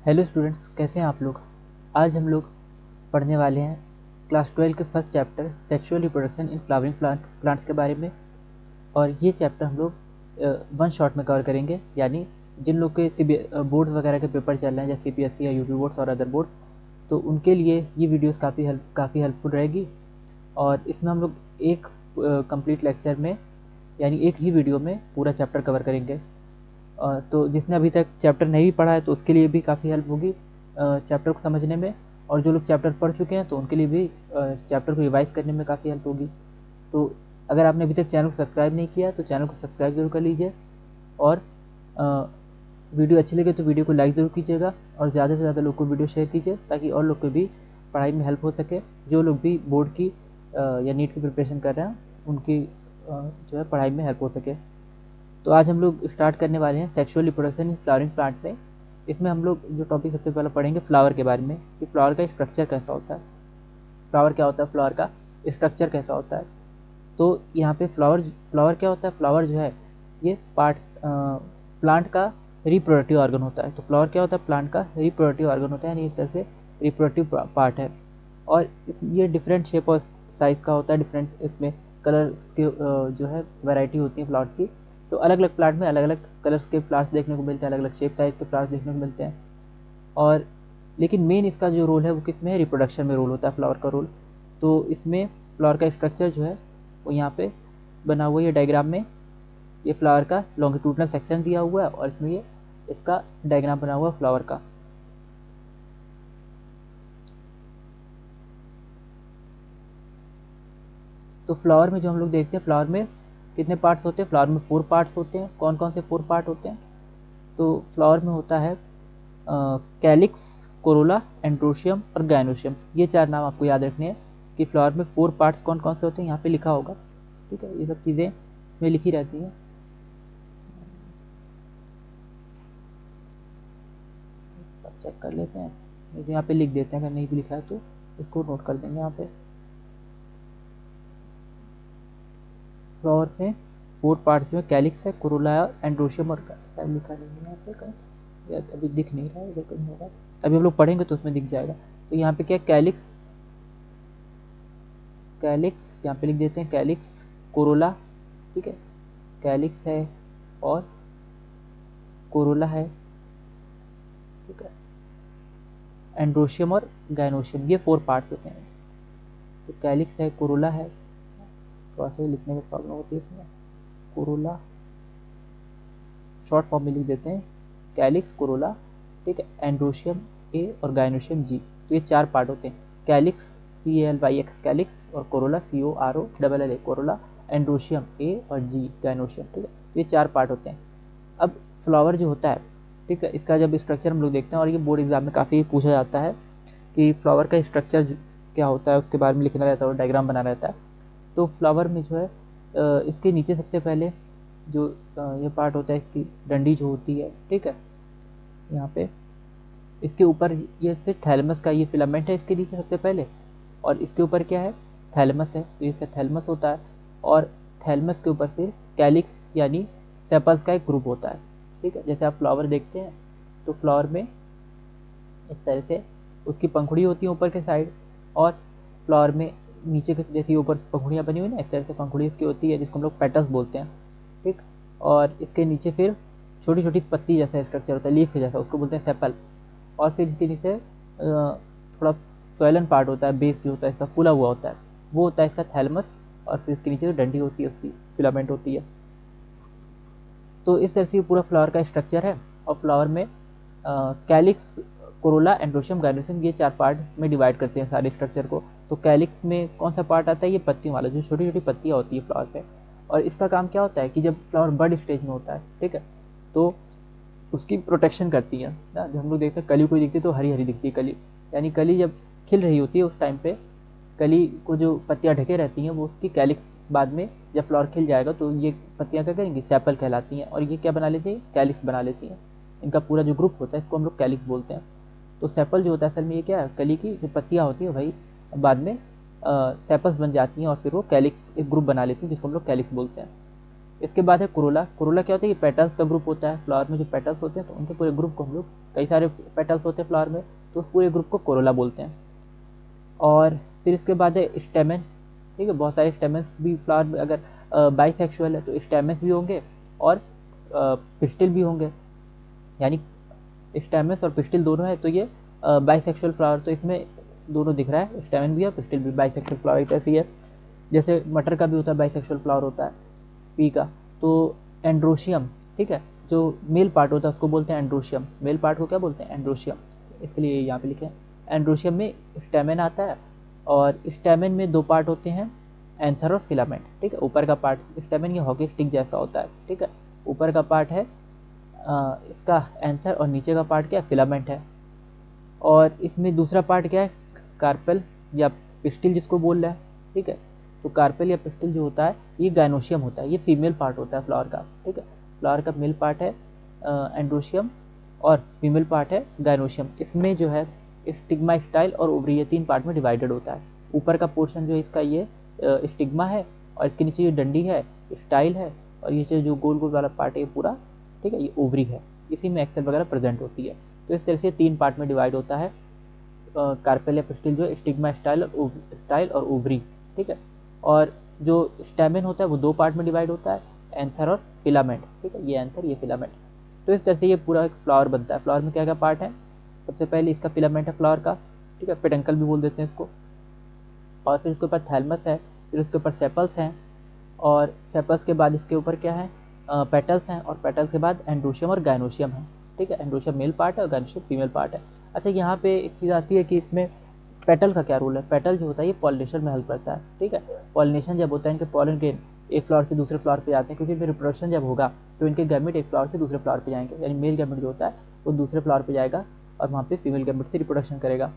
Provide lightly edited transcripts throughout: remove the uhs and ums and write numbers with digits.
Hello students, कैसे हैं आप लोग। आज हम लोग पढ़ने वाले हैं क्लास 12 के first chapter sexual reproduction in flowering plants के बारे में। और ये चैप्टर हम लोग वन शॉट में कवर करेंगे, यानी जिन लोग के बोर्ड्स वगैरह के पेपर चल रहे हैं जैसे CPSC या यूपी बोर्ड्स और अदर बोर्ड्स, तो उनके लिए ये वीडियोस काफ़ी हेल्पफुल रहेगी। और इसमें हम लोग एक कंप्लीट लेक्चर में यानी एक ही वीडियो में पूरा चैप्टर कवर करेंगे। तो जिसने अभी तक चैप्टर नहीं पढ़ा है तो उसके लिए भी काफ़ी हेल्प होगी चैप्टर को समझने में, और जो लोग चैप्टर पढ़ चुके हैं तो उनके लिए भी चैप्टर को रिवाइज करने में काफ़ी हेल्प होगी। तो अगर आपने अभी तक चैनल को सब्सक्राइब नहीं किया तो चैनल को सब्सक्राइब जरूर कर लीजिए, और वीडियो अच्छी लगे तो वीडियो को लाइक ज़रूर कीजिएगा, और ज़्यादा से ज़्यादा लोग को वीडियो शेयर कीजिए ताकि और लोग को भी पढ़ाई में हेल्प हो सके। जो लोग भी बोर्ड की या नीट की प्रिपरेशन कर रहे हैं उनकी जो है पढ़ाई में हेल्प हो सके। तो आज हम लोग स्टार्ट करने वाले हैं sexual reproduction in flowering plant में। इसमें हम लोग जो टॉपिक सबसे पहले पढ़ेंगे फ्लावर के बारे में, कि फ्लावर का स्ट्रक्चर कैसा होता है, फ्लावर क्या होता है, फ्लावर का स्ट्रक्चर कैसा होता है। तो यहाँ पे फ्लावर क्या होता है, फ्लावर जो है ये प्लांट का रिप्रोडक्टिव ऑर्गन होता है। तो फ्लावर क्या होता है, प्लांट का रिप्रोडक्टिव ऑर्गन होता है, यानी एक तरह से रिप्रोडक्टिव पार्ट है। और ये डिफरेंट शेप और साइज़ का होता है, डिफरेंट इसमें कलर्स के जो है वैरायटी होती है फ्लावर्स की। तो अलग अलग प्लांट में अलग अलग कलर्स के फ्लावर्स देखने को मिलते हैं, अलग अलग शेप साइज़ के फ्लावर्स देखने को मिलते हैं। और लेकिन मेन इसका जो रोल है वो किस में है, रिप्रोडक्शन में रोल होता है फ्लावर का रोल। तो इसमें फ्लावर का स्ट्रक्चर जो है वो यहाँ पे बना हुआ है डायग्राम में। ये फ्लावर का लॉन्गिट्यूडनल सेक्शन दिया हुआ है और इसमें ये इसका डायग्राम बना हुआ है फ्लावर का। तो फ्लावर में जो हम लोग देखते हैं, फ्लावर में कितने पार्ट्स होते हैं, फ्लावर में 4 पार्ट्स होते हैं। कौन कौन से 4 पार्ट होते हैं, तो फ्लावर में होता है कैलिक्स, कोरोला, एंड्रोशियम और गाइनोशियम। ये 4 नाम आपको याद रखने हैं कि फ्लावर में 4 पार्ट्स कौन कौन से होते हैं, यहाँ पे लिखा होगा। ठीक है, ये सब चीज़ें इसमें लिखी रहती हैं। चेक कर लेते हैं, नहीं तो यहाँ पे लिख देते हैं, अगर नहीं भी लिखा है तो इसको नोट कर देंगे। यहाँ पे फ्लावर में 4 पार्ट्स में कैलिक्स है, कोरोला है, एंड्रोशियम और लिखा नहीं है यहाँ पे कहीं, या अभी दिख नहीं रहा है, इधर कहीं होगा, अभी हम लोग पढ़ेंगे तो उसमें दिख जाएगा। तो यहाँ पे क्या है, कैलिक्स, कैलिक्स यहाँ पे लिख देते हैं, कैलिक्स, कोरोला, ठीक है, कैलिक्स है और कोरोला है, ठीक है, एंड्रोशियम और गाइनोशियम, ये 4 पार्ट्स होते हैं। तो कैलिक्स है, कोरोला है, थोड़ा सा लिखने में प्रॉब्लम होती है इसमें, कोरोला शॉर्ट फॉर्म में लिख देते हैं, कैलिक्स, कोरोला, ठीक है, एंड्रोशियम ए और गाइनोशियम जी। तो ये 4 पार्ट होते हैं, कैलिक्स CALYX कैलिक्स, और कोरोला COROLLA कोरोला, एंड्रोशियम ए और जी गाइनोशियम, ठीक है। तो ये 4 पार्ट होते हैं। अब फ्लावर जो होता है, ठीक है, इसका जब स्ट्रक्चर हम लोग देखते हैं, और ये बोर्ड एग्जाम में काफ़ी पूछा जाता है कि फ्लावर का स्ट्रक्चर क्या होता है, उसके बारे में लिखना रहता है और डायग्राम बना रहता है। तो फ्लावर में जो है इसके नीचे सबसे पहले जो ये पार्ट होता है, इसकी डंडी जो होती है, ठीक है, यहाँ पे इसके ऊपर ये फिर थैलेमस का ये फिलामेंट है इसके नीचे सबसे पहले, और इसके ऊपर क्या है, थैलेमस है, तो इसका थैलेमस होता है। और थैलेमस के ऊपर फिर कैलिक्स यानी सेपल्स का एक ग्रुप होता है, ठीक है। जैसे आप फ्लावर देखते हैं तो फ्लावर में इस तरह से उसकी पंखुड़ी होती है ऊपर के साइड, और फ्लावर में नीचे के जैसे ऊपर पंखुड़ियाँ बनी हुई ना, इस तरह से पंखुड़ी इसकी होती है जिसको हम लोग पेटल्स बोलते हैं, ठीक। और इसके नीचे फिर छोटी छोटी पत्ती जैसा स्ट्रक्चर होता है, लीफ के जैसा, उसको बोलते हैं सेपल। और फिर इसके नीचे थोड़ा सोइलन पार्ट होता है, बेस जो होता है इसका फूला हुआ होता है, वो होता है इसका थैलेमस। और फिर इसके नीचे जो डंडी होती है उसकी फिलामेंट होती है। तो इस तरह से पूरा फ्लावर का स्ट्रक्चर है। और फ्लावर में कैलिक्स, कोरोला, एंड्रोशियम, गाइनोशियम, ये 4 पार्ट में डिवाइड करते हैं सारे स्ट्रक्चर को। तो कैलिक्स में कौन सा पार्ट आता है, ये पत्तियों वाला, जो छोटी छोटी पत्तियाँ होती है फ्लावर पे। और इसका काम क्या होता है कि जब फ्लावर बर्ड स्टेज में होता है, ठीक है, तो उसकी प्रोटेक्शन करती है ना। जब हम लोग देखते हैं कली कोई दिखती है तो हरी हरी दिखती है कली, यानी कली जब खिल रही होती है उस टाइम पे कली को जो पत्तियाँ ढके रहती हैं वो उसकी कैलिक्स, बाद में जब फ्लावर खिल जाएगा तो ये पत्तियाँ क्या करेंगी, सेपल कहलाती हैं, और ये क्या बना लेती हैं, कैलिक्स बना लेती हैं। इनका पूरा जो ग्रुप होता है इसको हम लोग कैलिक्स बोलते हैं। तो सेपल जो होता है असल में ये क्या है, कली की जो पत्तियाँ होती है वही बाद में सेपल्स बन जाती हैं, और फिर वो कैलिक्स एक ग्रुप बना लेती हैं जिसको हम लोग कैलिक्स बोलते हैं। इसके बाद है कोरोला। कोरोला क्या होता है, ये पेटल्स का ग्रुप होता है। फ्लावर में जो पेटल्स होते हैं तो उनके पूरे ग्रुप को हम लोग, कई सारे पेटल्स होते हैं फ्लावर में, तो उस पूरे ग्रुप को कोरोला बोलते हैं। और फिर इसके बाद है स्टेमन। ठीक है, बहुत सारे स्टेमन्स भी फ्लावर में, अगर बाइसेक्सुअल है तो स्टेमन्स भी होंगे और पिस्टिल भी होंगे, यानी स्टेमन्स और पिस्टिल दोनों है तो ये बाइसेक्सुअल फ्लावर। तो इसमें दोनों दिख रहा है, स्टेमन भी है पिस्टिल भी। बाइसेक्सुअल फ्लावर ऐसी है, जैसे मटर का भी होता है बाइसेक्सुअल फ्लावर होता है, पी का। तो एंड्रोशियम, ठीक है, जो मेल पार्ट होता है उसको बोलते हैं एंड्रोशियम। मेल पार्ट को क्या बोलते हैं, एंड्रोशियम। इसके लिए यहाँ पे लिखे हैं। एंड्रोशियम में स्टेमन आता है, और स्टेमन में दो पार्ट होते हैं, एंथर और फिलामेंट। ठीक है, ऊपर का पार्ट स्टेमन ये हॉकी स्टिक जैसा होता है। ठीक है, ऊपर का पार्ट है इसका एंथर, और नीचे का पार्ट क्या है, फिलामेंट है। और इसमें दूसरा पार्ट क्या है, कार्पेल या पिस्टिल जिसको बोल रहे हैं। ठीक है, तो कार्पेल या पिस्टिल जो होता है ये गाइनोशियम होता है, ये फीमेल पार्ट होता है फ्लावर का। ठीक है, फ्लावर का मेल पार्ट है एंड्रोशियम और फीमेल पार्ट है गाइनोशियम। इसमें जो है स्टिग्मा, स्टाइल और ओवरी, ये 3 पार्ट में डिवाइडेड होता है। ऊपर का पोर्शन जो है इसका ये स्टिग्मा है, और इसके नीचे ये डंडी है, स्टाइल है, और ये जो गोल गोल वाला पार्ट है ये पूरा, ठीक है, ये ओवरी है। इसी में एक्सेल वगैरह प्रेजेंट होती है। तो इस तरह से 3 पार्ट में डिवाइड होता है कार्पेल या पिस्टिल जो है, स्टिग्मा, स्टाइल और ओवरी। ठीक है, और जो स्टेमन होता है वो 2 पार्ट में डिवाइड होता है, एंथर और फिलामेंट। ठीक है, ये एंथर ये फिलामेंट। तो इस तरह से ये पूरा एक फ्लावर बनता है। फ्लावर में क्या क्या पार्ट है, सबसे पहले इसका फिलामेंट है फ्लावर का। ठीक है, पेडंकल भी बोल देते हैं इसको। और फिर इसके ऊपर थैलमस है, फिर उसके ऊपर सेपल्स हैं, और सेपल्स के बाद इसके ऊपर क्या है, पेटल्स हैं, और पेटल्स के बाद एंड्रोशियम और गाइनोशियम है। ठीक है, एंड्रोशियम मेल पार्ट है और गाइनोशियम फीमेल पार्ट है। अच्छा, यहाँ पे एक चीज़ आती है कि इसमें पेटल का क्या रोल है। पेटल जो होता है ये पॉलिनेशन में हेल्प करता है। ठीक है, पॉलिनेशन जब होता है, इनके पॉलन ग्रेन एक फ्लावर से दूसरे फ्लावर पे जाते हैं, क्योंकि रिप्रोडक्शन जब होगा तो इनके गैमेट एक फ्लावर से दूसरे फ्लावर पे जाएंगे, यानी मेल गैमेट जो होता है वो दूसरे फ्लावर पे जाएगा और वहाँ पे फीमेल गैमेट से रिप्रोडक्शन करेगा,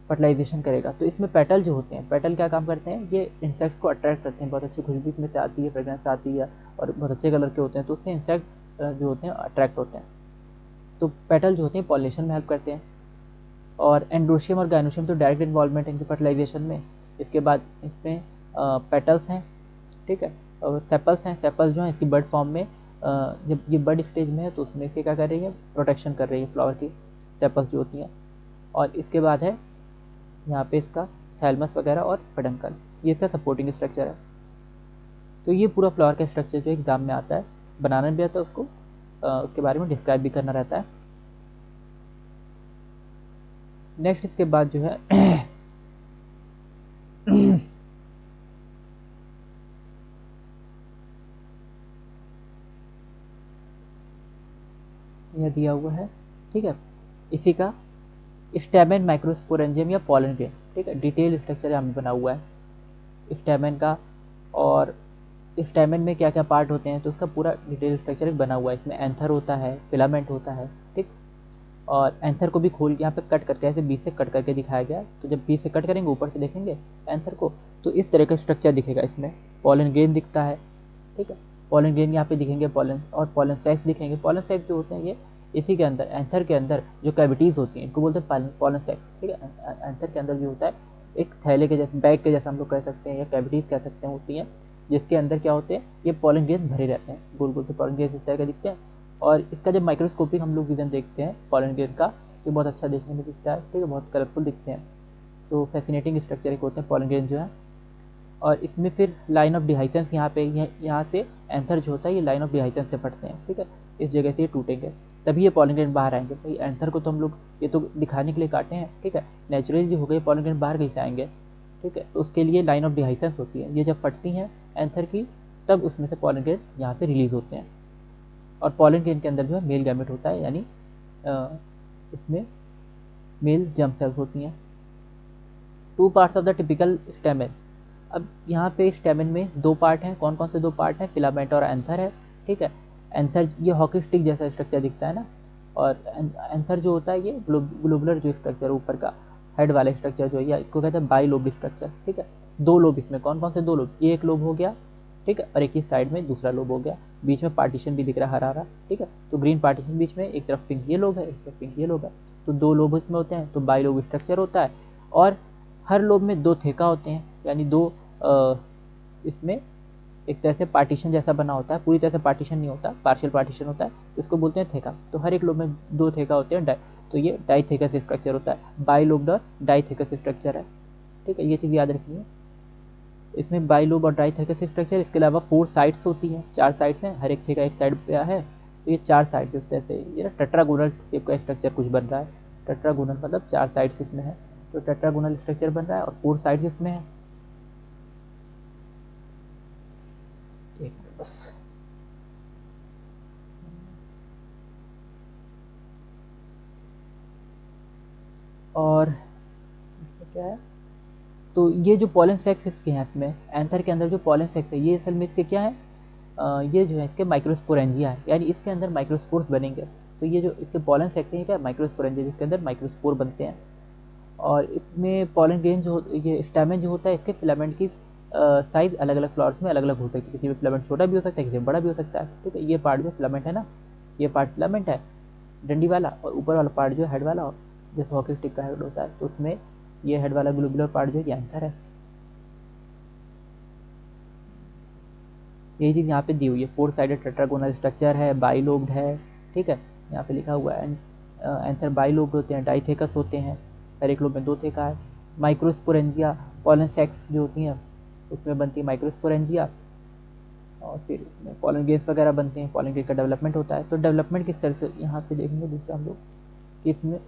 फर्टिलाइजेशन करेगा। तो इसमें पेटल जो होते हैं, पेटल क्या काम करते हैं, ये इंसेक्ट्स को अट्रैक्ट करते हैं। बहुत अच्छी खुशबू इसमें से आती है, फ्रेग्रेंस आती है, और बहुत अच्छे कलर के होते हैं, तो उससे इंसेक्ट जो होते हैं अट्रैक्ट होते हैं। तो पेटल जो होते हैं पॉलिनेशन में हेल्प करते हैं। और एंड्रोशियम और गाइनोशियम तो डायरेक्ट इन्वॉल्वमेंट है इनके फर्टिलाइजेशन में। इसके बाद इसमें पेटल्स हैं, ठीक है, और सेपल्स हैं। सेपल्स जो हैं इसकी बर्ड फॉर्म में, जब ये बर्ड स्टेज में है तो उसमें इसके क्या कर रही है, प्रोटेक्शन कर रही है फ्लावर की, सेपल्स जो होती हैं। और इसके बाद है यहाँ पे इसका थैलमस वगैरह और पेडंकल, ये इसका सपोर्टिंग स्ट्रक्चर है। तो ये पूरा फ्लावर का स्ट्रक्चर जो एग्जाम में आता है, बनाना भी आता है उसको, उसके बारे में डिस्क्राइब भी करना रहता है। नेक्स्ट इसके बाद जो है यह दिया हुआ है, ठीक है, इसी का स्टेमन, माइक्रोस्पोरेंजियम या पॉलन ग्रेन। ठीक है, डिटेल स्ट्रक्चर यहाँ बना हुआ है स्टेमन का। और स्टेमन में क्या क्या पार्ट होते हैं तो उसका पूरा डिटेल स्ट्रक्चर बना हुआ है। इसमें एंथर होता है, फिलामेंट होता है, ठीक, और एंथर को भी खोल के यहाँ पे कट करके, ऐसे बीच से कट करके दिखाया गया। तो जब बीच से कट करेंगे, ऊपर से देखेंगे एंथर को, तो इस तरह का स्ट्रक्चर दिखेगा। इसमें पॉलन ग्रेन दिखता है, ठीक है, पॉलन ग्रेन यहाँ पे दिखेंगे, पॉलन और पॉलन सैक्स दिखेंगे। पॉलन सैक्स जो होते हैं ये इसी के अंदर, एंथर के अंदर जो कैविटीज़ होती हैं इनको बोलते हैं पॉलन सैक्स। ठीक है, एंथर के अंदर जो होता है एक थैले के जैसे, बैग के जैसा हम लोग कह सकते हैं, या कैविटीज़ कह सकते हैं, होती हैं, जिसके अंदर क्या होते हैं, ये पॉलन ग्रेन्स भरे रहते हैं, गोल गोल से पॉलन ग्रेन्स इस तरह के दिखते हैं। और इसका जब माइक्रोस्कोपिक हम लोग विजन देखते हैं पॉलन ग्रेन का, तो बहुत अच्छा देखने में दिखता है, ठीक है, बहुत कलरफुल दिखते हैं। तो फैसिनेटिंग स्ट्रक्चर एक होते हैं पॉलन ग्रेन जो है। और इसमें फिर लाइन ऑफ डिहाइसेंस यहाँ पे, यहाँ से एंथर जो होता है ये लाइन ऑफ डिहाइसेंस से फटते हैं, ठीक है, इस जगह से ये टूटेंगे, तभी ये पॉलन ग्रेन बाहर आएंगे। भाई एंथर को तो हम लोग ये तो दिखाने के लिए काटे हैं, ठीक है, नेचुरली जो हो गए पॉलन ग्रेन बाहर कैसे आएंगे, ठीक है, तो उसके लिए लाइन ऑफ डिहाइसेंस होती है। ये जब फटती हैं एंथर की, तब उसमें से पॉलन ग्रेन यहाँ से रिलीज होते हैं। और पॉलन ग्रेन के अंदर जो है मेल गैमेट होता है, यानी इसमें मेल जर्म सेल्स होती हैं। 2 पार्ट्स ऑफ द टिपिकल स्टेमन। अब यहाँ पे स्टेमन में 2 पार्ट हैं, कौन कौन से 2 पार्ट हैं, फिलामेंट और एंथर है, ठीक है। एंथर ये हॉकी स्टिक जैसा स्ट्रक्चर दिखता है ना, और एंथर जो होता है ये ग्लोबुलर जो स्ट्रक्चर ऊपर का हेड वाला स्ट्रक्चर जो है, इसको कहते हैं बाई लोब स्ट्रक्चर, ठीक है। 2 लोब इसमें, कौन कौन से 2 लोब, ये एक लोब हो गया, ठीक है, और एक ही साइड में दूसरा लोब हो गया, बीच में पार्टीशन भी दिख रहा है हरा हरा, ठीक है, तो ग्रीन पार्टीशन बीच में, एक तरफ पिंक ये लोब है, एक तरफ पिंक ये लोब है, तो 2 लोब इसमें होते हैं, तो बाई लोब स्ट्रक्चर होता है। और हर लोब में 2 थेका होते हैं, यानी 2 इसमें एक तरह से पार्टीशन जैसा बना होता है, पूरी तरह से पार्टीशन नहीं होता, पार्शियल पार्टीशन होता है, इसको बोलते हैं थेका। तो हर एक लोब में 2 थेका होते हैं, तो ये डाइथेकस स्ट्रक्चर होता है, बाइलोब्ड और डाइथेकस स्ट्रक्चर है। ठीक है, ये चीज़ याद रखनी है। इसमें बाइलोब और डाइथेकस स्ट्रक्चर, इसके अलावा 4 साइड्स होती हैं, 4 साइड्स हैं, हर एक थेका एक साइड पे है, तो ये 4 साइड्स इस तरह से, ये ना टेट्रागोनल शेप का स्ट्रक्चर कुछ बन रहा है। टेट्रागोनल मतलब 4 साइड्स इसमें है, तो टेट्रागोनल स्ट्रक्चर बन रहा है और 4 साइड्स इसमें है। एक मिनट बस। और क्या है, तो ये जो पॉलन सेक्स इसके हैं, इसमें एंथर के अंदर जो पॉलन सेक्स है, ये असल में इसके क्या है, ये जो है इसके माइक्रोस्पोरेंजिया है, यानी इसके अंदर माइक्रोस्पोर्स बनेंगे। तो ये जो इसके पॉलन सेक्स है, ये क्या माइक्रोस्पोरेंजिया, जिसके अंदर माइक्रोस्पोर बनते हैं। और इसमें पॉलन ग्रेन जो ये स्टैमेन जो होता है, इसके फिलामेंट की साइज अलग अलग फ्लावर्स में अलग अलग हो सकती है, किसी में फिलामेंट छोटा भी हो सकता है, किसी में बड़ा भी हो सकता है। ठीक है, ये पार्ट जो फिलामेंट है ना, ये पार्ट फिलामेंट है डंडी वाला, और ऊपर वाला पार्ट जो हेड वाला, जैसे हॉकी स्टिक का हेड होता है, तो उसमें ये हेड वाला ग्लोबुलर पार्ट जो है एंथर है। यही चीज़ यहाँ पे दी हुई है, 4 साइडेड टेट्रागोनल स्ट्रक्चर है, बाइलोब्ड है। ठीक है, यहाँ पे लिखा हुआ है एंथर बाइलोब्ड होते हैं, डाइथेकस होते हैं, हर एक लोब में 2 थेका है। माइक्रोस्पोरेंजिया पॉलन सेक्स जो होती हैं उसमें बनती है माइक्रोस्पोरेंजिया, और फिर इसमें पॉलन ग्रेन्स वगैरह बनते हैं, पॉलन ग्रेन का डेवलपमेंट होता है। तो डेवलपमेंट किस तरह से यहाँ पे देखेंगे दूसरा हम लोग कि इसमें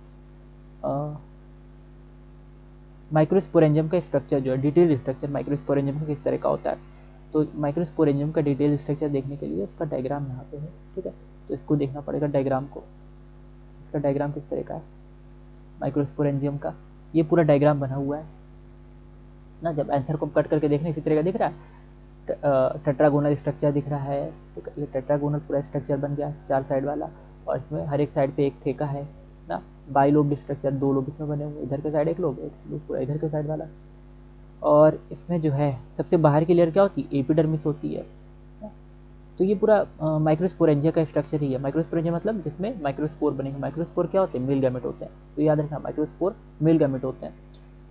माइक्रोस्पोरेंजियम का स्ट्रक्चर जो है, डिटेल स्ट्रक्चर माइक्रोस्पोरेंजियम का किस तरह का होता है। तो माइक्रोस्पोरेंजियम का डिटेल स्ट्रक्चर देखने के लिए इसका डायग्राम यहाँ पे है। ठीक है, तो इसको देखना पड़ेगा डायग्राम को, इसका डायग्राम किस तरह का है माइक्रोस्पोरेंजियम का, ये पूरा डायग्राम बना हुआ है ना। जब एंथर को कट करके देखना इसी तरह का दिख रहा है, टेट्रागोनल स्ट्रक्चर दिख रहा है। ठीक है, ये टेट्रागोनल पूरा स्ट्रक्चर बन गया 4 साइड वाला, और इसमें हर एक साइड पे एक थेका है ना। बाइलोब स्ट्रक्चर, 2 लोब इसमें बने हुए, इधर के साइड एक लोब, एक लोब पूरा इधर के साइड वाला। और इसमें जो है सबसे बाहर की लेयर क्या होती है, एपिडर्मिस होती है। तो ये पूरा माइक्रोस्पोरेंजिया का स्ट्रक्चर ही है। माइक्रोस्पोरेंजिया मतलब जिसमें माइक्रोस्पोर बनेंगे। माइक्रोस्पोर क्या होते हैं, मेल गैमेट होते हैं, तो याद रखना माइक्रोस्पोर मेल गैमेट होते हैं।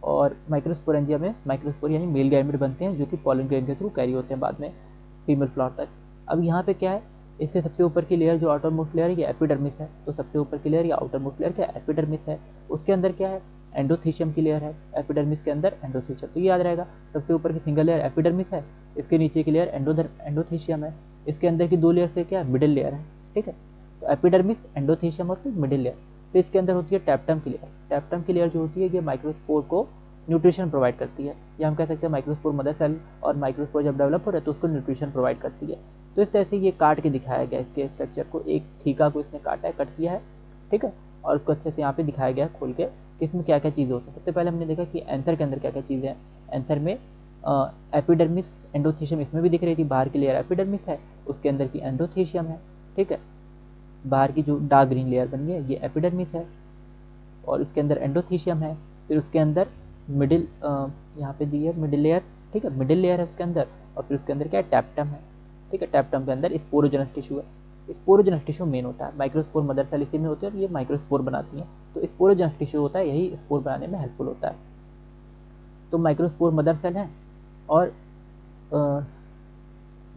और माइक्रोस्पोरेंजिया में माइक्रोस्पोर यानी मेल गैमेट बनते हैं, जो कि पॉलन ग्रेन के थ्रू कैरी होते हैं बाद में फीमेल फ्लावर तक। अब यहाँ पे क्या है, इसके सबसे ऊपर की लेयर जो आउटर मोस्ट लेयर है, ये एपिडर्मिस है। तो सबसे ऊपर की लेयर या आउटर मोस्ट लेयर क्या है, एपिडर्मिस है। उसके अंदर क्या है, एंडोथीशियम की लेयर है, एपिडर्मिस के अंदर एंडोथीशियम। तो ये याद रहेगा, सबसे ऊपर की सिंगल लेयर एपिडर्मिस है, इसके नीचे की लेयर एंडोथीशियम है, इसके अंदर की 2 लेयर से क्या है, मिडिल लेयर है। ठीक है, तो एपिडर्मिस, एंडोथीशियम और फिर मिडिल लेयर। फिर इसके अंदर होती है टैप्टम की लेयर। टैप्टम की लेयर जो होती है, ये माइक्रोस्पोर को न्यूट्रिशन प्रोवाइड करती है, या हम कह सकते हैं माइक्रोस्पोर मदर सेल, और माइक्रोस्पोर जब डेवलप हो रहा है तो उसको न्यूट्रिशन प्रोवाइड करती है। तो इस तरह से ये काट के दिखाया गया, इसके स्ट्रक्चर को, एक थीका को इसने काटा है, कट किया है। ठीक है, और उसको अच्छे से यहाँ पे दिखाया गया खोल के कि इसमें क्या क्या चीज़ें होती हैं। सबसे पहले हमने देखा कि एंथर के अंदर क्या क्या चीज़ें हैं। एंथर में एपिडर्मिस, एंडोथीशियम इसमें भी दिख रही थी, बाहर की लेयर एपिडर्मिस है, उसके अंदर की एंडोथीशियम है। ठीक है, बाहर की जो डार्क ग्रीन लेयर बनी है ये एपिडर्मिस है, और इसके अंदर एंडोथीशियम है। फिर उसके अंदर मिडिल, यहाँ पे दी है मिडिल लेयर। ठीक है, मिडिल लेयर है उसके अंदर, और फिर उसके अंदर क्या है, टैप्टम है। ठीक है, टैप्टम के अंदर स्पोरोजेनस टिश्यू है। स्पोरोजेनस टिश्यू मेन होता है, माइक्रोस्पोर मदर सेल इसी में होती है, और ये माइक्रोस्पोर बनाती हैं। तो स्पोरोजेनस टिश्यू होता है, यही स्पोर बनाने में हेल्पफुल होता है। तो माइक्रोस्पोर मदर सेल है, और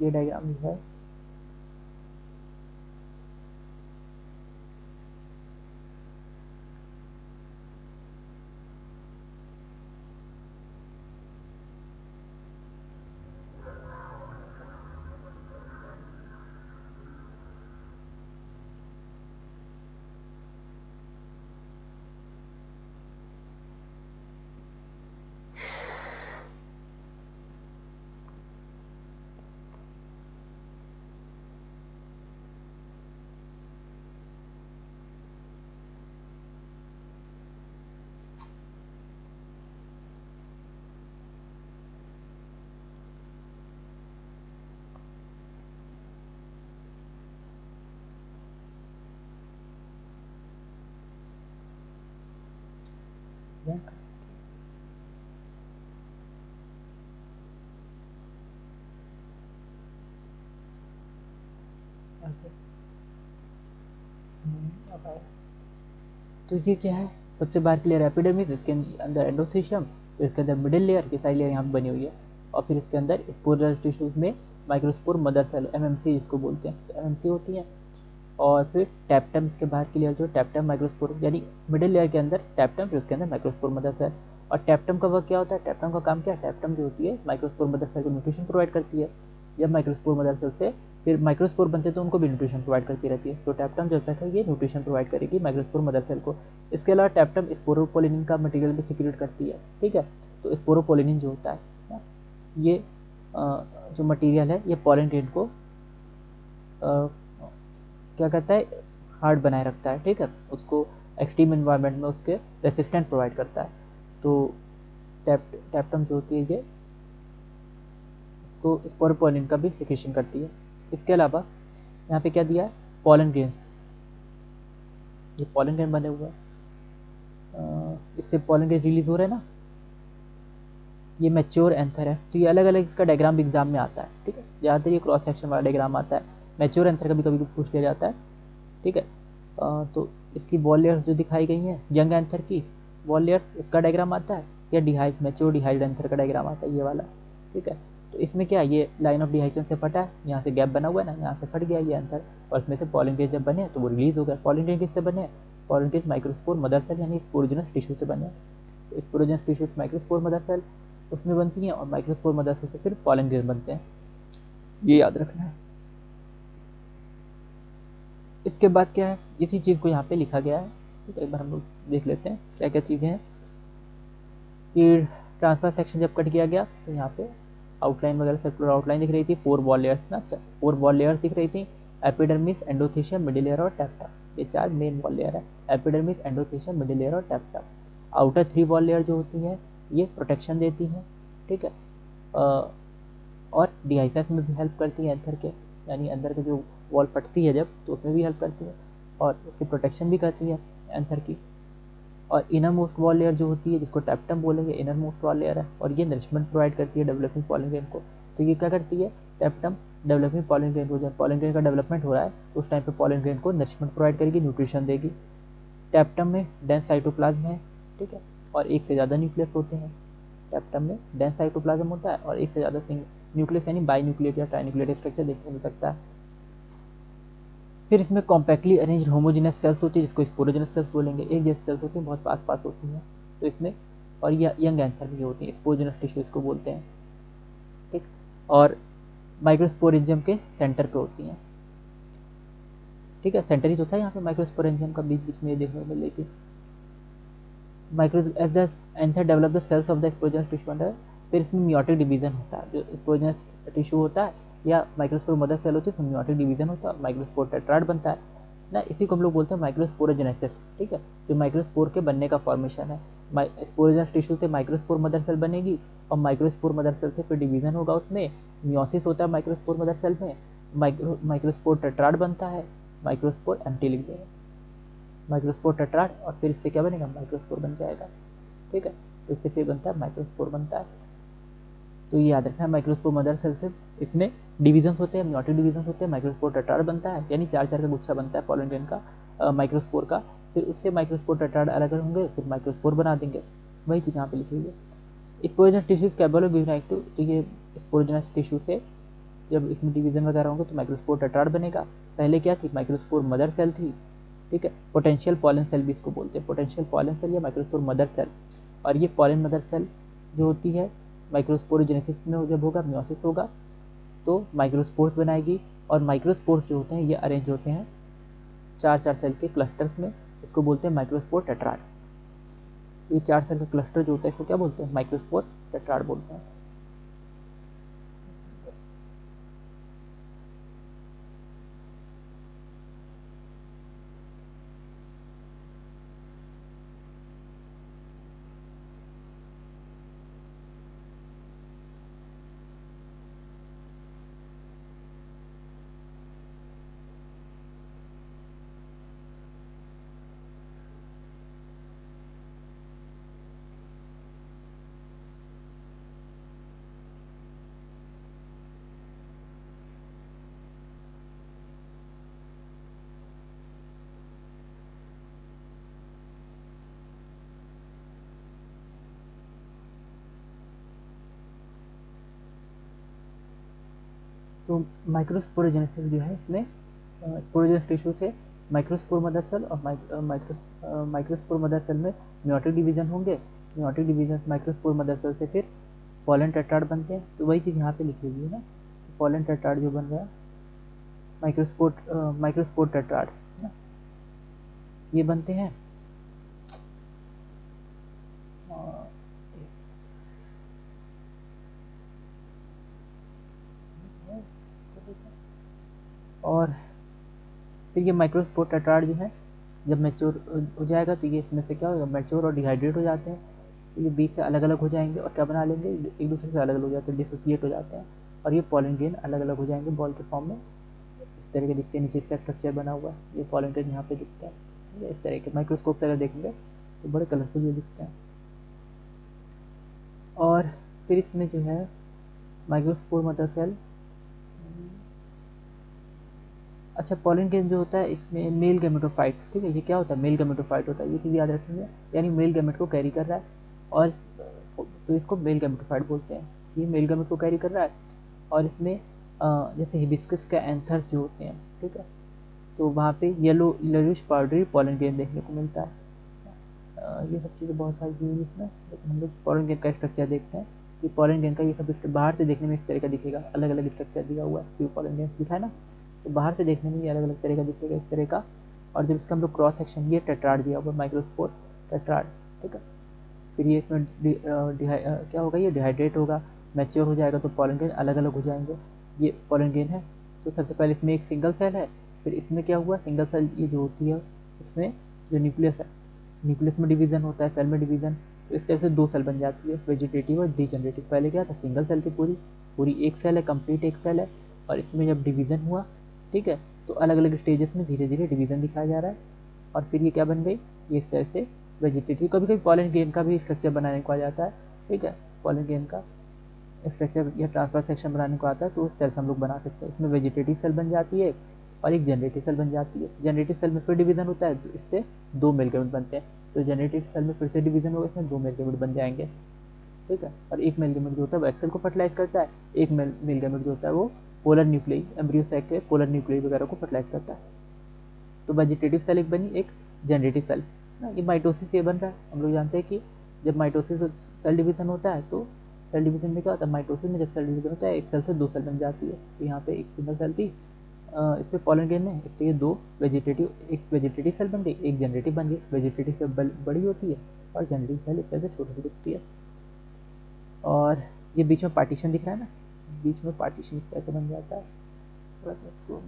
ये डायग्राम भी है। तो ये क्या है, सबसे बाहर की लेयर एपिडर्मिस, इसके अंदर एंडोथीशियम, फिर इसके अंदर मिडिल लेयर की सारी लेयर यहाँ पे बनी हुई है, और फिर इसके अंदर स्पोरल टिश्यूज में माइक्रोस्पोर मदर सेल MMC जिसको बोलते हैं, तो MMC होती हैं। और फिर टैप्टम, इसके बाहर की लेयर जो टैप्टम माइक्रोस्पोर, यानी मिडिल लेयर के अंदर टैप्टम, फिर उसके अंदर माइक्रोस्पोर मदर सेल। और टैप्टम का वर्क क्या होता है, टैप्टम का काम क्या है, टैप्टम जो होती है माइक्रोस्पोर मदर सेल को न्यूट्रिशन प्रोवाइड करती है। जब माइक्रोस्पोर मदर सेल से फिर माइक्रोस्पोर बनते हैं तो उनको भी न्यूट्रिशन प्रोवाइड करती रहती है। तो टैप्टम जो होता है ये न्यूट्रिशन प्रोवाइड करेगी माइक्रोस्पोर मदर सेल को। इसके अलावा टैप्टम स्पोरोपोलिनिन का मटेरियल भी सिक्रेट करती है, ठीक है। तो स्पोरोपोलिनिन जो होता है ये जो मटेरियल है ये पॉलन ग्रेन को क्या करता है, हार्ड बनाए रखता है, ठीक है। उसको एक्सट्रीम एनवायरनमेंट में उसके रेसिस्टेंट प्रोवाइड करता है। तो टैप्टम जो होती है ये इसको स्पोरोपोलिन का भी सिक्रेशन करती है। इसके अलावा यहाँ पे क्या दिया है, पॉलन ग्रेन्स, ये पॉलन ग्रेन बने हुए हैं, इससे पॉलन ग्रेन रिलीज हो रहे हैं ना, ये मैच्योर एंथर है। तो ये अलग अलग इसका डायग्राम भी एग्जाम में आता है, ठीक है। ज़्यादातर ये क्रॉस सेक्शन वाला डायग्राम आता है, मैच्योर एंथर का भी कभी पूछ लिया जाता है, ठीक है। तो इसकी वॉल लेयर्स जो दिखाई गई हैं, यंग एंथर की वॉल लेयर्स, इसका डायग्राम आता है, या डिहाइड मैच्योर डिहाइड एंथर का डायग्राम आता है, ये वाला, ठीक है। तो इसमें क्या है, ये लाइन ऑफ डिहाइसन से फटा है, यहाँ से गैप बना हुआ है ना, यहाँ से फट गया ये एंथर, और इसमें से पॉलन ग्रेन जब बने तो वो रिलीज हो गया। पॉलन ग्रेन किससे बने, pollen grain microspore mother cell यानी स्पोरोजेनस टिश्यू से बने। तो स्पोरोजेनस टिश्यू से माइक्रोस्पोर मदर सेल उसमें बनती हैं, और माइक्रोस्पोर मदर सेल से फिर पॉलन ग्रेन बनते हैं, ये याद रखना है। इसके बाद क्या है, इसी चीज़ को यहाँ पे लिखा गया है, ठीक है। एक बार हम लोग देख लेते हैं क्या क्या चीज़ें हैं कि ट्रांसफर सेक्शन जब कट किया गया तो यहाँ पे आउटलाइन वगैरह सर्कुलर आउटलाइन दिख रही थी, 4 वॉल लेयर्स ना, 4 वॉल लेयर्स दिख रही थी, एपिडर्मिस, एंडोथेशियम, मिडिल लेयर और टैप्टा, ये 4 मेन वॉल लेयर है, एपिडर्मिस, एंडोथेशियम, मिडिल लेयर और टैप्टा। आउटर 3 वॉल लेयर जो होती हैं ये प्रोटेक्शन देती हैं, ठीक है, और डिहाइसेस में भी हेल्प करती है एंथर के, यानी अंदर के जो वॉल फटती है जब तो उसमें भी हेल्प करती है, और उसकी प्रोटेक्शन भी करती है एंथर की। और इनर मोस्ट वॉल लेयर जो होती है जिसको टैप्टम बोलेंगे, इनर मोस्ट वॉल लेयर है, और ये नरिशमेंट प्रोवाइड करती है डेवलपिंग पॉलन ग्रेन को। तो ये क्या करती है, टैप्टम डेवलपिंग पॉलन ग्रेन को, जब पॉलन ग्रेन का डेवलपमेंट हो रहा है तो उस टाइम पे पॉलन ग्रेन को नरिशमेंट प्रोवाइड करेगी, न्यूट्रिशन देगी। टैप्टम में डेंस साइटोप्लाज्म है, ठीक है, और एक से ज़्यादा न्यूक्लियस होते हैं। टैप्टम में डेंस साइटोप्लाज्म होता है और एक से ज़्यादा न्यूक्लियस यानी बाई न्यूक्लिएट या ट्राई न्यूक्लिएट स्ट्रक्चर देखने को मिल सकता है। फिर इसमें कॉम्पैक्टली अरेंज्ड होमोजेनस सेल्स होती है जिसको स्पोरोजेनस सेल्स बोलेंगे, एक जैसी सेल्स होती हैं, बहुत पास पास होती हैं। तो इसमें और ये यंग एंथर भी होती हैं, स्पोरोजेनस टिश्यू इसको बोलते हैं, ठीक। और माइक्रोस्पोरेंजियम के सेंटर पे होती हैं, ठीक है, सेंटर ही तो था यहाँ पे माइक्रोस्पोरेंजियम का, बीच बीच में ये देखने को मिल रही थी। Micro as the anther develop the cells of the sporogenous tissue under, फिर इसमें मियोटिक डिवीजन होता है, जो स्पोरोजेनस टिश्यू होता है या माइक्रोस्पोर मदर सेल होती है उसमें मियोटिक डिवीजन होता है, माइक्रोस्पोर टेट्राड बनता है ना, इसी को हम लोग बोलते हैं माइक्रोस्पोरोजेनेसिस, ठीक है, जो माइक्रोस्पोर के बनने का फॉर्मेशन है। स्पोरोजेनस टिश्यू से माइक्रोस्पोर मदर सेल बनेगी, और माइक्रोस्पोर मदर सेल से फिर डिवीजन होगा, उसमें मियोसिस होता है माइक्रोस्पोर मदर सेल में, माइक्रोस्पोर टेट्राड बनता है, माइक्रोस्पोर एम्प्टी लिख देंगे, माइक्रोस्पोर टेट्राड, और फिर इससे क्या बनेगा, माइक्रोस्पोर बन जाएगा, ठीक है। तो इससे फिर बनता है माइक्रोस्पोर बनता है। तो ये याद रखना है, माइक्रोस्पोर मदर सेल से इसमें डिवीजन्स होते हैं, मियोटिक डिवीजन्स होते हैं, माइक्रोस्पोर टेट्राड बनता है, यानी 4 का गुच्छा बनता है पॉलन ग्रेन का माइक्रोस्पोर का, फिर उससे माइक्रोस्पोर टेट्राड अलग अलग होंगे, फिर माइक्रोस्पोर बना देंगे, वही चीज़ यहाँ पे लिखी हुई है। Sporogenous tissues capable of giving rise to, तो ये स्पोरोजेनस टिश्यू से जब इसमें डिवीजन वगैरह होंगे तो माइक्रोस्पोर टेट्राड बनेगा। पहले क्या थी, माइक्रोस्पोर मदर सेल थी, ठीक है, पोटेंशियल पॉलन सेल भी इसको बोलते हैं, पोटेंशियल पॉलन सेल या माइक्रोस्पोर मदर सेल। और ये पॉलन मदर सेल जो होती है माइक्रोस्पोरोजेनेसिस में जब होगा, मियोसिस होगा, तो माइक्रोस्पोर्स बनाएगी, और माइक्रोस्पोर्स जो होते हैं ये अरेंज होते हैं 4 सेल के क्लस्टर्स में, इसको बोलते हैं माइक्रोस्पोर टेट्राड। ये 4 सेल का क्लस्टर जो होता है इसको क्या बोलते हैं, माइक्रोस्पोर टेट्राड बोलते हैं। तो माइक्रोस्पोरोजेनेसिस जो है इसमें स्पोरोजेनस टिश्यू से माइक्रोस्पोर मदर सेल और माइक्रोस्पोर मदर सेल में मियोटिक डिवीजन होंगे। Meiotic division microspore mother cell से फिर पॉलन टेट्राड बनते हैं। तो वही चीज़ यहाँ पे लिखी हुई है ना, पॉलन टेट्राड जो बन रहा है माइक्रोस्पोर टेट्राड ये बनते हैं। और फिर ये माइक्रोस्पोर टेट्राड जो है जब मैच्योर हो जाएगा तो ये इसमें से क्या होगा, मैच्योर और डिहाइड्रेट हो जाते हैं। तो ये बीच से अलग अलग हो जाएंगे और क्या बना लेंगे, एक दूसरे से अलग अलग हो जाते हैं, डिसोसिएट हो जाते हैं। और ये पॉलन ग्रेन अलग अलग हो जाएंगे बॉल के फॉर्म में, इस तरह के दिखते हैं। नीचे इसका स्ट्रक्चर बना हुआ है, ये पॉलन ग्रेन यहाँ पे दिखता है इस तरह के। माइक्रोस्कोप से अगर देखेंगे तो बड़े कलरफुल ये दिखते हैं। और फिर इसमें जो है माइक्रोस्पोर मदर सेल, अच्छा पॉलन ग्रेन जो होता है इसमें मेल गैमेटोफाइट, ठीक है, ये क्या होता है, मेल गैमेटोफाइट होता है, ये चीज़ याद रखेंगे। यानी मेल गैमेट को कैरी कर रहा है और तो इसको मेल गैमेटोफाइट बोलते हैं। ये मेल गैमेट को कैरी कर रहा है और इसमें जैसे हिबिस्कस का एंथर्स जो होते हैं, ठीक है, तो वहाँ पे येलोइश पाउडरी पॉलन ग्रेन देखने को मिलता है। ये सब चीज़ें बहुत सारी चीज़ें इसमें, लेकिन हम लोग पॉलन ग्रेन का स्ट्रक्चर देखते हैं कि पॉलन ग्रेन का ये सब बाहर से देखने में इस तरह का दिखेगा, अलग अलग स्ट्रक्चर दिया हुआ है, प्योर पॉलन ग्रेन दिखा है ना, तो बाहर से देखने में ये अलग अलग तरह का दिखेगा इस तरह का। और जब इसका हम लोग क्रॉस सेक्शन, ये टेट्राड दिया हुआ माइक्रोस्पोर टेट्राड, ठीक है, फिर ये इसमें क्या होगा, ये डिहाइड्रेट होगा, मैच्योर हो जाएगा तो पॉलन ग्रेन अलग अलग हो जाएंगे। ये पॉलन ग्रेन है तो सबसे पहले इसमें एक सिंगल सेल है, फिर इसमें क्या हुआ, सिंगल सेल ये जो होती है इसमें जो न्यूक्लियस है, न्यूक्लियस में डिवीजन होता है, सेल में डिवीजन, तो इस तरह से दो सेल बन जाती है, वेजिटेटिव और डिजनरेटिव। पहले क्या था, सिंगल सेल थी पूरी पूरी एक सेल है, कंप्लीट एक सेल है, और इसमें जब डिवीजन हुआ, ठीक है, तो अलग अलग स्टेजेस में धीरे धीरे डिवीजन दिखाया जा रहा है और फिर ये क्या बन गई, ये इस तरह से वेजिटेटिव। कभी कभी पॉलन ग्रेन का भी स्ट्रक्चर बनाने को आ जाता है, ठीक है, पॉलन ग्रेन का स्ट्रक्चर या ट्रांसफर सेक्शन बनाने को आता है तो उस तरह से हम लोग बना सकते हैं। इसमें वेजिटेटिव सेल बन जाती है और एक जनरेटिव सेल बन जाती है। जनरेटिव सेल में फिर डिवीजन होता है तो इससे दो मेल गैमेट बनते हैं, तो जनरेटिव सेल में फिर से डिवीजन होगा, इसमें दो मेल गैमेट बन जाएंगे, ठीक है। और एक मेल गैमेट जो होता है वो एक्सेल को फर्टिलाइज करता है, एक मेल गैमेट जो होता है वो पोलर न्यूक्लियाई, एम्ब्रियो सैक के पोलर न्यूक्लियाई वगैरह को फर्टिलाइज करता है। तो वेजिटेटिव सेल एक बनी, एक जनरेटिव सेल ना, ये माइटोसिस ये बन रहा है। हम लोग जानते हैं कि जब माइटोसिस सेल डिवीजन होता है तो सेल डिवीजन में क्या होता है, माइटोसिस में जब सेल डिवीजन होता है एक सेल से दो सेल बन जाती है। तो यहाँ पे एक सिंगल सेल थी इस पर पॉलन ग्रेन में, इससे ये दो वेजिटेटिव, एक वेजिटेटिव सेल बन गई, एक जनरेटिव बन गई। वेजिटेटिव सेल बड़ी होती है और जनरेटिव सेल इस तरह से छोटी सी दिखती है। और ये बीच में पार्टीशन दिख रहा है ना, बीच में पार्टीशन इस तरह से बन जाता है। थोड़ा सा इसको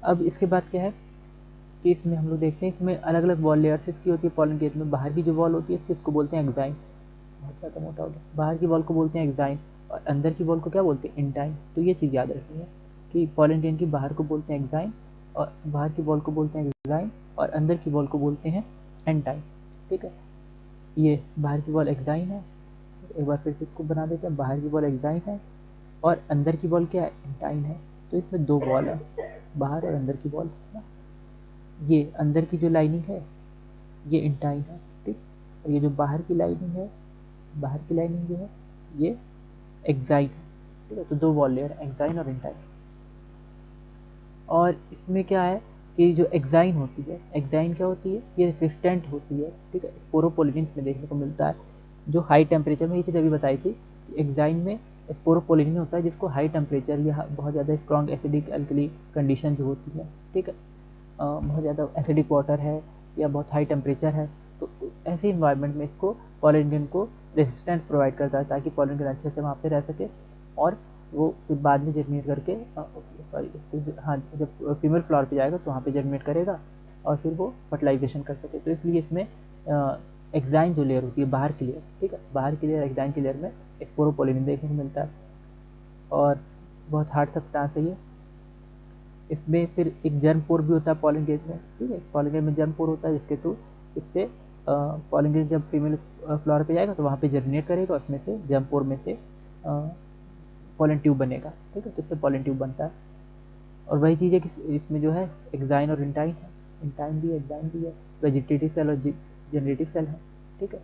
अब इसके बाद क्या है कि इसमें हम लोग देखते हैं इसमें अलग अलग वॉल लेयर्स इसकी होती है पॉलन ग्रेन में। बाहर की जो वॉल होती है इसको बोलते हैं एक्साइन, बहुत ज़्यादा मोटा हो गया, बाहर की वॉल को बोलते हैं एक्साइन और अंदर की वॉल को क्या बोलते हैं, इंटाइन। तो ये चीज़ याद रखनी है कि पॉलन ग्रेन की बाहर को बोलते हैं एक्साइन और बाहर की वॉल को बोलते हैं एक्साइन और अंदर की वॉल को बोलते हैं एंटाइन, ठीक है। ये बाहर की वॉल एक्साइन है, एक बार फिर से इसको बना देते हैं, बाहर की वॉल एक्साइन है और अंदर की वॉल क्या है, एंटाइन है। तो इसमें दो वॉल है, बाहर और अंदर की वॉल। ये अंदर की जो लाइनिंग है ये इंटाइन है, ठीक, और ये जो बाहर की लाइनिंग है, बाहर की लाइनिंग जो है ये एक्साइन है, ठीक है। तो दो वॉल लेयर, एक्साइन और इंटाइन। और इसमें क्या है कि जो एक्साइन होती है, एक्साइन क्या होती है, ये रेसिस्टेंट होती है, ठीक है, स्पोरोपोलिनिन्स में देखने को मिलता है जो हाई टेम्परेचर में, ये चीज़ अभी बताई थी कि एक्साइन में स्पोरोपोलिनिन होता है जिसको हाई टेम्परेचर या बहुत ज़्यादा स्ट्रॉन्ग एसिडिक अल्कली कंडीशन जो होती है, ठीक है, बहुत ज़्यादा एसिडिक वाटर है या बहुत हाई टेम्परेचर है, तो ऐसे इन्वायरमेंट में इसको पॉलन ग्रेन को रेसिस्टेंट प्रोवाइड करता है ताकि पॉलन ग्रेन अच्छे से वहाँ पे रह सके और वो फिर बाद में जर्मिनेट करके सॉरी हाँ, जब फीमेल फ्लावर पे जाएगा तो वहाँ पे जर्मिनेट करेगा और फिर वो फर्टिलाइजेशन कर सके। तो इसलिए इसमें एक्साइन जो लेयर होती है बाहर की लेयर, ठीक है, बाहर की लेयर एक्साइन की लेयर में स्पोरोपोलिनिन देखने को मिलता है और बहुत हार्ड सब्सटेंस है ये। इसमें फिर एक जर्म पोर भी होता है पॉलन ग्रेन में, ठीक है, पॉलन ग्रेन में जर्म पोर होता है जिसके थ्रू इससे पॉलन ग्रेन जब फीमेल फ्लावर पे जाएगा तो वहाँ पे जर्मिनेट करेगा, उसमें से जर्म पोर में से पॉलन ट्यूब बनेगा, ठीक है, तो इससे पॉलन ट्यूब बनता है। और वही चीज़ है कि इसमें जो है एक्साइन और इंटाइन है, इंटाइन भी है, एक्साइन भी है, वेजिटेटिव सेल और जनरेटिव सेल है, ठीक है,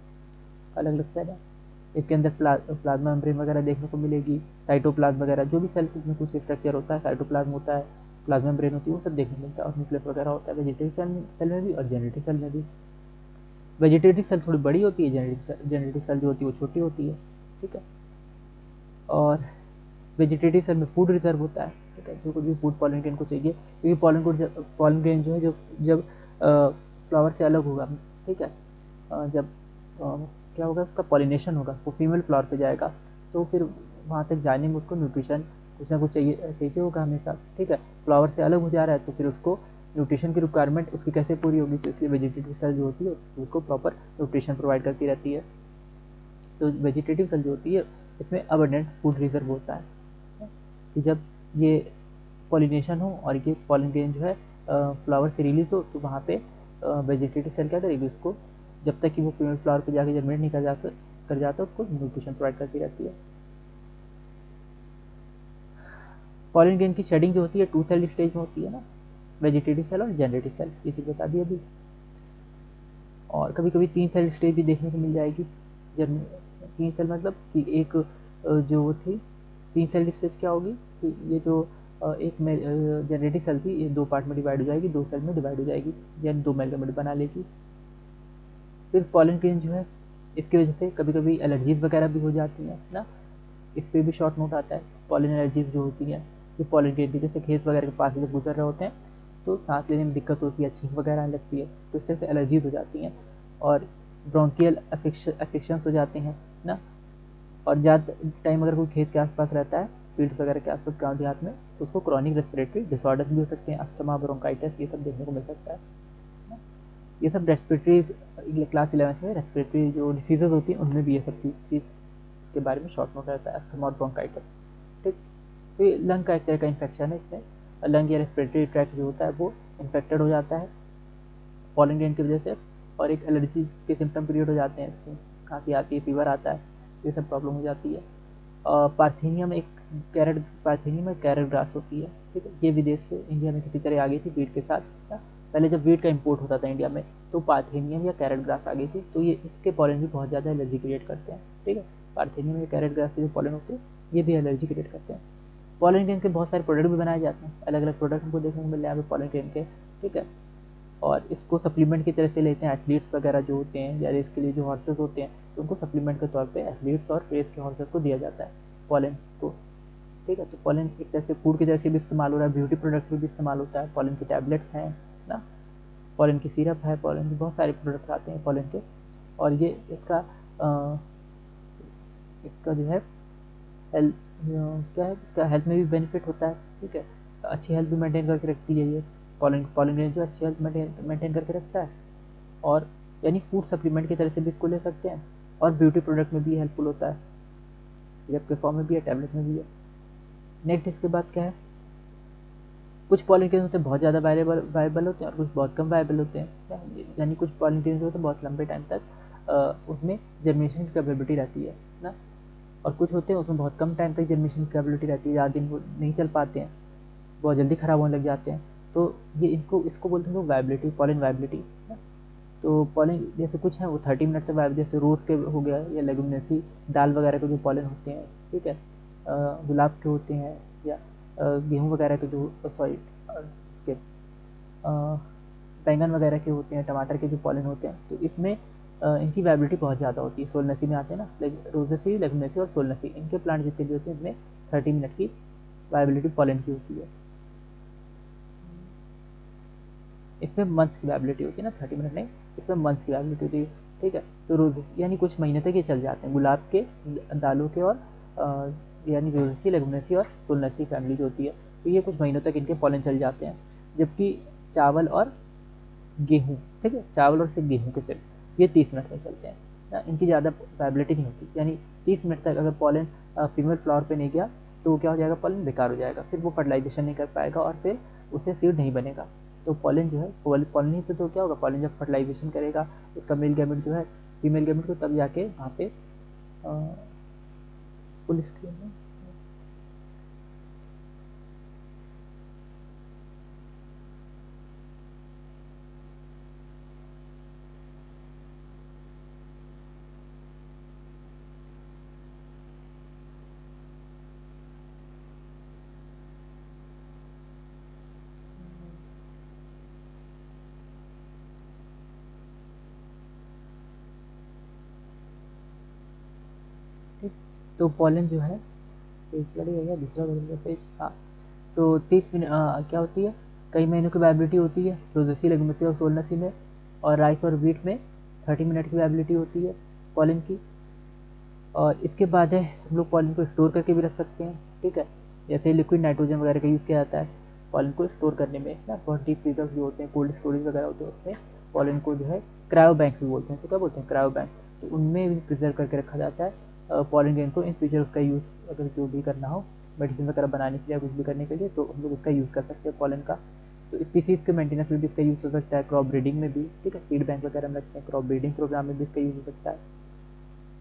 अलग अलग सेल है। इसके अंदर प्लाज्मा मेम्ब्रेन वगैरह देखने को मिलेगी, साइटोप्लाज्म वगैरह, जो भी सेल में कुछ स्ट्रक्चर होता है, साइटोप्लाज्म होता है, प्लाज्मा मेम्ब्रेन होती है, वो सब देखने को मिलता है, और न्यूक्लियस वगैरह होता है वेजिटेटिव सेल में भी और जनरेटिव सेल में भी। वेजिटेटिव सेल थोड़ी बड़ी होती है, जनरेटिव सेल जो होती है वो छोटी होती है, ठीक है। और वेजिटेटिव सेल में फूड रिजर्व होता है, ठीक है, जो कुछ भी फूड पॉलन ग्रेन को चाहिए, क्योंकि पॉलन ग्रेन जो है जब फ्लावर से अलग होगा, ठीक है, जब क्या होगा, उसका पॉलिनेशन होगा, वो फीमेल फ्लावर पे जाएगा, तो फिर वहाँ तक जाने में उसको न्यूट्रिशन कुछ ना कुछ चाहिए होगा हमेशा, ठीक है। फ्लावर से अलग हो जा रहा है तो फिर उसको न्यूट्रिशन की रिक्वायरमेंट उसकी कैसे पूरी होगी, तो इसलिए वेजिटेटिव सेल जो होती है उसको प्रॉपर न्यूट्रिशन प्रोवाइड करती रहती है। तो वेजिटेटिव सेल जो होती है इसमें अबंडेंट फूड रिजर्व होता है कि जब ये पॉलिनेशन हो और ये पॉलन ग्रेन जो है फ्लावर से रिलीज हो, तो वहाँ पे वेजिटेटिव सेल क्या करेगी, उसको जब तक कि वो फीमेल फ्लावर पे जाके जर्मिनेट नहीं कर जाता उसको न्यूट्रिशन प्रोवाइड करती रहती है। पॉलन ग्रेन की शेडिंग जो होती है 2 सेल स्टेज में होती है ना, वेजिटेटिव सेल और जनरेटिव सेल, ये चीज़ बता दी अभी। और कभी कभी 3 सेल स्टेज भी देखने को मिल जाएगी। 3 सेल मतलब कि एक जो वो थी 3 सेल स्टेज क्या होगी कि ये जो एक में जनरेटिव सेल थी, ये 2 पार्ट में डिवाइड हो जाएगी, 2 सेल में डिवाइड हो जाएगी, यानी 2 मेगामेट बना लेगी। फिर पॉलन ग्रेन जो है इसकी वजह से कभी कभी एलर्जीज वगैरह भी हो जाती हैं ना, इस पर भी शॉर्ट नोट आता है। पॉलन एलर्जीज जो होती हैं ये पॉलन ग्रेन की, जैसे खेत वगैरह के पास से गुजर रहे होते हैं तो सांस लेने में दिक्कत होती है, छींक वगैरह आने लगती है, तो इस तरह से एलर्जीज हो जाती हैं और ब्रोंकियल अफेक्शंस हो जाते हैं ना। और ज़्यादा टाइम अगर कोई खेत के आसपास रहता है, फील्ड वगैरह के आसपास गाँव देहात में, तो उसको क्रॉनिक रेस्पिरेटरी डिसऑर्डर्स भी हो सकते हैं, अस्थमा, ब्रोंकाइटिस, ये सब देखने को मिल सकता है। ये सब रेस्पिरेटरी क्लास 11 में रेस्पिरेटरी जो डिसीजेज होती हैं उनमें भी ये सब चीज़ इसके बारे में शॉर्ट नोट रहता है, अस्थमा और ब्रोंकाइटिस, ठीक। तो ये लंग का एक तरह का इन्फेक्शन है, इसमें लंग या रेस्पिरेटरी ट्रैक्ट जो होता है वो इन्फेक्टेड हो जाता है पॉलन ग्रेन की वजह से, और एक एलर्जी के सिम्टम क्रिएट हो जाते हैं, अच्छी खांसी आती है, फीवर आता है, ये सब प्रॉब्लम हो जाती है। पार्थेनियम एक कैरेट ग्रास होती है, ठीक है, ये विदेश से इंडिया में किसी तरह आ गई थी वीट के साथ। पहले जब वीट का इंपोर्ट होता था इंडिया में तो पार्थेनियम या कैरेट ग्रास आ गई थी, तो ये इसके पॉलन भी बहुत ज़्यादा एलर्जी क्रिएट करते हैं, ठीक है। पार्थेनियम या कैरेट ग्रास के जो पॉलन होते हैं ये भी एलर्जी क्रिएट करते हैं। पॉलन ग्रेन के बहुत सारे प्रोडक्ट भी बनाए जाते हैं, अलग अलग प्रोडक्ट हमको देखने को मिल रहे हैं यहाँ पे पॉलन ग्रेन के, ठीक है। और इसको सप्लीमेंट की तरह से लेते हैं एथलीट्स वगैरह जो होते हैं, या रेस के लिए जो हॉर्सेस होते हैं तो उनको सप्लीमेंट के तौर पे एथलीट्स और रेस के हॉर्सेस को दिया जाता है पॉलन को, ठीक है। तो पॉलन एक तरह से फूड की तरह से भी इस्तेमाल हो रहा है, ब्यूटी प्रोडक्ट में भी इस्तेमाल होता है, पॉलन की टैबलेट्स हैं ना, पॉलन की सिरप है, पॉलन के बहुत सारे प्रोडक्ट आते हैं पॉलन के। और ये इसका जो है हेल्थ क्या है, इसका हेल्थ में भी बेनिफिट होता है, ठीक है, अच्छी हेल्थ भी मेंटेन करके रखती है ये पॉलन ग्रेन जो अच्छी हेल्थ मेंटेन करके रखता है। और यानी फूड सप्लीमेंट की तरह से भी इसको ले सकते हैं, और ब्यूटी प्रोडक्ट में भी हेल्पफुल होता है, सिरप के फॉर्म में भी है, टैबलेट में भी है। नेक्स्ट इसके बाद क्या है, कुछ पॉलन ग्रेन होते हैं बहुत ज़्यादा वायबल होते हैं और कुछ बहुत कम वायबल होते हैं, यानी कुछ पॉलन ग्रेन होते हैं बहुत लंबे टाइम तक उसमें जर्मिनेशन की कैपेबिलिटी रहती है ना, और कुछ होते हैं उसमें बहुत कम टाइम तक जर्मिनेशन की कैपेबिलिटी रहती है, ज़्यादा दिन वो नहीं चल पाते हैं, बहुत जल्दी ख़राब होने लग जाते हैं। तो ये इसको बोलते हैं वायबिलिटी, पॉलन वायबिलिटी। तो पॉलन जैसे कुछ हैं वो 30 मिनट तक वायब, जैसे रोज़ के हो गया या लेगुमिनेसी दाल वगैरह के जो पॉलन होते हैं, ठीक है, गुलाब के होते हैं, या गेहूँ वगैरह के जो इसके बैंगन वगैरह के होते हैं, टमाटर के जो पॉलन होते हैं, तो इसमें इनकी वायबिलिटी बहुत ज़्यादा होती है। सोलनेसी में आते हैं ना, रोजेसी, लेगुमिनेसी और सोलनेसी, इनके प्लांट जितने भी होते हैं इनमें 30 मिनट की वायबिलिटी पॉलन की होती है। इसमें मंथ्स की वायबिलिटी होती है ना, 30 मिनट नहीं, इसमें मंथ्स की वायबिलिटी होती है, ठीक है। तो रोजेसी यानी कुछ महीने तक ये चल जाते हैं, गुलाब के, दालों के, और यानी रोजेसी, लेगुमिनेसी और सोलनेसी फैमिली जो होती है, तो ये कुछ महीनों तक इनके पॉलन चल जाते हैं। जबकि चावल और गेहूँ, ठीक है, चावल और सिर्फ गेहूँ के सिर्फ ये 30 मिनट तक चलते हैं ना, इनकी ज़्यादा वायबिलिटी नहीं होती, यानी 30 मिनट तक अगर पॉलन फीमेल फ्लावर पे नहीं गया तो क्या हो जाएगा, पॉलन बेकार हो जाएगा, फिर वो फर्टिलाइजेशन नहीं कर पाएगा और फिर उससे सीड नहीं बनेगा। तो पॉलन जो है पॉलन ही से तो क्या होगा, पॉलन जब फर्टिलाइजेशन करेगा उसका मेल गैमेट जो है फीमेल गैमेट को, तब जाके वहाँ पे फुल स्क्रीन में तो पॉलन जो है, पेज लड़ गया, दूसरा बदल गया पेज, हाँ। तो 30 मिनट क्या होती है, कई महीनों की वाइबिलिटी होती है रोजेसी, लेगुमिनेसी और सोलनेसी में, और राइस और वीट में 30 मिनट की वाइबिलिटी होती है पॉलन की। और इसके बाद है हम लोग पॉलन को स्टोर करके भी रख सकते हैं, ठीक है, जैसे लिक्विड नाइट्रोजन वगैरह का यूज़ किया जाता है पॉलन को स्टोर करने में ना। बहुत डीप फ्रीजर्स जो होते हैं, कोल्ड स्टोरेज वगैरह होते हैं, उसमें पॉलन को जो है क्रायो बैंक्स भी बोलते हैं। तो क्या बोलते हैं, क्रायो बैंक, तो उनमें भी प्रिजर्व करके रखा जाता है पॉलन ग्रेन को। इन फ्यूचर उसका यूज़ अगर जो भी करना हो, मेडिसिन वगैरह बनाने के लिए, कुछ भी करने के लिए, तो हम लोग उसका यूज़ कर सकते हैं पॉलन का। तो स्पीसीज़ के मेंटेनेंस में भी इसका यूज़ हो सकता है, क्रॉप ब्रीडिंग में भी, ठीक है, सीड बैंक वगैरह में रखते हैं, क्रॉप ब्रीडिंग प्रोग्राम में भी इसका यूज़ हो सकता है।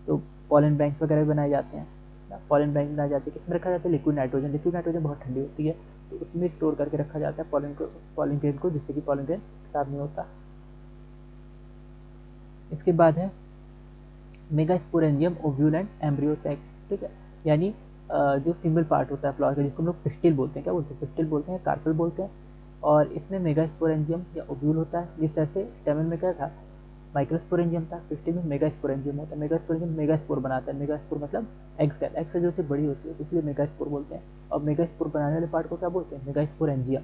तो पॉलन बैंक्स वगैरह भी बनाए जाते हैं ना। पॉलन बैंक बनाए जाते हैं, किसमें रखा जाता है, लिक्विड नाइट्रोजन। लिक्विड नाइट्रोजन बहुत ठंडी होती है, तो उसमें स्टोर करके रखा जाता है पॉलन को, पॉलन ग्रेन को, जिससे कि पॉलन ग्रेन खराब नहीं होता। इसके बाद है megasporangium, ovule and embryo sac, ठीक है, यानी जो फीमेल पार्ट होता है फ्लावर का, जिसको हम लोग पिस्टिल बोलते हैं, क्या बोलते हैं, पिस्टिल बोलते हैं, कार्पल बोलते हैं। और इसमें मेगास्पोरेंजियम या ओव्यूल होता है, जिस तरह से स्टेमन में क्या था, माइक्रोस्पोरेंजियम था, पिस्टिल में मेगास्पोरेंजियम होता है। मेगास्पोरेंजियम मेगास्पोर बनाता है, मेगास्पोर मतलब एग सेल, एग सेल जो होती है बड़ी होती है, इसलिए मेगास्पोर बोलते हैं। और मेगास्पोर बनाने वाले पार्ट को क्या बोलते हैं, मेगास्पोरेंजियम।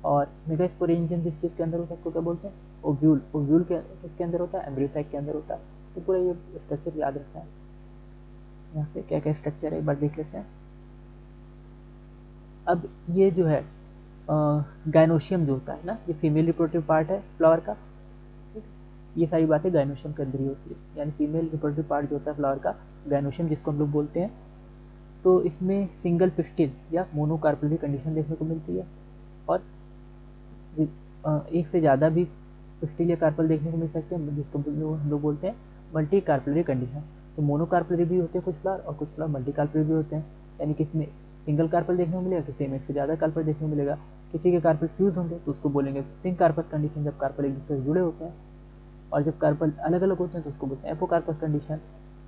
और मेगास्पोरेंजियम जिस चीज़ के अंदर होता है उसको क्या बोलते हैं, ओव्यूल। ओव्यूल के किसके अंदर होता है, एम्ब्रियोसाइक के अंदर होता है। तो पूरा ये स्ट्रक्चर याद रखना है। यहाँ पे क्या क्या स्ट्रक्चर है एक बार देख लेते हैं। अब ये जो है गाइनोशियम जो होता है ना, ये फीमेल रिप्रोडक्टिव पार्ट है फ्लावर का, ठीक है? ये सारी बातें गाइनोशियम के अंदर ही होती है, यानी फीमेल रिप्रोडक्टिव पार्ट जो होता है फ्लावर का, गाइनोशियम जिसको हम लोग बोलते हैं। तो इसमें सिंगल पिस्टिल या मोनोकार्पेलरी कंडीशन देखने को मिलती है, और एक से ज़्यादा भी पिस्टिल या कार्पल देखने को मिल सकते हैं, जिसको हम लोग बोलते हैं मल्टी कार्पलरी कंडीशन। तो मोनोकार्पलरी भी होते हैं कुछ फ्लावर, और कुछ फ्लावर मल्टी कार्पलरी भी होते हैं, यानी कि इसमें सिंगल कार्पल देखने को मिलेगा, किसी में एक से ज़्यादा कार्पल देखने को मिलेगा। किसी के कार्पल फ्यूज होंगे तो उसको बोलेंगे सिंक कार्पस कंडीशन, जब कार्पल एक दूसरे से जुड़े होते हैं। और जब कार्पल अलग अलग होते हैं तो उसको बोलते हैं एपोकार्पस कंडीशन।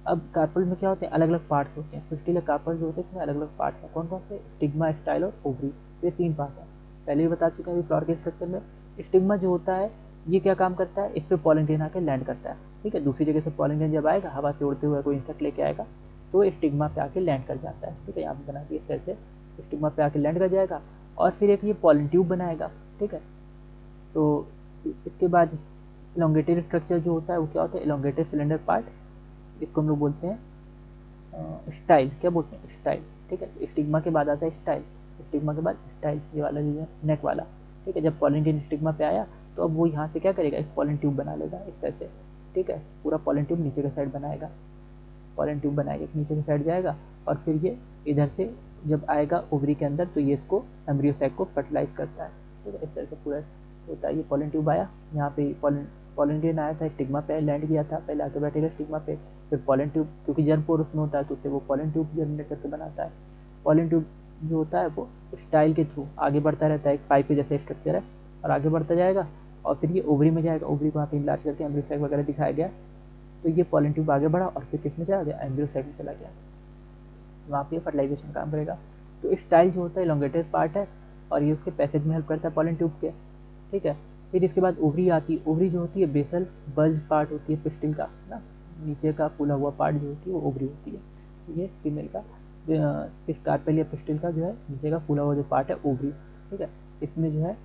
अब कार्पल में क्या होते हैं, अलग अलग पार्ट्स होते हैं। पिस्टिल या कार्पल जो होते हैं इसमें अलग अलग पार्ट हैं, कौन कौन से, स्टिग्मा, स्टाइल और ओवरी, ये 3 पार्ट हैं। पहले भी बता चुके हैं अभी फ्लावर के स्ट्रक्चर में। स्टिग्मा जो होता है ये क्या काम करता है, इस पर पॉलन ग्रेन आके लैंड करता है, ठीक है। दूसरी जगह से पॉलन ग्रेन जब आएगा, हवा से उड़ते हुए कोई इंसेक्ट लेके आएगा, तो स्टिग्मा पे आके लैंड कर जाता है, ठीक है। यहाँ पे बना के इस तरह से स्टिग्मा पे आके लैंड कर जाएगा, और फिर एक ये पॉलन ट्यूब बनाएगा, ठीक है। तो इसके बाद इलोंगेटेड स्ट्रक्चर जो होता है वो क्या होता है, इलोंगेटेड सिलेंडर पार्ट, इसको हम लोग बोलते हैं स्टाइल, क्या बोलते हैं, स्टाइल, ठीक है। स्टिग्मा के बाद आता है स्टाइल, स्टिग्मा के बाद स्टाइल, ये वाला जो है नेक वाला, ठीक है। जब पॉलन ग्रेन स्टिग्मा पे आया तो अब वो यहाँ से क्या करेगा, एक पॉलन ट्यूब बना लेगा इस तरह से, ठीक है। पूरा पॉलन ट्यूब नीचे के साइड बनाएगा, पॉलन ट्यूब बनाएगा, नीचे के साइड जाएगा, और फिर ये इधर से जब आएगा ओवरी के अंदर, तो ये इसको एम्ब्रियो सैक को फर्टिलाइज करता है, ठीक है। इस तरह से पूरा होता है। ये पॉलन ट्यूब आया, यहाँ पे पॉलन ग्रेन आया था, स्टिग्मा पे लैंड किया था, पहले आके बैठेगा स्टिग्मा पे, फिर पॉलन ट्यूब, क्योंकि जर्म पोर उसमें होता है तो उससे वो पॉलन ट्यूब जर्मिनेट करके बनाता है। पॉलन ट्यूब जो होता है वो स्टाइल के थ्रू आगे बढ़ता रहता है, एक पाइप के जैसे स्ट्रक्चर है, और आगे बढ़ता जाएगा, और फिर ये ओवरी में जाएगा। ओवरी को यहाँ पे इनलार्ज करके एम्ब्रियो सैक वगैरह दिखाया गया। तो ये पॉलन ट्यूब आगे बढ़ा और फिर किस में चला गया, एम्ब्रियो सैक में चला गया, वहाँ पे फर्टिलाइजेशन काम करेगा। तो स्टाइल जो होता है इलोंगेटेड पार्ट है, और ये उसके पैसेज में हेल्प करता है पॉलन ट्यूब के, ठीक है। फिर इसके बाद ओवरी आती है। ओवरी जो होती है बेसल बल्ज पार्ट होती है पिस्टिल का ना, नीचे का फूला हुआ पार्ट जो होती है वो ओवरी होती है। ये फीमेल का कार्पेल या पिस्टिल का जो है नीचे का फूला हुआ जो पार्ट है ओवरी, ठीक है। इसमें जो है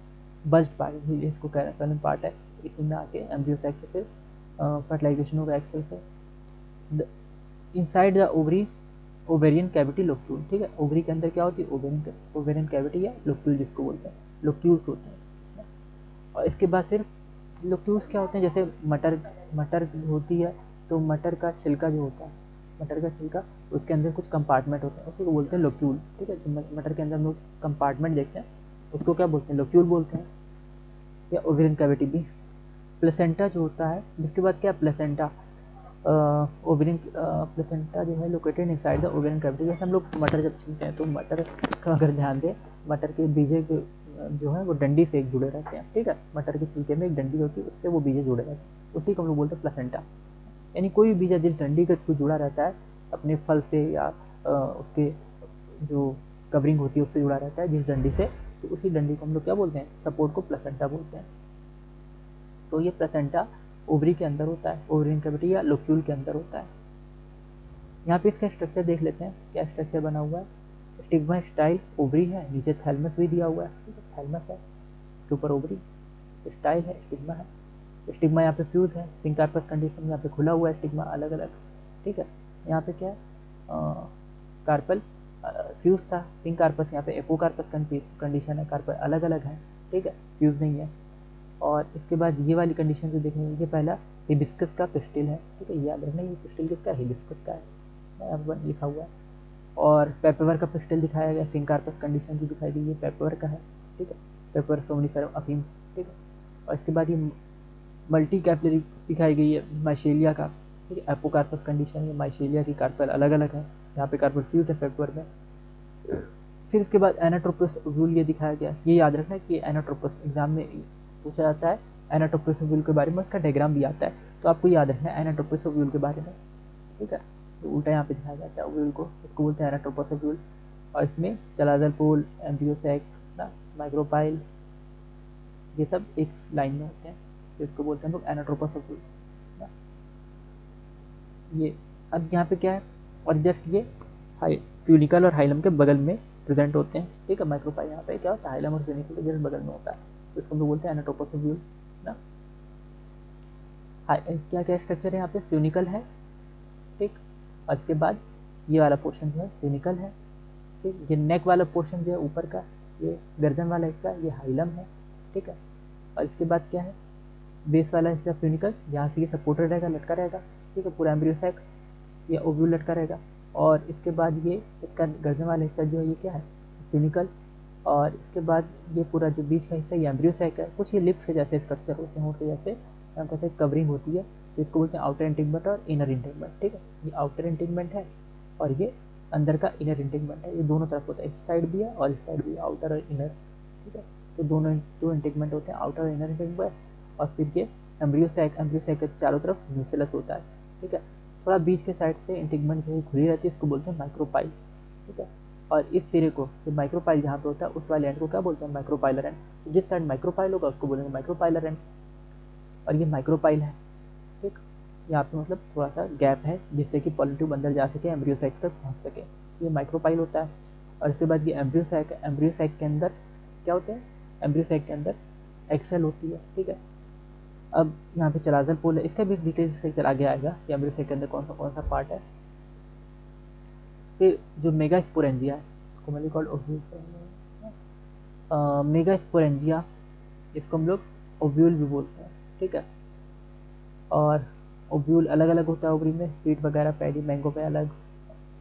बल्ज पार्ट, इसको कैरासोलन पार्ट है, इसमें आके एम्ब्रियो सैक से फिर फर्टिलाइजेशन होगा एक्सेल से। Inside the ovary ovarian cavity locule, ठीक है। ओवरी के अंदर क्या होती है, ओवेरियन कैविटी या लोक्यूल जिसको बोलते हैं, लोक्यूल्स होते हैं। और इसके बाद फिर लोक्यूल्स क्या होते हैं, जैसे मटर होती है, तो मटर का छिलका जो होता है, मटर का छिलका, उसके अंदर कुछ कंपार्टमेंट होते हैं, उसी को बोलते हैं लोक्यूल, ठीक है। तो मटर के अंदर हम लोग कंपार्टमेंट देखते हैं, उसको क्या बोलते हैं, लोक्यूल बोलते हैं, या ओवेरियन कैविटी भी। प्लेसेंटा जो होता है, जिसके बाद क्या, प्लेसेंटा, ओवेरियन प्लेसेंटा जो है located inside the ovarian cavity. जैसे हम लोग मटर जब छीलते हैं तो मटर का अगर ध्यान दें, मटर के बीजे जो है वो डंडी से एक जुड़े रहते हैं, ठीक है। मटर के छिलके में एक डंडी होती है, उससे वो बीजे जुड़े रहते हैं, उसी को हम लोग बोलते हैं प्लेसेंटा। यानी कोई भी बीजा जिस डंडी के थ्रू जुड़ा रहता है अपने फल से, या उसके जो कवरिंग होती है उससे जुड़ा रहता है जिस डंडी से, तो उसी डंडी को हम लोग क्या बोलते हैं, सपोर्ट को प्लेसेंटा बोलते हैं। तो ये प्लेसेंटा ओवरी के अंदर होता है, ओवरियन कैविटी या लोक्यूल के अंदर होता है। यहाँ पे इसका स्ट्रक्चर देख लेते हैं, क्या स्ट्रक्चर बना हुआ है। स्टिग्मा स्टाइल ओवरी है, नीचे थैलमस भी दिया हुआ है, ठीक है, थैलमस है, इसके ऊपर ओवरी, स्टाइल है, स्टिग्मा है। स्टिग्मा यहाँ पे फ्यूज है, सिंकार्पस कंडीशन यहाँ पे खुला हुआ है स्टिग्मा अलग अलग, ठीक है। यहाँ पे क्या है, कार्पल फ्यूज था, सिंकार्पस यहाँ पे एपोकार्पस कंडीशन है, कार्पल अलग अलग है, ठीक है, फ्यूज नहीं है। और इसके बाद ये वाली कंडीशन जो देखने ये पहला हिबिस्कस का पिस्टिल है, ठीक है, याद रखना ये पिस्टिल किसका है, हिबिस्कस का है, यहाँ पर लिखा हुआ है। और पेपर का पिस्टल दिखाया गया, सिंकार्पस कंडीशन जो दिखाई दी ये पेपर का है, ठीक है, पेपर सोमनिफेरम अफीम, ठीक है। और इसके बाद ये मल्टी कैपलरी दिखाई गई है माइशेलिया का, ठीक है, एपोकार्पस कंडीशन ये माइशेलिया की कार्पल अलग अलग है, यहाँ पे कार्पल फ्यूज है पेपर में। फिर इसके बाद एनाट्रोपस ओव्यूल ये दिखाया गया, ये याद रखना कि एनाट्रोपस एग्जाम में पूछा जाता है, एनाट्रोपस ओव्यूल के बारे में उसका डायग्राम भी आता है, तो आपको याद रखना है एनाट्रोपस ओव्यूल के बारे में, ठीक है। तो उल्टा यहाँ पे दिखाया जाता है ओव्यूल को, इसको बोलते हैं एनाट्रोपस ओव्यूल। और इसमें चलाजल पोल, एम्ब्रियोसैक ना, माइक्रोपाइल, ये सब एक लाइन में होते हैं, तो इसको बोलते हैं हम लोग एनाट्रोपस ओव्यूल ना। ये अब यहाँ पे क्या है, और जस्ट ये फ्यूनिकल और हाइलम के बगल में प्रेजेंट होते हैं, ठीक है। माइक्रोपाइल यहाँ पे क्या होता है, हाइलम और फ्यूनिकल के जस्ट बगल में होता है, तो इसको हम लोग बोलते हैं एनाट्रोपस ओव्यूल ना। क्या क्या स्ट्रक्चर है यहाँ पे, फ्यूनिकल है, ठीक, और इसके बाद ये वाला पोर्शन जो है फ्यूनिकल है, ठीक, ये नेक वाला पोर्शन जो है ऊपर का, ये गर्दन वाला हिस्सा ये हाइलम है, ठीक है। और इसके बाद क्या है, बेस वाला हिस्सा फ्यूनिकल, यहाँ से ये सपोर्टेड रहेगा, लटका रहेगा, ठीक है, पूरा एम्ब्रियोसैक या ओव्यूल लटका रहेगा। और इसके बाद ये इसका गर्दन वाला हिस्सा जो है ये क्या है, फ्यूनिकल। और इसके बाद ये पूरा जो बीच का हिस्सा ये एम्ब्रियोसैक है, कुछ ये लिप्स के जैसे स्ट्रक्चर होते हैं, उनके जैसे यहाँ कैसे कवरिंग होती है, तो इसको बोलते हैं आउटर इंटीगमेंट और इनर इंटीगमेंट, ठीक है। ये आउटर इंटीगमेंट है और ये अंदर का इनर इंटीगमेंट है, ये दोनों तरफ होता है, इस साइड भी है और इस साइड भी है, आउटर और इनर, ठीक है। तो दोनों दो इंटीगमेंट होते हैं, आउटर और इनर इंटीगमेंट। और फिर ये एम्ब्रियोसैक के चारों तरफ न्यूसिलस होता है, ठीक है। थोड़ा बीच के साइड से इंटीगमेंट जो खुली रहती है, इसको बोलते हैं माइक्रोपाइल, ठीक है। और इस सिरे को, जो माइक्रोपाइल जहाँ पे होता है उस वाले एंड को क्या बोलते हैं, माइक्रोपाइलर एंड। तो जिस साइड माइक्रोपाइल होगा उसको बोलेंगे माइक्रोपाइलर एंड, और ये माइक्रोपाइल है, ठीक। यहाँ पे मतलब थोड़ा सा गैप है जिससे कि पॉलन ट्यूब अंदर जा सके, एम्ब्रियोसैक तक पहुँच सके, ये माइक्रोपाइल होता है। और इसके बाद ये एम्ब्रियोसैक है, एम्ब्रियोसैक के अंदर क्या होते हैं, एम्ब्रियोसैक के अंदर एक्सेल होती है, ठीक है। अब यहाँ पे चलाजल पोल है, इसका भी डिटेल से चला गया आएगा कि एम्ब्रियोसैक के अंदर कौन सा पार्ट है। फिर जो मेगा स्पोरेंजिया है, कॉमनली कॉल्ड मेगा स्पोरेंजिया, इसको हम लोग ओव्यूल भी बोलते हैं, ठीक है। और ओव्यूल अलग अलग होता है ओवरी में, वीट वगैरह पैडी मैंगो पे अलग,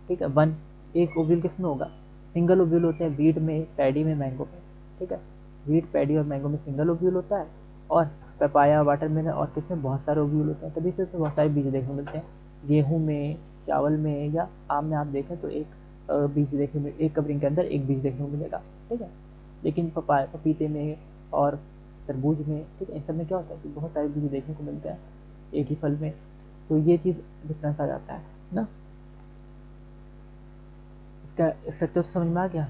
ठीक है। वन एक ओव्यूल किस में होगा, सिंगल ओव्यूल होते हैं वीट में, पैडी में, मैंगो में, ठीक है। वीट पैडी और मैंगो में सिंगल ओव्यूल होता है, और पपाया वाटरमेलन और ऑर्किड में बहुत सारे ओव्यूल होते हैं, तभी तो इसमें बहुत सारे बीज देखने को मिलते हैं। गेहूँ में, चावल में या आम में आप देखें तो एक बीज देखने में, एक कवरिंग के अंदर एक बीज देखने को मिलेगा, ठीक है। लेकिन पपीते में और तरबूज में, ठीक है, इन सब में क्या होता है कि बहुत सारे बीज देखने को मिलते हैं एक ही फल में, तो ये चीज़ डिफरेंस आ जाता है ना। इसका स्ट्रक्चर समझ में आ गया,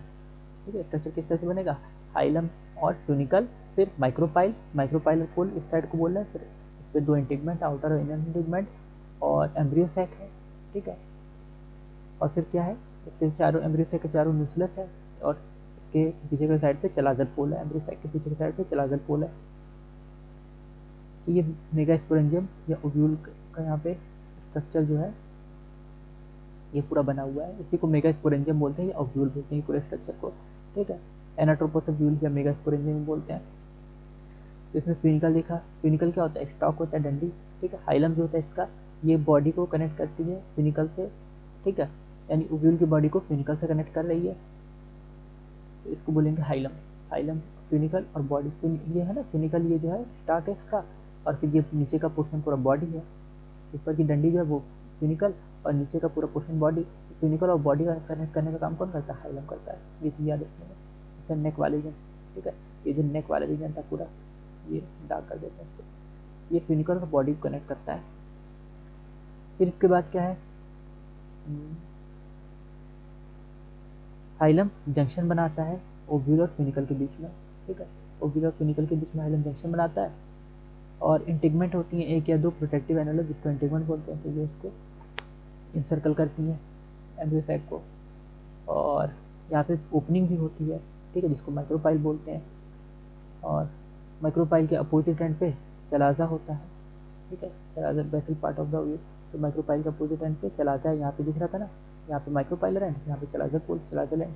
ठीक है। स्ट्रक्चर किस तरह से बनेगा, हाइलम और फ्यूनिकल, फिर माइक्रोपाइलर पोल इस साइड को बोल रहे हैं, फिर इस पर दो इंटीगमेंट, आउटर और इनर इंटीगमेंट, और एम्ब्रियोसैक है, ठीक है। और फिर क्या है, इसके चारों एम्ब्रियोसैक के चारों न्यूक्लियस है, और इसके पीछे के साइड पे चलाजल पोल है, एम्ब्रियोसैक के पीछे के साइड पे चलाजल पोल है। तो ये मेगा स्पोरेंजियम या ओव्यूल का यहाँ पे स्ट्रक्चर जो है ये पूरा बना हुआ है, इसी को मेगा स्पोरेंजियम बोलते हैं या ओव्यूल बोलते हैं पूरे स्ट्रक्चर को, ठीक है। एनाट्रोपस ओव्यूल या मेगा स्पोरेंजियम बोलते हैं। तो इसमें फ्यूनिकल देखा, फ्यूनिकल क्या होता है, स्टॉक होता है डंडी, ठीक है। हाइलम जो होता है इसका, ये बॉडी को कनेक्ट करती है फ्यूनिकल से, ठीक है, यानी ओव्यूल की बॉडी को फ्यूनिकल से कनेक्ट कर रही है, तो इसको बोलेंगे हाइलम। हाइलम फ्यूनिकल और बॉडी, ये है ना फ्यूनिकल, ये जो है स्टॉक है इसका, और फिर ये नीचे का पोर्शन पूरा बॉडी है, ऊपर की डंडी जो है वो फ्यूनिकल और नीचे का पूरा पोर्शन बॉडी। फ्यूनिकल और बॉडी का कनेक्ट करने का काम कौन करता है, हाइलम करता है, ये चीज़ याद रखने में। इसका नेक वाले रीजन, ठीक है, ये जो नेक वाला रीजन था पूरा ये डार्क कर देते हैं इसको, ये फ्यूनिकल और बॉडी को कनेक्ट करता है। फिर इसके बाद क्या है, हाइलम जंक्शन बनाता है ओव्यूल और फ्यूनिकल के बीच में, ठीक है। ओव्यूल और फ्यूनिकल के बीच में हाइलम जंक्शन बनाता है, और इंटीगमेंट होती हैं एक या दो प्रोटेक्टिव एनवलप जिसको इंटीगमेंट बोलते हैं, तो ये इसको इंसर्कल करती हैं एम्ब्रियो सैक को, और यहाँ पे ओपनिंग भी होती है, ठीक है, जिसको माइक्रोपाइल बोलते हैं। और माइक्रोपाइल के अपोजिट एंड पे चलाजा होता है, ठीक है, chalaza basal part of the ovule. तो माइक्रोपाइल के अपोजिट एंड पे चलाजा है, यहाँ पे दिख रहा था ना, यहाँ पे माइक्रोपाइलर एंड, यहाँ पे चलाजा पोल, चलाजा एंड।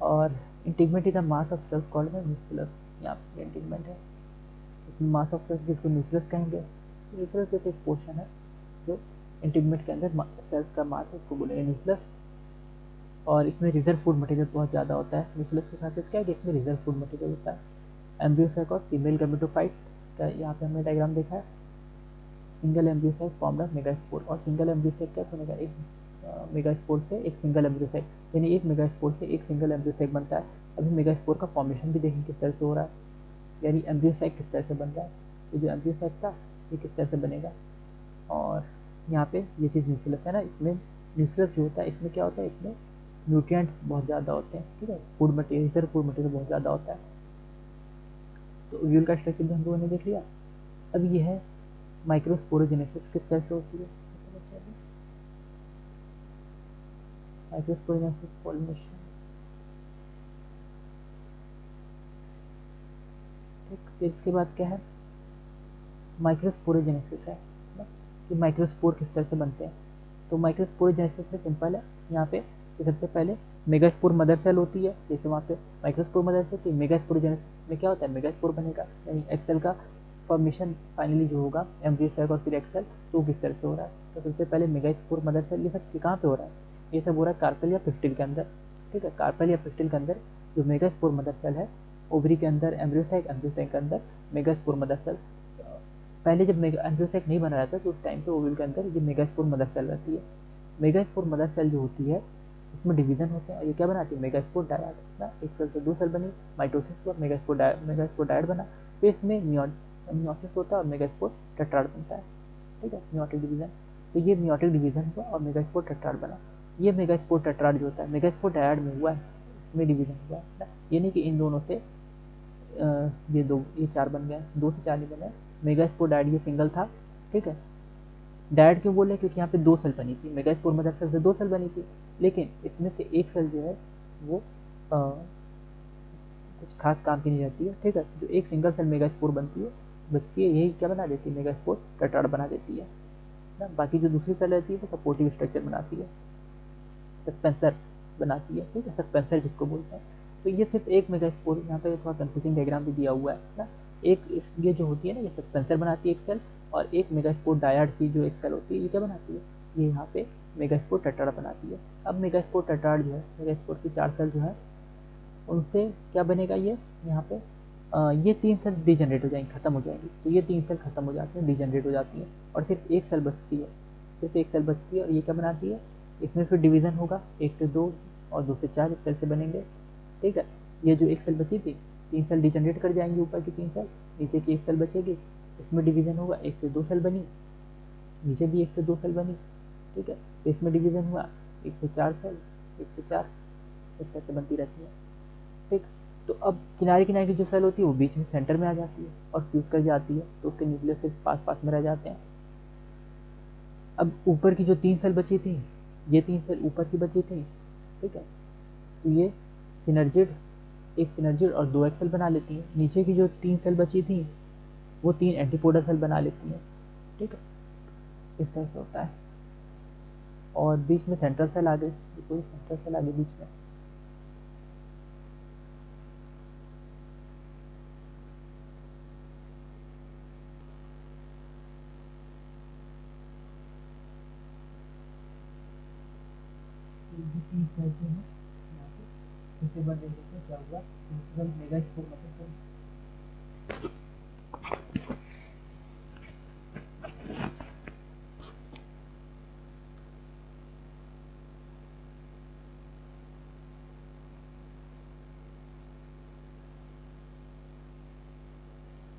और integument is the mass of cells called by nucleus, यहाँ पे इंटीगमेंट है, इसमें मास ऑफ सेल्स जिसको न्यूक्लियस कहेंगे। न्यूक्लियस जैसे एक पोर्शन है जो इंटीगमेंट के अंदर सेल्स का मास है, उसको बोलेंगे न्यूक्लियस। और इसमें रिजर्व फूड मटेरियल बहुत ज़्यादा होता है। न्यूक्लियस की खासियत क्या है कि इसमें रिजर्व फूड मटेरियल होता है। एम्ब्रियो सैक और फीमेल गैमेटोफाइट का यहाँ पे हमने डायग्राम देखा है। Single embryo sac formed of megaspore, और सिंगल एम्ब्रियो सैक क्या बनेगा, एक मेगास्पोर से एक सिंगल एम्ब्रियो सैक, यानी एक मेगास्पोर से एक सिंगल एम्ब्रियो सैक बनता है। अभी मेगास्पोर का फॉर्मेशन भी देखेंगे किस तरह से हो रहा है, यानी एम्ब्रियो सैक किस तरह से बन रहा है। तो जो एम्ब्रियो सैक था ये किस तरह से बनेगा। और यहाँ पे ये चीज़ न्यूक्लियस है ना, इसमें न्यूक्लियस जो होता है इसमें क्या होता है, इसमें न्यूट्रिएंट बहुत ज़्यादा होते हैं, ठीक है, food material, reserve food material बहुत ज़्यादा होता है। तो ओव्यूल का स्ट्रक्चर भी हम लोगों ने देख लिया। अब ये है माइक्रोस्पोरोजेनेसिस किस तरह से होती है। माइक्रोस्पोरोजेनेसिस पॉलिनेशन, ठीक। फिर इसके बाद क्या है, माइक्रोस्पोरोजेनेसिस है ना, कि माइक्रोस्पोर किस तरह से बनते हैं। तो माइक्रोस्पोरोजेनेसिस में सिंपल है, यहाँ पे सबसे पहले मेगास्पोर मदर सेल होती है, जैसे वहाँ पे माइक्रोस्पोर मदर सेल थी। मेगास्पोरोजेनेसिस में क्या होता है, मेगास्पोर बनेगा, यानी एक्सेल का फॉर्मेशन फाइनली जो होगा एम्ब्रियो सैक और फिर एक्सेल, तो किस तरह से हो रहा है। तो सबसे पहले मेगास्पोर मदर सेल, ये सब कहाँ पे हो रहा है, ये सब हो रहा है कार्पेल या पिस्टिल के अंदर, ठीक है, कार्पेल या पिस्टिल के अंदर जो मेगास्पोर मदर सेल है, ओवरी के अंदर एम्ब्रियो सैक के अंदर मेगास्पोर मदर सेल। पहले जब एम्ब्रियो सैक नहीं बना रहता तो उस टाइम पे ओवरी के अंदर ये मेगास्पोर मदर सेल रहती है। मेगास्पोर मदर सेल जो होती है इसमें डिवीजन होते हैं, और ये क्या बनाती है, मेगास्पोर डायड ना, एक सेल से दो सेल बनी, माइटोसिस हुआ, मेगास्पोर डायड बना, फिर इसमें मियोसिस होता है और मेगास्पोर टेट्राड बनता है, ठीक है, मियोटिक डिवीजन। तो ये मियोटिक डिवीजन हुआ और मेगास्पोर टेट्राड बना। ये मेगास्पोर टेट्राड जो होता है मेगास्पोर डायड में हुआ है, इसमें डिवीजन हुआ है ना, ये नहीं कि इन दोनों से ये चार बन गए, दो से चार नहीं बने। मेगास्पोर डायड ये सिंगल था, ठीक है। डायड क्यों बोले, क्योंकि यहाँ पे दो सेल बनी थी, मेगास्पोर मदर सेल से दो सेल बनी थी, लेकिन इसमें से एक सेल जो है वो कुछ खास काम की नहीं रहती है, ठीक है। जो एक सिंगल सेल मेगास्पोर बनती है बचती है, यही क्या बना देती है, मेगास्पोर टेट्राड बना देती है ना। बाकी जो दूसरी सेल रहती है वो सपोर्टिव स्ट्रक्चर बनाती है, सस्पेंसर बनाती है, ठीक है, सस्पेंसर जिसको बोलते हैं। तो ये सिर्फ एक मेगास्पोर, यहाँ पे थोड़ा कंफ्यूजिंग डायग्राम भी दिया हुआ है ना। एक ये जो होती है ना, ये सस्पेंसर बनाती है एक सेल, और एक मेगास्पोर डायड की जो एक सेल होती है ये क्या बनाती है, ये यहाँ पे मेगास्पोर टेट्राड बनाती है। अब मेगास्पोर टेट्राड जो है, मेगास्पोर की चार सेल जो है उनसे क्या बनेगा, ये यहाँ पे ये तीन सेल डिजनरेट हो जाएंगी, खत्म हो जाएंगी। तो ये तीन सेल खत्म हो जाती हैं, डिजनरेट हो जाती हैं, और सिर्फ एक सेल बचती है, सिर्फ एक सेल बचती है, और ये क्या बनाती है, इसमें फिर डिवीज़न होगा, एक से दो और दो से चार इस सेल से बनेंगे, ठीक है। ये जो एक सेल बची थी, तीन सेल डिजनरेट कर जाएंगी, ऊपर की तीन सेल, नीचे की एक सेल बचेगी, इसमें डिवीज़न होगा, एक से दो सेल बनी, नीचे भी एक से दो सेल बनी, ठीक है। तो इसमें डिवीज़न हुआ, एक से चार सेल, एक से चार, इस तरह से बनती रहती है, ठीक। तो अब किनारे किनारे की जो सेल होती है वो बीच में सेंटर में आ जाती है और फ्यूज़ कर जाती है, तो उसके न्यूक्लियस सिर्फ पास पास में रह जाते हैं। अब ऊपर की जो तीन सेल बची थी, ये तीन सेल ऊपर की बची थी, ठीक है, तो ये सिनर्जिड, एक सिनर्जिड और दो एक्सेल बना लेती हैं। नीचे की जो तीन सेल बची थी वो तीन एंटीपोडल सेल बना लेती हैं, ठीक है, इस तरह से होता है। और बीच में सेंट्रल सेल आ गई, पूरी सेंट्रल सेल आ गई बीच में। तीन सेल जो है यहाँ पे इसके बाद देखते हैं क्या हुआ, मेगास्पोर मतलब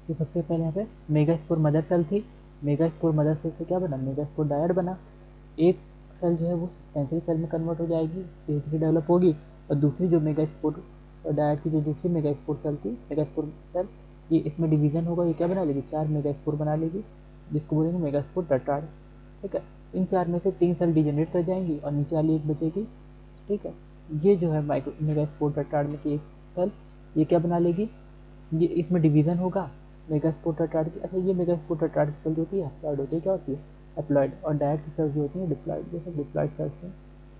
तो सबसे पहले यहाँ पे मेगास्पोर मदर सेल थी, मेगास्पोर मदर सेल से क्या बना, मेगास्पोर डायड बना। एक सेल जो है वो सस्पेंसरी सेल में कन्वर्ट हो जाएगी, धीरे धीरे डेवलप होगी, और दूसरी जो मेगास्पोर डायड की जो दूसरी मेगास्पोर सेल थी, मेगास्पोर सेल, ये इसमें डिवीजन होगा, ये क्या बना लेगी, चार मेगास्पोर बना लेगी, जिसको बोलेंगे मेगास्पोर टेट्राड, ठीक है। इन 4 में से 3 सेल डिजेनरेट रह जाएंगी और नीचे वाली एक बचेगी। ठीक है, ये जो है माइक्रो मेगास्पोर रिटार्ड में की एक सेल ये क्या बना लेगी, ये इसमें डिवीज़न होगा मेगास्पोर रिटार्ड की। अच्छा, ये मेगास्पोर रिटार्ड की सेल जो होती है हैप्लॉइड होती है, क्या होती है हैप्लॉइड, और डायट की सेल्स जो होती हैं डिप्लॉइड, ये सब डिप्लॉइड सेल्स हैं।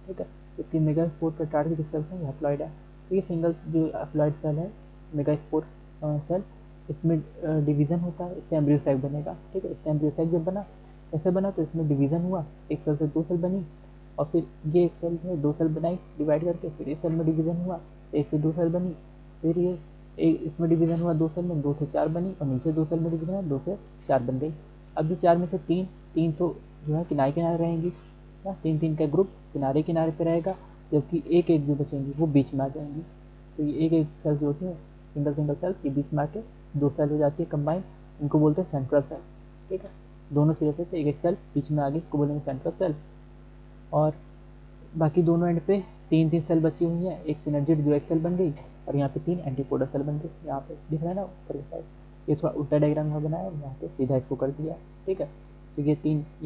ठीक है, जबकि मेगास्पोर रिटार्ड की जो सेल्स हैं हैप्लॉइड है। तो ये सिंगल जो हैप्लॉइड सेल है मेगास्पोर सेल, इसमें डिवीज़न होता है, इससे एम्ब्रियो सैक बनेगा। ठीक है, इससे एम्ब्रियो सैक जब बना ऐसे बना तो इसमें डिवीज़न हुआ, एक सेल से 2 सेल बनी, और फिर ये एक सेल में 2 सेल बनाई डिवाइड करके, फिर इस सेल में डिवीज़न हुआ, 1 से 2 सेल बनी, फिर ये एक इसमें डिवीज़न हुआ 2 सेल में, 2 से 4 बनी, और नीचे 2 सेल में डिवीज़न हुआ 2 से 4 बन गई। अब ये 4 में से 3 तो जो है किनारे किनारे रहेंगी ना, 3 का ग्रुप किनारे किनारे पे रहेगा, जबकि एक जो बचेंगी वो बीच में आ जाएंगी। तो ये एक सेल जो होती है सिंगल सेल्स ये बीच में आके 2 सेल हो जाती है कंबाइन, इनको बोलते हैं सेंट्रल सेल। ठीक है, दोनों सिरे से एक सेल बीच में आ गई, इसको बोलेंगे सेंट्रल सेल। और बाकी दोनों एंड पे 3 सेल बची हुई हैं, एक सिनर्जिड जो एक सेल बन गई, और यहाँ पे 3 एंटीपोडल सेल बन गई। यहाँ पे दिख रहा है ना ऊपर की साइड, ये थोड़ा उल्टा डायग्राम में बनाया, यहाँ पे सीधा इसको कर दिया। ठीक है, तो ये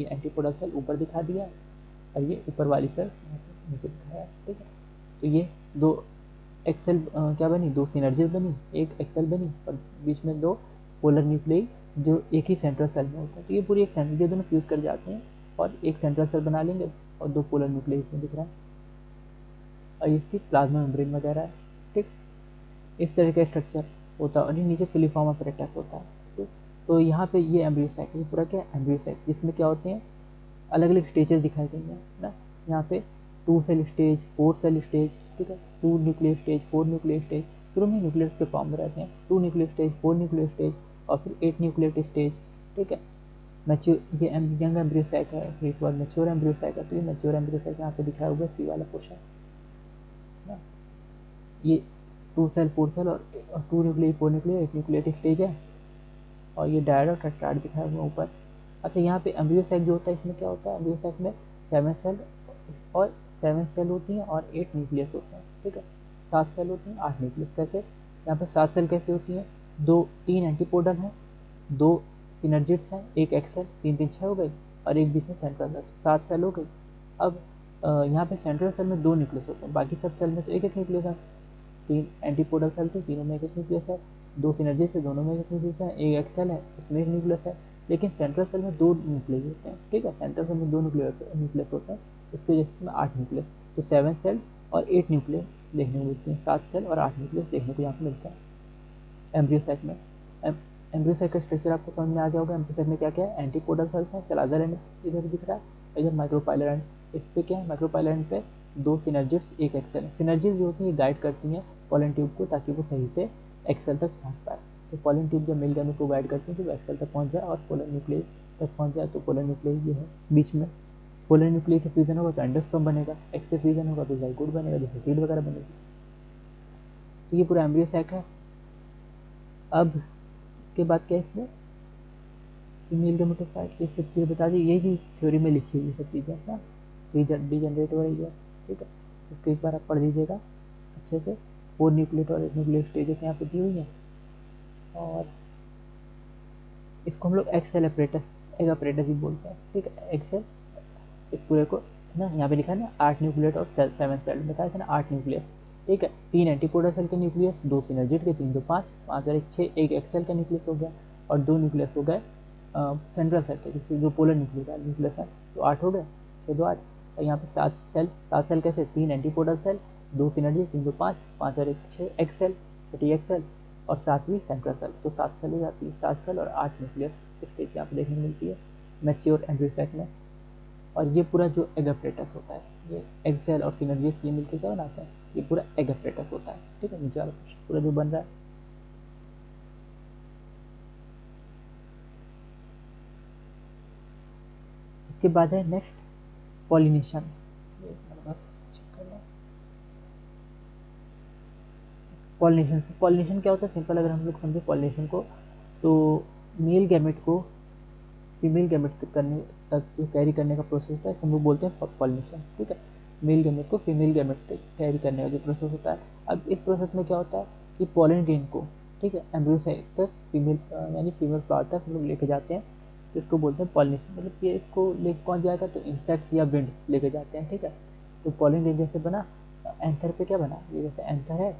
एंटीपोडल सेल ऊपर दिखा दिया, और ये ऊपर वाली सेल नीचे दिखाया। ठीक है, तो ये 2 एक्सेल क्या बनी, 2 सिनर्जीज बनी, एक एक्सेल बनी, और बीच में 2 पोलर न्यूक्लियाई जो एक ही सेंट्रल सेल में होता है। तो ये पूरी एक सेंट्रल, ये दोनों फ्यूज कर जाते हैं और एक सेंट्रल सेल बना लेंगे, और 2 पोलर न्यूक्लियाई इसमें दिख रहा है, और इसकी प्लाज्मा मेम्ब्रेन वगैरह है। ठीक, इस तरह का स्ट्रक्चर होता है, और ये नीचे फिलीफॉर्म अपरेटस होता है। ठीक, तो यहाँ पे ये एम्ब्रियो सैक, ये पूरा क्या एम्ब्रियो सैक, जिसमें क्या होते हैं अलग अलग स्टेजेस दिखाई गई हैं ना। यहाँ पे 2 सेल स्टेज, 4 सेल स्टेज, ठीक है, 2 न्यूक्लियर स्टेज, 4 न्यूक्लियर स्टेज, शुरू में न्यूक्लियस के फॉर्म में रहते हैं, 2 न्यूक्लियर स्टेज, 4 न्यूक्लियर स्टेज, और फिर 8 न्यूक्लियर स्टेज। ठीक है, मैच्योर ये यंग एम्ब्रियो सैक है, फिर इसके बाद मैच्योर एम्ब्रियो सैक है। तो ये मैच्योर एम्ब्रियो सैक यहाँ पे दिखाया हुआ सी वाला पोर्शन ना, ये 2 सेल, 4 सेल, और 2 न्यूक्लियर, 4 न्यूक्लियर, 8 न्यूक्लियर स्टेज है, और ये डायड और टेट्राड दिखाया हुआ ऊपर। अच्छा, यहाँ पे एम्ब्रियो सैक जो होता है इसमें क्या होता है, एम्ब्रियो सैक में 7 सेल होती हैं और 8 न्यूक्लियस होते हैं। ठीक है, 7 सेल होती हैं, 8 न्यूक्लियस। कैसे, यहाँ पे 7 सेल कैसे होती हैं, 3 एंटीपोडल हैं, 2 सिनर्जिड्स हैं, एक एक्सेल, 3 6 हो गई, और एक बीच में सेंट्रल सेल, 7 सेल हो गई। अब यहाँ पे सेंट्रल सेल में 2 न्यूक्लियस होते हैं, बाकी सब सेल में तो एक न्यूक्लियस है। 3 एंटीपोडल सेल थे, तीनों में एक न्यूक्लियस है, 2 सिनर्जिड्स है, दोनों में एक न्यूक्लियस है, एक एक्सेल है, उसमें एक न्यूक्लियस है। लेकिन सेंट्रल सेल में 2 न्यूक्लियस होते हैं। ठीक है, सेंट्रल सेल में 2 न्यूक्लियस होते हैं, इसकी वजह से 8 न्यूक्लियस, तो 7 सेल और 8 न्यूक्लियस देखने को मिलती हैं, 7 सेल और 8 न्यूक्लियस देखने को यहाँ पे मिलता है एम्ब्रियो सैक में। एम्ब्रियो सैक का स्ट्रक्चर आपको समझ में आ गया होगा। एम्ब्रियो सैक में क्या क्या है, एंटीपोडल सेल्स हैं, चलाजर एंड इधर दिख रहा है, इधर माइक्रोपाइलर एंड, इस पे क्या है, माइक्रोपाइलर एंड पे 2 सिनर्जिड्स, एक एक्सेल। सिनर्जिड्स जो होती है गाइड करती हैं पॉलन ट्यूब को, ताकि वो सही से एक्सेल तक पहुँच पाए। तो पॉलन ट्यूब जब मेल गैमेट को गाइड करती है कि वो एक्सेल तक पहुँच जाए और पोलर न्यूक्लियस तक पहुँच जाए। तो पोलर न्यूक्लियस ये है बीच में, पोलर न्यूक्लियस से फ्यूजन होगा तो एंडोस्पर्म बनेगा, एक्स से फ्यूजन होगा तो ज़ाइगोट बनेगा, जैसे सीड वगैरह बनेगी। तो ये पूरा एम्ब्रियो सैक है। अब के बाद क्या है इसमें, फीमेल गैमेटोफाइट की सब चीज़ें बता दी, यही चीज़ थ्योरी में लिखी हुई सब चीज़ें ना, डिजनरेट हो रही है। ठीक है, इसको एक बार आप पढ़ लीजिएगा अच्छे से। 4 न्यूक्लियर और 8 न्यूक्लियर स्टेजेस यहाँ पे दी हुई हैं, और इसको हम लोग एक्सेल एग भी बोलते हैं। ठीक है, एक्सेल, इस पूरे को ना यहाँ पे लिखा है ना 8 न्यूक्लियर और 7 सेल बताया था ना, 8 न्यूक्लियर। ठीक है, 3 एंटीपोडल सेल के न्यूक्लियस, 2 सिनर्जिड के, 3 2 5 5 और 1 6, एक एक्सेल का न्यूक्लियस हो गया, और 2 न्यूक्लियस हो गए सेंट्रल सेल के, जिससे जो पोलर न्यूक्लियस है, तो 8 हो गए, 6 2 8। और यहाँ पे 7 सेल कैसे, 3 एंटीपोडल सेल, 2 सिनर्जिड, 3 2 5 5 और 1 6 एक्सेल, छोटी एक्सेल, और 7वीं सेंट्रल सेल, तो 7 सेल हो जाती है, 7 सेल और 8 न्यूक्लियस स्टेज यहाँ पे देखने को मिलती है मैच्योर एम्ब्रियो सैक में। और ये पूरा जो एग अपरेटस होता है, ये एक्सेल और सिनर्जिस ये मिलकर क्या बनाते हैं, ये पूरा एग अपरेटस होता है। ठीक है, नीचे वाला पूरा जो बन रहा है। इसके बाद है नेक्स्ट पॉलिनेशन। पॉलिनेशन क्या होता है, सिंपल अगर हम लोग समझे पॉलिनेशन को, तो मेल गैमेट को फीमेल गैमेट तक कैरी करने का प्रोसेस होता है, हम लोग बोलते हैं पॉलिनेशन। ठीक है, मेल गैमेट को फीमेल गैमेट तक कैरी करने का जो प्रोसेस होता है। अब इस प्रोसेस में क्या होता है कि पोलन ग्रेन को, ठीक है, एम्ब्रियो से तक फीमेल यानी फीमेल फ्लावर तक हम लोग लेके जाते हैं, तो इसको बोलते हैं पॉलिनेशन। मतलब कि इसको लेके कौन जाएगा, तो इंसेक्ट या विंड लेके जाते हैं, ठीक है। तो पॉलन ग्रेन जैसे बना एंथर पे क्या बना, ये जैसे एंथर है,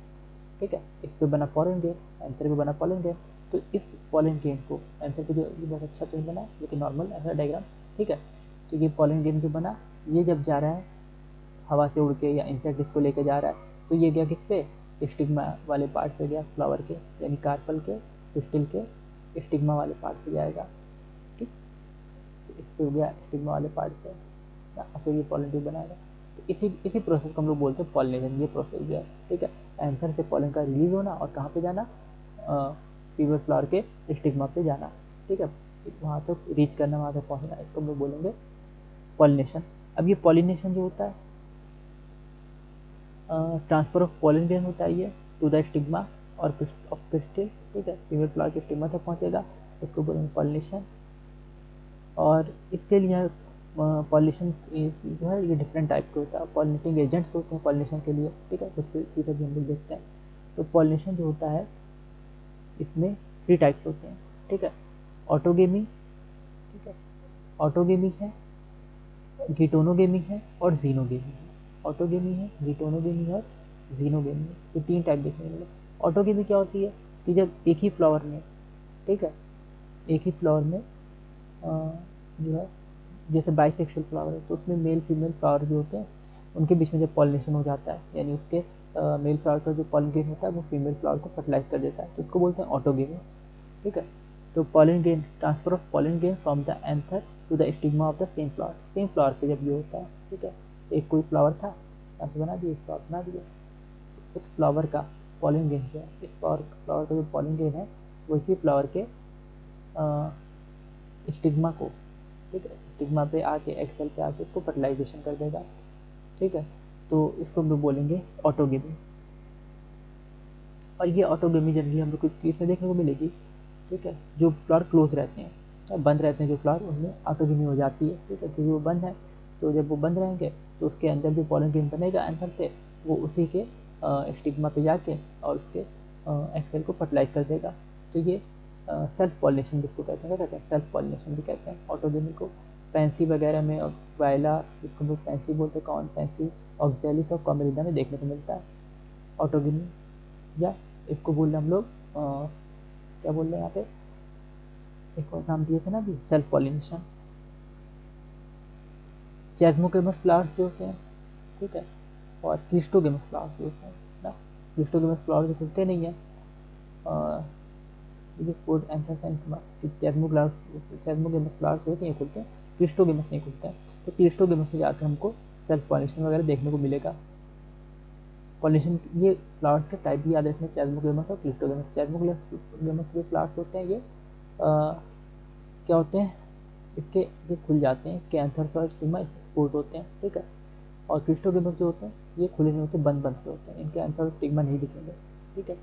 ठीक है, इस पे बना पॉलन ग्रेन, एंथर पे बना पॉलन ग्रेन। तो इस पॉलन ग्रेन को एंथर पे जो ये बहुत अच्छा तो नहीं बना लेकिन नॉर्मल ऐसा डायग्राम, ठीक है। तो ये पॉलन ग्रेन जो बना, ये जब जा रहा है हवा से उड़ के या इंसेक्ट इसको लेके जा रहा है, तो ये गया किस पे, स्टिग्मा वाले पार्ट पे गया फ्लावर के, यानी कार्पल के पिस्टिल के स्टिग्मा वाले पार्ट पे जाएगा, ठीक। तो इस पे हो गया स्टिग्मा वाले पार्ट पे, फिर ये पॉलन ट्यूब बनाएगा। तो इसी प्रोसेस को हम लोग बोलते हैं पॉलिनेशन, ये प्रोसेस जो है, ठीक है। एंथर से पॉलन का रिलीज होना और कहाँ पे जाना, फीमेल फ्लावर के स्टिग्मा पे जाना, ठीक है, वहाँ तक रीच करना, वहाँ तक पहुँचना, इसको हम लोग बोलेंगे पॉलिनेशन। अब ये पॉलिनेशन जो होता है, ट्रांसफर ऑफ पॉलन ग्रेन होता है ये टू द स्टिग्मा और ऑफ पिस्टिल, ठीक है, फीमेल फ्लावर के स्टिग्मा तक पहुँचेगा, इसको बोलेंगे पॉलिनेशन। और इसके लिए पॉलिनेशन जो है ये डिफरेंट टाइप के होता है, पॉलिनेटिंग एजेंट्स होते हैं पॉलिनेशन के लिए, ठीक है, कुछ चीज़ें भी हम लोग देखते हैं। तो पॉलिनेशन जो होता है इसमें 3 टाइप्स होते हैं, ठीक है। ऑटोगेमी, ठीक है, ऑटोगेमी है, गिटोनोगेमी है और जीनोगेमी है। ऑटोगेमी है, गिटोनोगेमी है और जीनोगेमी है, ये 3 टाइप देखने को मिले। ऑटोगेमी क्या होती है कि जब एक ही फ्लावर में, ठीक है, एक ही फ्लावर में जो है जैसे बाइसेक्सुअल फ्लावर है, तो उसमें मेल फीमेल फ्लावर जो होते हैं उनके बीच में जब पॉलिनेशन हो जाता है, यानी उसके मेल फ्लावर का जो पॉलन ग्रेन होता है वो फीमेल फ्लावर को फर्टिलाइज कर देता है, तो उसको बोलते हैं ऑटोगेमी, ठीक है। तो pollen grain, transfer of pollen grain from the anther to the stigma of the same flower पे जब ये होता है, ठीक है। एक कोई फ्लावर था, यहाँ पे बना दिए, फ्लावर बना दिया, उस फ्लावर का पॉलन ग्रेन जो है, इस फ्लावर का जो पॉलन ग्रेन है वो इसी फ्लावर के स्टिग्मा को, ठीक है, स्टिग्मा पे आके एक्सेल पे आके इसको फर्टिलाइजेशन कर देगा, ठीक है। तो इसको हम लोग बोलेंगे ऑटोगेमी। और ये ऑटोगेमी जनरली हम लोग को केस में देखने को मिलेगी, ठीक है, जो फ्लावर क्लोज रहते हैं, बंद रहते हैं जो फ्लावर, उनमें ऑटोगेमी हो जाती है, ठीक है, क्योंकि वो बंद है। तो जब वो बंद रहेंगे तो उसके अंदर जो पॉलन ग्रेन बनेगा एंथर से, वो उसी के स्टिग्मा पे जाके और उसके एक्सेल को फर्टिलाइज कर देगा। तो ये सेल्फ पॉलिनेशन जिसको कहते हैं, क्या कहते हैं, सेल्फ पॉलिनेशन भी कहते हैं ऑटोगेमी को। पैंसी वगैरह में और वायला, जिसको लोग पैंसी बोलते हैं, कॉन पैंसी, ऑक्जेलिस और कॉमेरिडा में देखने को मिलता है ऑटोगेमी। या इसको बोल रहे हम लोग क्या बोल रहे हैं यहाँ पे, एक और नाम दिए थे ना अभी, सेल्फ पॉलिनेशन। चेस्मोगेमस फ्लावर्स जो होते हैं, ठीक है, और क्रिस्टोगेमस फ्लावर्स जो होते हैं ना, क्रिस्टोगेमस फ्लावर जो खुलते नहीं है, चेस्मोगेमस फ्लावर्स जो होते हैं खुलते हैं, क्रिस्टोगेमस नहीं खुलते हैं। तो क्रिस्टोगेमस में जाकर हमको सेल्फ पॉलिनेशन वगैरह देखने को मिलेगा। पॉलिनेशन ये फ्लावर्स के टाइप भी याद रखने, चेस्मोगेमस और क्रिस्टोगेमस। चेस्मोगेमस जो फ्लावर्स होते हैं ये क्या होते हैं, इसके ये खुल जाते हैं, इसके एंथर्स और स्टिग्मा स्पोर्ट होते हैं, ठीक है। और क्रिस्टोगेमस जो होते हैं ये खुले नहीं होते, बंद बंद से होते हैं, इनके एंथर और स्टिग्मा नहीं दिखेंगे, ठीक है।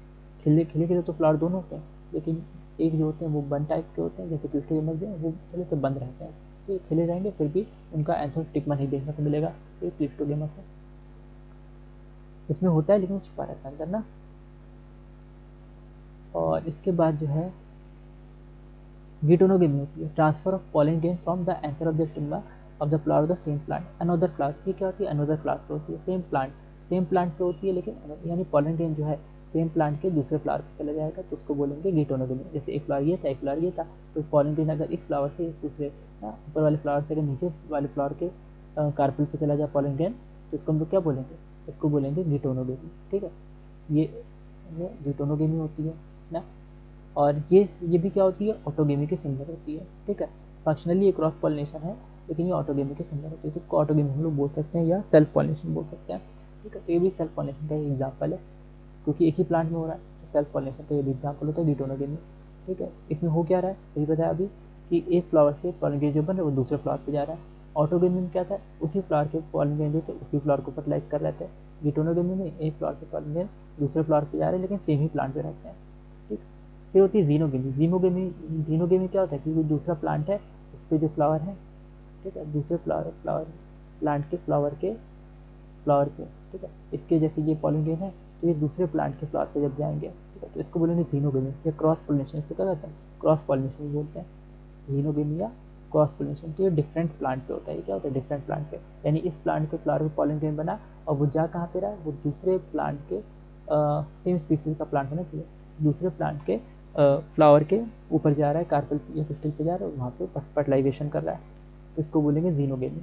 खिले खिले तो फ्लावर दोनों होते हैं, लेकिन एक जो होते हैं वो बंद टाइप के होते हैं, जैसे क्रिस्टोगेमस जो है वो पहले से बंद रहते हैं, तो ये खिले रहेंगे फिर भी उनका एंथर स्टिग्मा नहीं देखने को मिलेगा, तो ये क्रिस्टोगेमस है। इसमें होता है लेकिन वो छुपा रहता है अंदर ना। और इसके बाद जो है गिटोनोगेमी होती है, transfer of pollen grain from the anther of the stigma of the flower of the same plant another flower. ये क्या होती है, अनदर फ्लावर पे होती है, सेम प्लांट पे होती है, लेकिन यानी पॉलन ग्रेन जो है सेम प्लांट के दूसरे फ्लावर पे चला जाएगा, तो उसको बोलेंगे गिटोनोगेमी। जैसे एक फ्लावर ये था, एक फ्लावर ये था, तो पॉलन ग्रेन अगर इस फ्लावर से दूसरे ऊपर वाले फ्लावर से अगर नीचे वाले फ्लावर के कार्पेल पे चला जाए पॉलन ग्रेन, तो इसको हम लोग क्या बोलेंगे, इसको बोलेंगे गिटोनोगेमी, ठीक है। ये गिटोनोगेमी होती है ना। और ये भी क्या होती है, ऑटोगेमी के सिमिलर होती है, ठीक है। फंक्शनली ये क्रॉस पॉलिनेशन है, लेकिन ये ऑटोगेमी के सिमिलर होती है, तो इसको ऑटोगेमी हम लोग बोल सकते हैं या सेल्फ पॉलिनेशन बोल सकते हैं, ठीक है। तो ये भी सेल्फ पॉलिनेशन का एक एग्जाम्पल है, क्योंकि एक ही प्लांट में हो रहा है, तो सेल्फ पॉलिनेशन का ये भी एग्जाम्पल होता है गिटोनोगेमी, ठीक है। इसमें हो क्या रहा है, यही बताया अभी कि एक फ्लावर से पॉलन ग्रेन जो बन रहा है वो दूसरे फ्लावर पे जा रहा है। ऑटोगेमी में क्या था, उसी फ्लावर के पॉलन ग्रेन जो थे उसी फ्लावर को फर्टिलाइज कर रहे थे। गिटोनोगेमी में एक फ्लावर से पॉलन ग्रेन दूसरे फ्लावर पे जा रहे हैं, लेकिन सेम ही प्लांट पे रहते हैं, ठीक। फिर होती है जीनोगेमी। जीनोगेमी क्या होता है कि कोई दूसरा प्लांट है, उस पर जो फ्लावर है, ठीक है, दूसरे प्लांट के फ्लावर पे, ठीक है, इसके जैसे ये पॉलन ग्रेन है, तो ये दूसरे प्लांट के फ्लावर पे जब जाएंगे, ठीक है, तो इसको बोलेंगे जीनोगेमी या क्रॉस पॉलिनेशन। इसको क्या कहते हैं, क्रॉस पॉलिनेशन बोलते हैं, जीनोगेमी या क्रॉस पोलिनेशन। तो ये डिफरेंट प्लांट पे होता है। क्या होता है? डिफरेंट प्लांट पे, यानी इस प्लांट के फ्लावर पे पॉलन ग्रेन बना और वो जा कहाँ पे रहा, वो दूसरे प्लांट के सेम स्पीसीज का प्लांट होना चाहिए, दूसरे प्लांट के फ्लावर के ऊपर जा रहा है, कार्पेल या पिस्टिल पे जा रहा है और वहाँ पे फर्टिलाइजेशन कर रहा है, तो इसको बोलेंगे जीनोगेमी।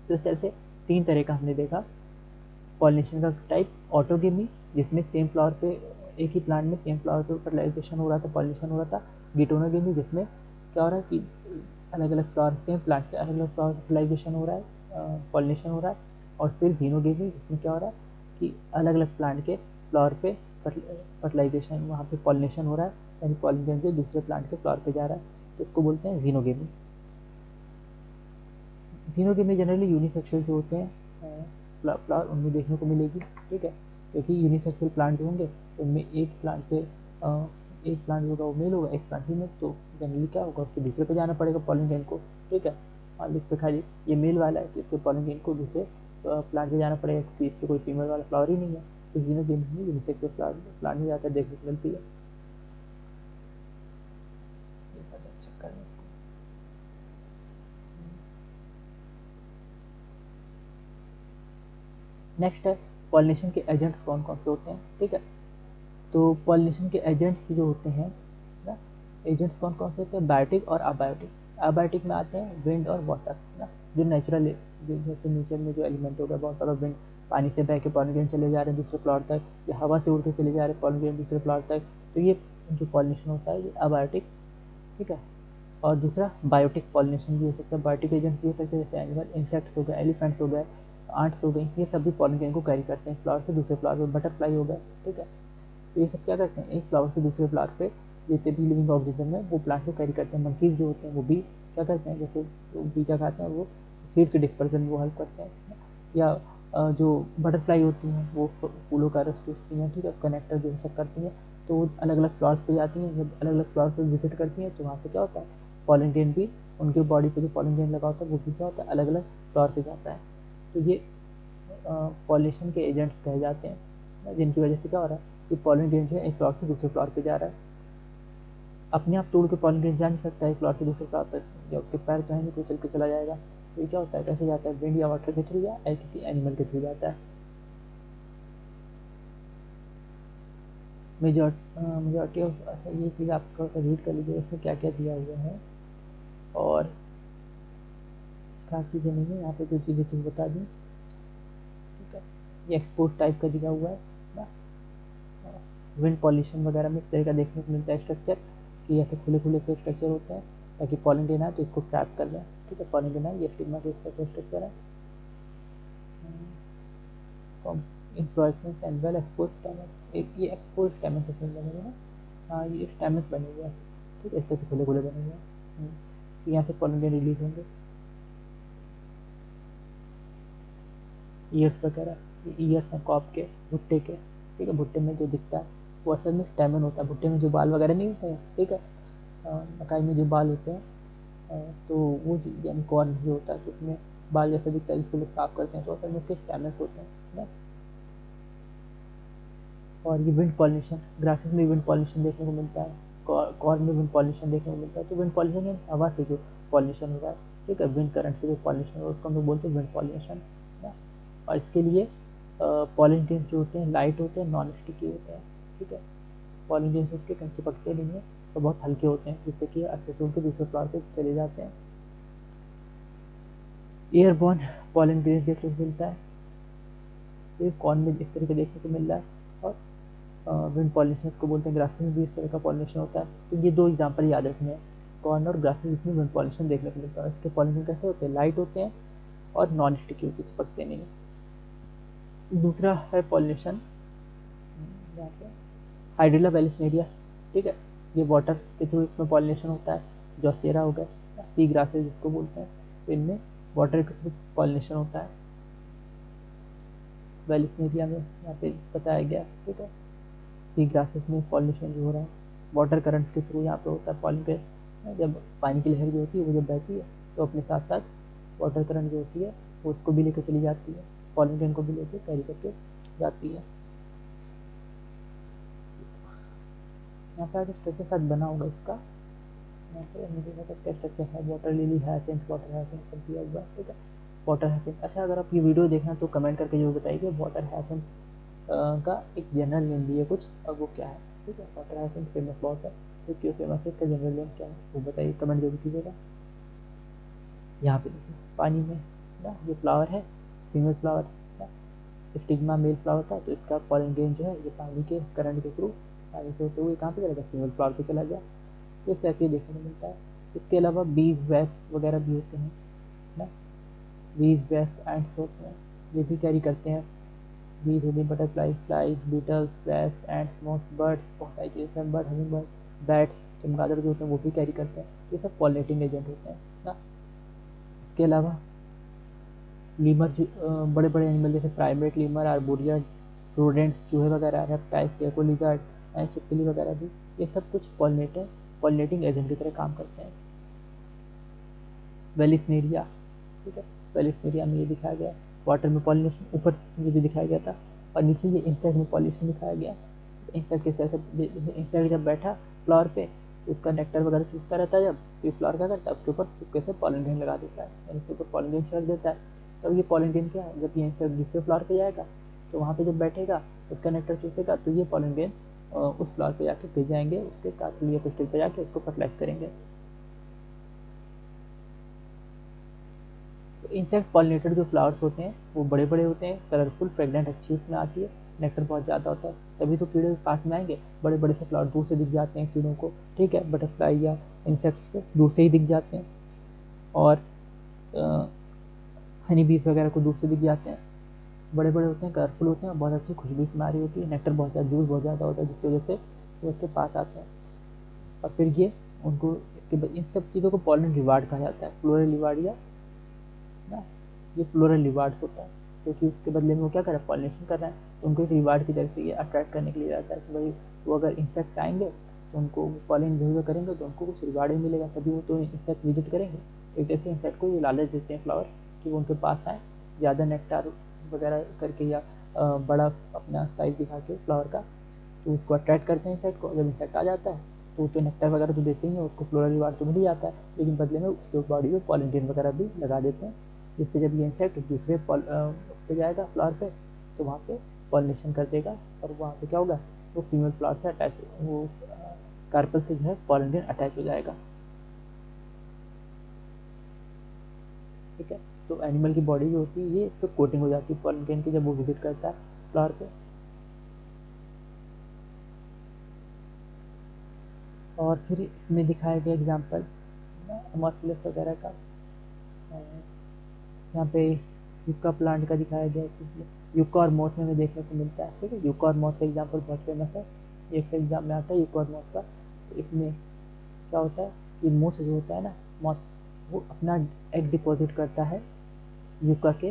तो इस तरह से 3 तरह का हमने देखा पॉलिनेशन का टाइप। ऑटोगेमी, जिसमें सेम फ्लावर पे, एक ही प्लांट में सेम फ्लावर पे फर्टिलाइजेशन हो रहा था, पॉलिनेशन हो रहा था। गिटोनोगेमी, जिसमें क्या हो रहा है कि अलग अलग फ्लावर, सेम प्लांट के अलग अलग फ्लावर फर्टिलाइजेशन हो रहा है, पॉलिनेशन हो रहा है। और फिर जीनोगेमी, जिसमें क्या हो रहा है कि अलग अलग प्लांट के फ्लावर पे फर्टिलाइजेशन, वहाँ पे पॉलिनेशन हो रहा है, यानी पॉलिनेशन जो दूसरे प्लांट के फ्लावर पे जा रहा है, तो इसको बोलते हैं जीनोगेमी। जीनोगेमी जनरली यूनिसेक्सुअल जो होते हैं फ्लावर उनमें देखने को मिलेगी, ठीक है, क्योंकि यूनिसेक्सुअल प्लांट जो होंगे उनमें एक प्लांट पे एक प्लांट जो होगा वो मेल होगा, एक प्लांट फीमेल, तो जनरली क्या होगा, उसको दूसरे पे जाना पड़ेगा पॉलन ग्रेन को, ठीक है। मान लो इस पे खाली ये मेल वाला है तो इसके पॉलन ग्रेन को दूसरे प्लांट पे जाना पड़ेगा, क्योंकि इस पर कोई फीमेल वाला फ्लावर ही नहीं है, तो जीनोगेमी में यूनिसेक्सुअल प्लांट में जाता है देखने को मिलती है। चेक करना इसको। नेक्स्ट है पॉलिनेशन के एजेंट्स कौन कौन से होते हैं, ठीक है। तो पॉलिनेशन के एजेंट्स जो होते हैं ना, एजेंट्स कौन कौन से होते हैं, बायोटिक और अबायोटिक। अबायोटिक में आते हैं विंड और वाटर ना, जो नेचुरल, जो जैसे नेचर में जो एलिमेंट हो गया, वाटर और विंड, पानी से बह के पॉलन ग्रेन चले जा रहे हैं दूसरे फ्लावर तक, या हवा से उड़ के चले जा रहे हैं पॉलन ग्रेन दूसरे फ्लावर तक, तो ये जो पॉलिनेशन होता है ये अबायोटिक, ठीक है। और दूसरा बायोटिक पॉलिनेशन भी हो सकता है, बायोटिक एजेंट भी हो सकते हैं, जैसे एनिमल, इंसेक्ट्स हो गए, एलिफेंट्स हो गए, आंट्स हो गई, ये सब भी पॉलन ग्रेन को कैरी करते हैं फ्लावर से दूसरे फ्लावर पे, बटरफ्लाई हो गया, ठीक है। तो ये सब क्या करते हैं, एक फ्लावर से दूसरे फ्लावर पे जितने भी लिविंग ऑर्गेनिज्म है वो प्लांट को कैरी करते हैं। मंकीज जो होते हैं वो भी क्या करते हैं, जैसे वो बीजा खाते हैं, वो सीड के डिस्पर्जन में वो हेल्प करते हैं, या जो बटरफ्लाई होती हैं वो फूलों का रस चूसती हैं, ठीक है, उसका नेक्टर जो सब करती हैं, तो वो अलग अलग फ्लावर्स पे जाती हैं, जब अलग अलग फ्लावर्स पे विजिट करती हैं तो वहाँ से क्या होता है, पॉलन ग्रेन भी उनके बॉडी पे जो पॉलन ग्रेन लगा होता है वो भी क्या होता है, अलग अलग फ्लावर पे जाता है। तो ये पॉलिनेशन के एजेंट्स कहे जाते हैं, जिनकी वजह से क्या हो रहा है कि पॉलन ग्रेन जो है एक फ्लावर से दूसरे फ्लावर पे जा रहा है। अपने आप तोड़ के पॉलन ग्रेन जा नहीं सकता है एक फ्लावर से दूसरे फ्लावर पर, या उसके पैर तो है नहीं, कोई चल के चला जाएगा। तो ये क्या होता है, कैसे जाता है, विंड या वाटर के थ्रू या किसी एनिमल के थ्रू जाता है। मेजॉरिटी ऑफ, अच्छा ये चीज़ आप रीड कर लीजिए इसमें क्या क्या दिया हुआ है, और खास चीज़ें नहीं है यहाँ पे, जो चीज़ें तुम बता दी, ठीक है। ये एक्सपोज टाइप का दिया हुआ है ना, विंड पॉल्यूशन वगैरह में इस तरह का देखने को मिलता है स्ट्रक्चर, कि ऐसे खुले खुले से स्ट्रक्चर होते हैं ताकि पॉलन ग्रेन आए तो इसको ट्रैप कर लें, ठीक है। पॉलन ग्रेन आए, ये स्टिग्मा के इसका स्ट्रक्चर है। Inflorescence and well expose stamens, एक ये एक्सपोज स्टेमन्स से बने हुए हैं, हाँ ये स्टेमन्स बने हुए हैं, ठीक है, इस तरह से खुले खुले बने हुए हैं, तो यहाँ से पॉलन ग्रेन रिलीज होंगे। ईयर्स वगैरह, ये ईयर्स हैं कॉप के, भुट्टे के, ठीक है, भुट्टे में जो दिखता है वो असल में स्टेमन होता है, भुट्टे में जो बाल वगैरह नहीं होते हैं, ठीक है, मकाई में जो बाल होते हैं, तो वो यानी कॉर्न जो होता है तो उसमें बाल जैसा दिखता है, जिसको लोग साफ करते हैं, तो असल में उसके स्टेमन्स होते हैं ना। और ये विंड पॉलिनेशन, ग्रासेस में विंड पॉलिनेशन देखने को मिलता है, कॉर्न में विंड पॉलिनेशन देखने को मिलता है। तो विंड पॉलिनेशन यानी हवा से जो पॉलिनेशन हो रहा है, ठीक है, विंड करंट से जो पॉलिनेशन हो रहा है उसको हम लोग बोलते हैं विंड पॉलिनेशन ना। और इसके लिए पॉलन ग्रेन्स जो होते हैं लाइट होते हैं, नॉन स्टिकी होते हैं, ठीक है। पॉलन ग्रेन्स उसके कहीं चिपकते नहीं हैं तो बहुत हल्के होते हैं, जिससे कि अच्छे से उनके दूसरे फ्लावर पे चले जाते हैं। एयरबॉर्न पॉलन ग्रेन्स देखने को मिलता है, ये कॉर्न में इस तरह के देखने को मिल रहा है, और विंड पॉलिनेशन को बोलते हैं, ग्रासेस में भी इस तरह का पॉलिनेशन होता है। तो ये 2 एग्जाम्पल याद रखने हैं, कॉर्न और ग्रासेस, जिसमें विंड पॉलिनेशन देखने को मिलता है। इसके पॉलिनेशन कैसे होते हैं, लाइट होते हैं और नॉन स्टिकी होते हैं, चिपकते नहीं। दूसरा है पॉलिनेशन हाइड्रिला वेलिस्नेरिया, ठीक है, ये वाटर के थ्रू इसमें पॉलिनेशन होता है। जॉसेरा हो गया, सी ग्रासेस जिसको बोलते हैं, तो इनमें वाटर के थ्रू पॉलिनेशन होता है। वेलिस्नेरिया में यहाँ पे बताया गया, ठीक है। सी ग्रासेस में पॉलिनेशन जो हो रहा है वाटर करंट्स के थ्रू यहाँ पे होता है पॉलिनेशन। जब पानी की लहर जो होती है वो जब बहती है तो अपने साथ साथ वाटर करंट जो होती है वो उसको भी लेकर चली जाती है, पॉलिनेशन को भी लेकर कैरी करके जाती है। यहाँ पे आगे स्ट्रक्चर साथ बना होगा इसका, यहाँ पे मुझे पता इसका स्ट्रक्चर है, water lily hyacinth, water hyacinth सब दिया हुआ है, ठीक है। वाटर हायसिंथ, अच्छा अगर आप ये वीडियो देखना तो कमेंट करके जरूर बताइए कि वाटर हायसिंथ का एक जनरल नेम भी है कुछ, और वो क्या है, ठीक है। वाटर हायसिंथ फेमस बहुत है, तो क्यों फेमस है, इसका जनरल नेम क्या है वो बताइए, कमेंट जरूर कीजिएगा। यहाँ पे देखिए पानी में ना ये फ्लावर है, फीमेल फ्लावर ना, स्टिग्मा मेल फ्लावर था, तो इसका पॉलन ग्रेन जो है ये पानी के करंट के थ्रू पानी से होते हुए कहाँ पे चला गया, फीमेल फ्लावर पे चला गया, तो इस तरह देखने को मिलता है। इसके अलावा बीज वेस्ट वगैरह भी होते हैं ना, बीज वेस्ट एंड्स होते हैं, ये भी कैरी करते हैं, बीज होती butterfly, flies, beetles, flash ends, moths, birds, बहुत सारी चीज़ें, बर्ड, हमिंग बर्ड, बैट्स, चमगादड़ जो होते हैं वो भी कैरी करते हैं, ये सब पॉलिनेटिंग एजेंट होते हैं ना। इसके अलावा लीमर जो बड़े बड़े एनिमल जैसे प्राइमेट लीमर, आर्बोरिया, रोडेंट्स, चूहे वगैरह, रेप्टाइल्स, गेको लिजर्ड एंड छिपकली वगैरह भी, ये सब कुछ पॉलिनेटिंग एजेंट की तरह काम करते हैं। वेलिस्नेरिया, ठीक है, वेलिस्नेरिया में ये दिखाया गया, वाटर में पॉलिनेशन ऊपर ये भी दिखाया गया था, और नीचे ये इंसेक्ट में पॉलिनेशन दिखाया गया। इंसेक्ट किस तरह से, इंसेक्ट जब बैठा फ्लावर पे तो उसका नेक्टर वगैरह चूसता रहता है, जब तो फ्लावर क्या करता है उसके ऊपर चुपके से पॉलन ग्रेन लगा देता है, यानी उसके ऊपर पॉलन ग्रेन छिड़क देता है। तब ये पॉलन ग्रेन क्या है, जब ये इंसेक्ट दूसरे फ्लावर पे जाएगा तो वहाँ पे जब बैठेगा उसका नेक्टर चूसेगा, तो ये पॉलन ग्रेन उस फ्लावर पे जाके गिर जाएंगे, उसके कार्पेल या पिस्टिल पे जाके उसको फर्टिलाइज करेंगे। तो इंसेक्ट पॉलिनेटेड जो फ्लावर्स होते हैं वो बड़े बड़े होते हैं, कलरफुल, फ्रेगनेंट अच्छी उसमें आती है, नेक्टर बहुत ज़्यादा होता है, तभी तो कीड़े पास में आएंगे, बड़े बड़े से फ्लावर दूर से दिख जाते हैं कीड़ों को, ठीक है, बटरफ्लाई या इंसेक्ट्स को दूर से ही दिख जाते हैं, और हनी बीज वगैरह को दूर से दिख जाते हैं, बड़े बड़े होते हैं, कलरफुल होते हैं, और बहुत अच्छी खुशबू इसमें आ रही होती है, नेक्टर बहुत ज़्यादा, जूस बहुत ज़्यादा होता है, जिसकी वजह से वो इसके पास आते हैं, और फिर ये उनको इसके इन सब चीज़ों को पॉलन रिवार्ड कहा जाता है, फ्लोरल रिवार्ड या ना, ये फ्लोरल रिवार्ड्स होता है, क्योंकि उसके बदले में वो क्या कर रहा है, पॉलिनेशन कर रहा है, तो उनको एक रिवार्ड की तरह से ये अट्रैक्ट करने के लिए रहता है कि भाई वो अगर इंसेक्ट्स आएंगे तो उनको पॉलिन जो करेंगे तो उनको कुछ रिवार्ड भी मिलेगा, तभी वो तो इंसेक्ट विजिट करेंगे, तो एक जैसे इंसेक्ट को ये लालच देते हैं फ्लावर कि वो उनके पास आए, ज़्यादा नेक्टार वगैरह करके या बड़ा अपना साइज दिखा के फ्लावर का, तो उसको अट्रैक्ट करते हैं इंसेक्ट को, जब इंसेक्ट आ जाता है तो नेक्टर वगैरह तो देते ही हैं, उसको फ्लोरल रिवार्ड तो मिल ही जाता है, लेकिन बदले में उसके बॉडी में पॉलन ग्रेन वगैरह भी लगा देते हैं, जिससे जब ये इंसेक्ट दूसरे उस पर जाएगा फ्लावर पे तो वहाँ पे पॉलिनेशन कर देगा, और वहाँ पे क्या होगा, वो फीमेल फ्लावर से अटैच, वो कार्पल से जो है पॉलन ग्रेन अटैच हो जाएगा, ठीक है। तो एनिमल की बॉडी जो होती है ये इस पर कोटिंग हो जाती है पॉलन ग्रेन की, जब वो विजिट करता है फ्लावर पे। और फिर इसमें दिखाया गया एग्जाम्पल अमोर्फिलस वगैरह का, यहाँ पे यूका प्लांट का दिखाया गया है, यूका और मौत में हमें देखने को मिलता है, ठीक है, यूका और मौत का एग्जाम्पल बहुत फेमस है, एक से एग्जाम में आता है यूका और मौत का। तो इसमें क्या होता है कि मोथ जो होता है ना, मौत वो अपना एग डिपॉजिट करता है यूका के,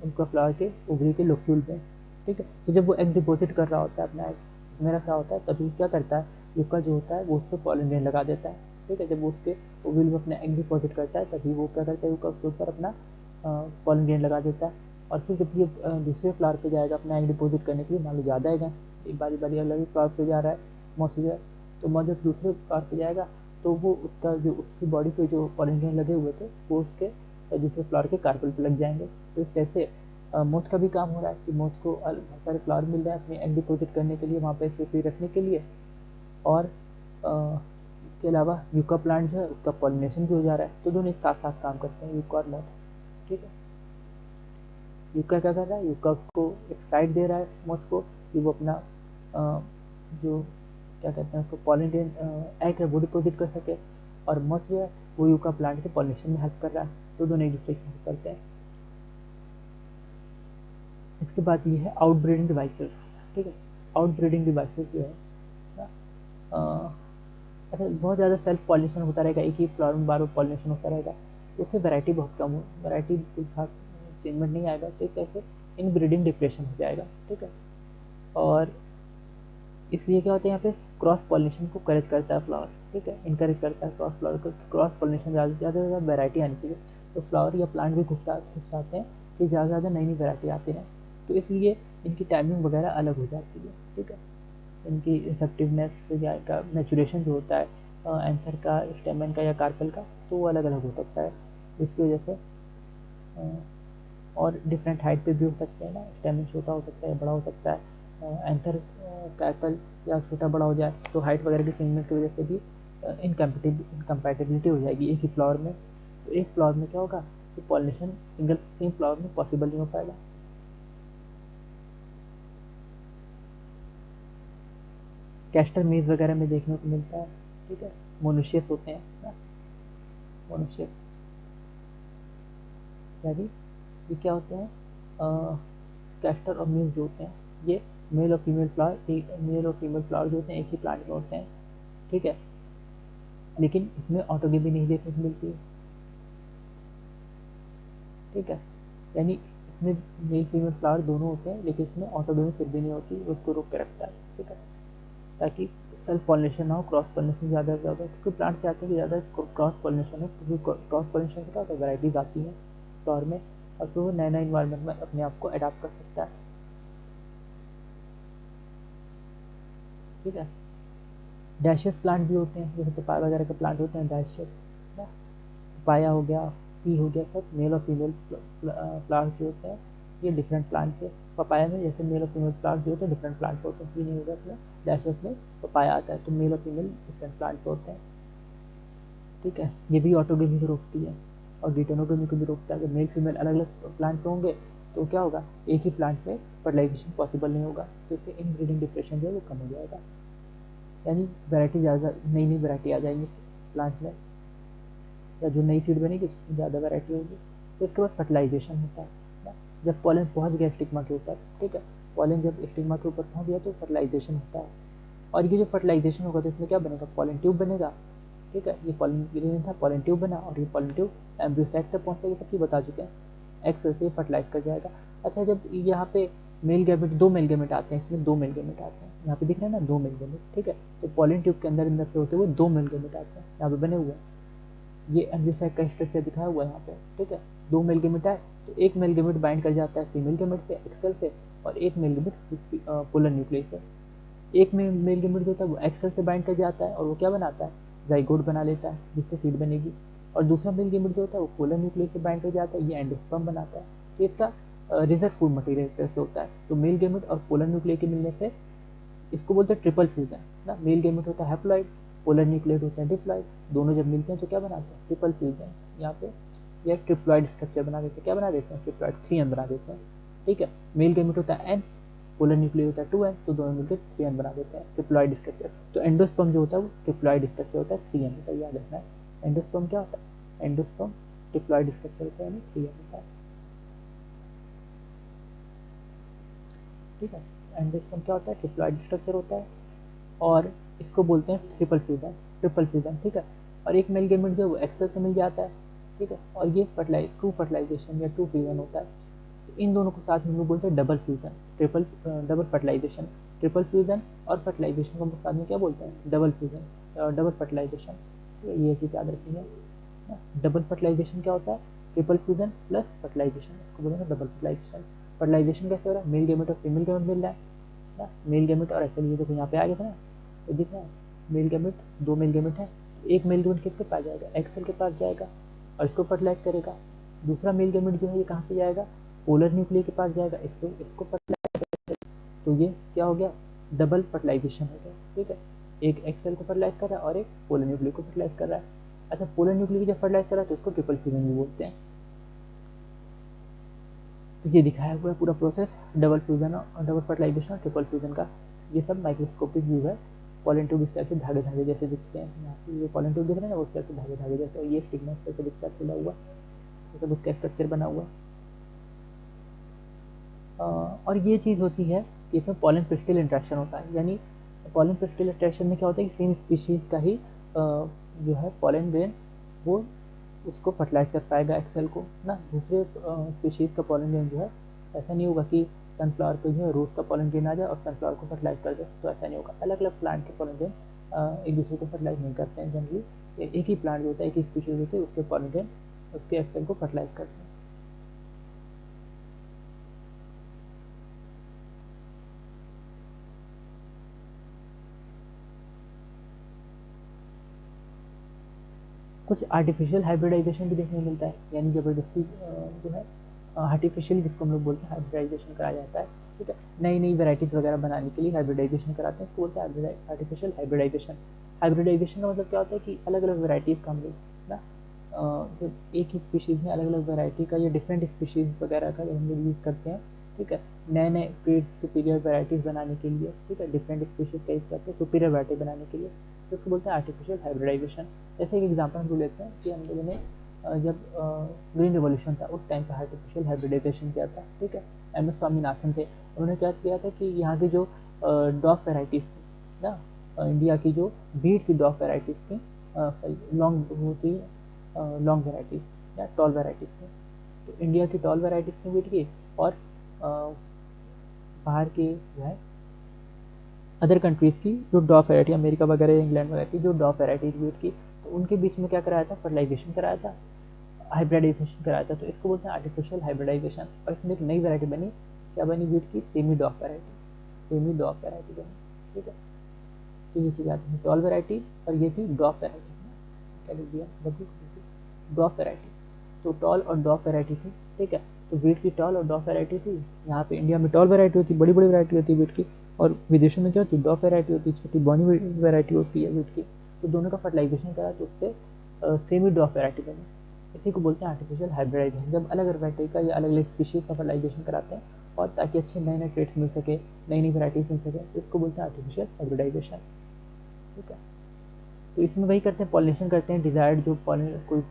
उनका फ्लावर के ओवरी के लोक्यूल में, ठीक है। तो जब वो एग डिपॉजिट कर रहा होता है, अपना एग उसमें रख रहा होता है, तभी क्या करता है यूका जो होता है वो उस पर पॉलन ग्रेन लगा देता है, ठीक है। जब वो उसके ओवरी में अपना एग डिपॉजिट करता है तभी वो क्या करता है, यूका उसके ऊपर अपना पॉलन ग्रेन लगा देता है, और फिर जब ये दूसरे फ्लावर पे जाएगा अपना एग डिपॉजिट करने के लिए, मान लो ज़्यादा एग है, एक बारी बारी अलग ही फ्लावर पे जा रहा है मौत जो है, तो मौत जब दूसरे फ्लावर पे जाएगा तो वो उसका जो उसकी बॉडी पे जो पॉलन ग्रेन लगे हुए थे वो उसके दूसरे फ्लावर के कार्पेल पे लग जाएंगे। तो इस तरह से मोथ का भी काम हो रहा है कि मोथ को बहुत सारे फ्लावर मिल रहे हैं अपने एग डिपॉजिट करने के लिए, वहाँ पे सेफली रखने के लिए, और इसके अलावा यूका प्लांट जो है उसका पॉलिनेशन भी हो जा रहा है, तो दोनों एक साथ साथ काम करते हैं यूका और मोथ, ठीक है। यूका क्या कर रहा है, यूका उसको एक साइड दे रहा है मोथ को कि वो अपना जो क्या कहते हैं उसको पॉलिन ग्रेन एग है वो डिपॉजिट कर सके, और मोथ जो है वो यूका प्लांट के पॉलिनेशन में हेल्प कर रहा है, तो दोनों एक दूसरे की हेल्प करते हैं। इसके बाद ये है आउट ब्रीडिंग डिवाइसेस, ठीक है। आउट ब्रीडिंग डिवाइसेस जो है अच्छा बहुत ज़्यादा सेल्फ पॉलिनेशन होता रहेगा, एक ही फ्लावर में बार बार पॉलिनेशन होता रहेगा, तो उससे वैरायटी बहुत कम हो, वैरायटी कोई खास चेंजमेंट नहीं आएगा, तो कैसे इन ब्रीडिंग डिप्रेशन हो जाएगा, ठीक है। और इसलिए क्या होता है यहाँ पे क्रॉस पॉलिनेशन को करेज करता है फ्लावर, ठीक है, इनकरेज करता है क्रॉस फ्लावर को, क्रॉस पॉलिनेशन ज़्यादा से ज़्यादा वैरायटी आनी चाहिए, तो फ्लावर या प्लांट भी खुद चाहते हैं कि ज़्यादा से ज़्यादा नई नई वैरायटी आती है, तो इसलिए इनकी टाइमिंग वगैरह अलग हो जाती है, ठीक है। इनकी रिसेप्टिवनेस या इनका मैचुरेशन जो होता है एंथर का, स्टेमन का या कार्पेल का, तो वो अलग अलग हो सकता है। इसकी वजह से और डिफरेंट हाइट पे भी हो सकते हैं ना, स्टेमन छोटा हो सकता है, बड़ा हो सकता है, एंथर कार्पेल या छोटा बड़ा हो जाए तो हाइट वगैरह के चेंजमेंट की वजह से भी इनकम्पैटिबिलिटी हो जाएगी एक ही फ्लावर में। तो एक फ्लावर में क्या होगा कि पॉलिनेशन सिंगल सेम फ्लावर में पॉसिबल नहीं हो पाएगा। कैस्टर मेज वगैरह में देखने को मिलता है, ठीक है, मोनोशियस होते हैं ना, मोनोशियस यानी ये क्या होते हैं, कैस्टर और मेज जो होते हैं ये मेल और फीमेल फ्लावर, मेल और फीमेल फ्लावर जो होते हैं एक ही प्लांट में होते हैं, ठीक है, लेकिन इसमें ऑटोगेमी नहीं देखने को मिलती है, ठीक है, यानी इसमें मेल फीमेल फ्लावर दोनों होते हैं लेकिन इसमें ऑटोगेमी फिर भी नहीं होती, उसको रोक के रखता है, ठीक है, ताकि सेल्फ पॉलिनेशन ना हो, क्रॉस पॉलिनेशन ज़्यादा से ज़्यादा, क्योंकि प्लांट से आते हैं कि ज़्यादा क्रॉस पॉलिनेशन हो, क्योंकि क्रॉस पॉलिनेशन से क्या होता है वैराइटीज़ आती हैं फ्लावर में और फिर वो नए नए इन्वायरमेंट में अपने आप को अडाप्ट कर सकता है, ठीक है। डैशियस प्लांट भी होते हैं, जैसे पपाया वगैरह के प्लांट होते हैं डैशियस ना, पपाया हो गया, पी हो गया, सब मेल और फीमेल प्लांट जो होते हैं ये डिफरेंट प्लांट के, पपाया में जैसे मेल और फीमेल प्लांट जो होते हैं डिफरेंट प्लांट पे होते हैं, पी नहीं होगा इसमें, डैशियस में पपाया आता है तो मेल और फीमेल डिफरेंट प्लांट पे होते हैं, ठीक है। ये भी ऑटोगेमी को रोकती है और डिटेनोगेमी को भी रोकता है। अगर मेल फीमेल अलग अलग प्लांट पे होंगे तो क्या होगा, एक ही प्लांट में फर्टिलाइजेशन पॉसिबल नहीं होगा, तो इससे इनब्रीडिंग डिप्रेशन जो है वो कम हो जाएगा, यानी वैरायटी ज़्यादा, नई नई वैरायटी आ जाएंगी प्लांट में, या जो नई सीड बनेगी उसमें ज़्यादा वैरायटी होगी। तो इसके बाद फर्टिलाइजेशन होता है ना, जब पॉलन पहुंच गया स्टिग्मा के ऊपर, ठीक है, पॉलन जब स्टिग्मा के ऊपर पहुंच गया तो फर्टिलाइजेशन होता है, और ये जो फर्टिलाइजेशन होगा तो इसमें क्या बनेगा, पॉलन ट्यूब बनेगा, ठीक है, ये पॉलन ग्रेन था, पॉलन ट्यूब बना और ये पॉलन ट्यूब एम्ब्रियो सैक तक पहुंचेगा, सब चीज़ बता चुके हैं, एक्स से फर्टिलाइज कर जाएगा। अच्छा, जब यहाँ पे मेल गैमेट, दो मेल गैमेट आते हैं, इसमें दो मेल गैमेट आते हैं, यहाँ पे दिख रहे हैं ना दो मेल गैमेट, ठीक है, तो पॉलन ट्यूब के अंदर अंदर से होते हुए दो मेल गैमेट आते हैं, यहाँ पे बने हुए हैं, ये एम्ब्रियो सैक का स्ट्रक्चर दिखाया हुआ है यहाँ पे, ठीक है, दो मेल गैमेट आए तो एक मेल गैमेट बाइंड कर जाता है फीमेल गैमेट से एक्सेल से, और एक मेल गैमेट पोलर न्यूक्लियस से, एक में मेल गैमेट जो होता है वो एक्सेल से बाइंड कर जाता है और वो क्या बनाता है, जाइगोट बना लेता है जिससे सीड बनेगी, और दूसरा मेल गैमेट जो होता है वो पोलर न्यूक्लियस से बाइंड कर जाता है, ये एंडोस्पर्म बनाता है, तो इसका रिजर्व फूड मटेरियल तरह से होता है। तो मेल गैमेट और पोलर न्यूक्लियस के मिलने से इसको बोलते हैं ट्रिपल फ्यूजन ना, मेल गैमेट होता है हैप्लॉइड, पोलर न्यूक्लियस होता है डिप्लॉइड, दोनों जब मिलते हैं तो क्या बनाते हैं, ट्रिपल फ्यूजन, यहाँ पे यह ट्रिप्लॉइड स्ट्रक्चर बना देते हैं, क्या बना देते हैं, ट्रिप्लॉइड 3n बना देते हैं, ठीक है, मेल गैमेट होता है n, पोलर न्यूक्लियस होता है 2n, तो दोनों मिलकर 3n बना देते हैं ट्रिप्लॉइड स्ट्रक्चर। तो एंडोस्पर्म जो होता है वो ट्रिप्लॉइड स्ट्रक्चर होता है, 3n होता है, याद रखना है। एंडोस्पर्म क्या होता है, एंडोस्पर्म ट्रिप्लॉइड स्ट्रक्चर होता है, यानी 3n होता है, ठीक है। एंडोस्पर्म क्या होता है, ट्रिप्लॉइड स्ट्रक्चर होता है और इसको बोलते हैं ट्रिपल फ्यूजन, ट्रिपल फ्यूजन, ठीक है, और एक मेल गैमेट जो है वो एक्सेल से मिल जाता है, ठीक है, और ये ट्रू फर्टिलाइजेशन या ट्रू फ्यूजन होता है, तो इन दोनों को साथ में हम लोग बोलते हैं double fusion, double fertilisation, triple fusion और फर्टिलाइजेशन को हम साथ में क्या बोलते हैं, डबल फ्यूजन, डबल फर्टिलाइजेशन, ये चीज़ याद रखनी है ना। डबल फर्टिलाइजेशन क्या होता है, ट्रिपल फ्यूजन प्लस फर्टिलाइजेशन, इसको बोलेंगे डबल फर्टिलाइजेशन। फर्टिलाइजेशन कैसे हो रहा है, मेल गैमेट और फीमेल गैमेट मिल रहा है ना, मेल गैमेट और एक्सेल, ये देखो यहाँ पे आ गया था ना, तो दिख रहा है मेल गैमेट, दो मेल गैमेट है, एक मेल गैमेट किसके पास जाएगा, एक्सेल के पास जाएगा और इसको फर्टिलाइज करेगा, दूसरा मेल गैमेट जो है ये कहाँ पे जाएगा, पोलर न्यूक्लियस के पास जाएगा, इसको इसको फर्टिलाइज करेगा, तो ये क्या हो गया, डबल फर्टिलाइजेशन हो गया, ठीक है, एक एक्सेल को फर्टिलाइज कर रहा है और एक पोलर न्यूक्लियस को फर्टिलाइज कर रहा है। अच्छा, पोलर न्यूक्लियस जब फर्टिलाइज कर रहा है तो उसको ट्रिपल फ्यूजन भी बोलते हैं। तो ये दिखाया हुआ है पूरा प्रोसेस, डबल फ्यूजन और डबल फर्टिलाइजेशन और ट्रिपल फ्यूजन का, ये सब माइक्रोस्कोपिक व्यू है। पॉलन ट्यूब इस तरह से धागे धागे जैसे दिखते हैं, यहाँ पे ये पॉलन ट्यूब दिख रहे हैं ना, वो इस तरह से धागे धागे जैसे, और ये स्टिग्मा इस तरह से दिखता है खुला हुआ, ये सब उसका स्ट्रक्चर बना हुआ। और ये चीज़ होती है कि इसमें पॉलन क्रिस्टल इंट्रैक्शन होता है, यानी पॉलन क्रिस्टल इंट्रैक्शन में क्या होता है कि सेम स्पीशीज़ का ही जो है पॉलन ग्रेन वो उसको फर्टिलाइज कर पाएगा एक्सेल को ना, दूसरे स्पीशीज़ का पॉलन ग्रेन जो है, ऐसा नहीं होगा कि सनफ्लावर पे जो है रोज़ का पॉलन ग्रेन आ जाए और सनफ्लावर को फर्टिलाइज कर दे, तो ऐसा नहीं होगा, अलग अलग प्लांट के पॉलन ग्रेन एक दूसरे को फर्टिलाइज नहीं करते हैं जनरली, एक ही प्लांट जो होता है, एक ही स्पीशीज़ होती है, उसके पॉलन ग्रेन उसके एक्सेल को फर्टिलाइज करते हैं। कुछ आर्टिफिशियल हाइब्रिडाइजेशन भी देखने को मिलता है, यानी ज़बरदस्ती जो है आर्टिफिशियल, जिसको हम लोग बोलते हैं हाइब्रिडाइजेशन कराया जाता है, ठीक है। नई नई वेराइटीज़ वगैरह बनाने के लिए हाइब्रिडाइजेशन कराते हैं, इसको बोलते हैं आर्टिफिशियल हाइब्रिडाइजेशन। हाइब्रिडाइजेशन का मतलब क्या होता है कि अलग अलग वेराइटीज़ का हम लोग ना जब एक ही स्पीशीज़ में अलग अलग वेराइटी का या डिफरेंट स्पीशीज़ वगैरह का जब हम लोग यूज़ करते हैं, ठीक है, नए नए ट्रेड्स सुपीरियर वेराइटीज़ बनाने के लिए, ठीक है, डिफरेंट स्पीशीज़ का यूज़ करते हैं सुपीरियर वेराइटी बनाने के लिए, तो उसको बोलते हैं आर्टिफिशियल हाइब्रिडाइजेशन। जैसे एक एग्जांपल हम लोग लेते हैं कि हम लोगों ने जब ग्रीन रिवॉल्यूशन था उस टाइम पर आर्टिफिशियल हाइब्रिडाइजेशन किया था, ठीक है। एम एस स्वामीनाथन थे, उन्होंने क्या किया था कि यहाँ की जो डॉग वेराइटीज़ थी ना, इंडिया की जो ब्रीड की डॉग वेराइटीज़ थी, सॉरी लॉन्ग होती लॉन्ग वेराइटीज़ या टॉल वेराइटीज़ थी, तो इंडिया की टॉल वेराइटीज़ की ब्रीड की और बाहर के जो है अदर कंट्रीज़ की जो डॉग वेराइटी, अमेरिका वगैरह इंग्लैंड वगैरह की जो डॉग वेराइटीज़ ब्रीड की, तो उनके बीच में क्या कराया था, फर्टिलाइजेशन कराया था, हाइब्रिडाइजेशन कराया था, तो इसको बोलते हैं आर्टिफिशियल हाइब्रिडाइजेशन। और इसमें एक नई वैरायटी बनी, क्या बनी, ब्रीड की semi dog variety, semi dog variety बनी, ठीक है। तो ये चीज़ आती है टॉल वैरायटी और ये थी डॉग वैरायटी, क्या लिख दिया, डॉग वैरायटी। तो टॉल और डॉग वैरायटी थी, ठीक है। तो ब्रीड की टॉल और डॉग वैरायटी थी, यहाँ पे इंडिया में टॉल वैरायटी होती है, बड़ी बड़ी वैरायटी होती है ब्रीड की, और विदेशों में क्या होती है, डॉग वैरायटी होती है, छोटी बॉनी वैरायटी होती है ब्रीड की। तो दोनों का फर्टिलाइजेशन करा तो उससे सेमी डॉग वैरायटी बनी, इसी को बोलते हैं आर्टिफिशियल हाइब्रिडाइजेशन। जब अलग अलग वैरायटी का या अलग अलग स्पीशीज़ का फर्टिलाइजेशन कराते हैं और ताकि अच्छे नए नए ट्रेड्स मिल सके, नई नई वैराइटीज़ मिल सके, तो इसको बोलते हैं आर्टिफिशियल हाइब्रिडाइजेशन, ठीक है। तो इसमें वही करते हैं, पॉलिनेशन करते हैं, डिजायर्ड जो कोई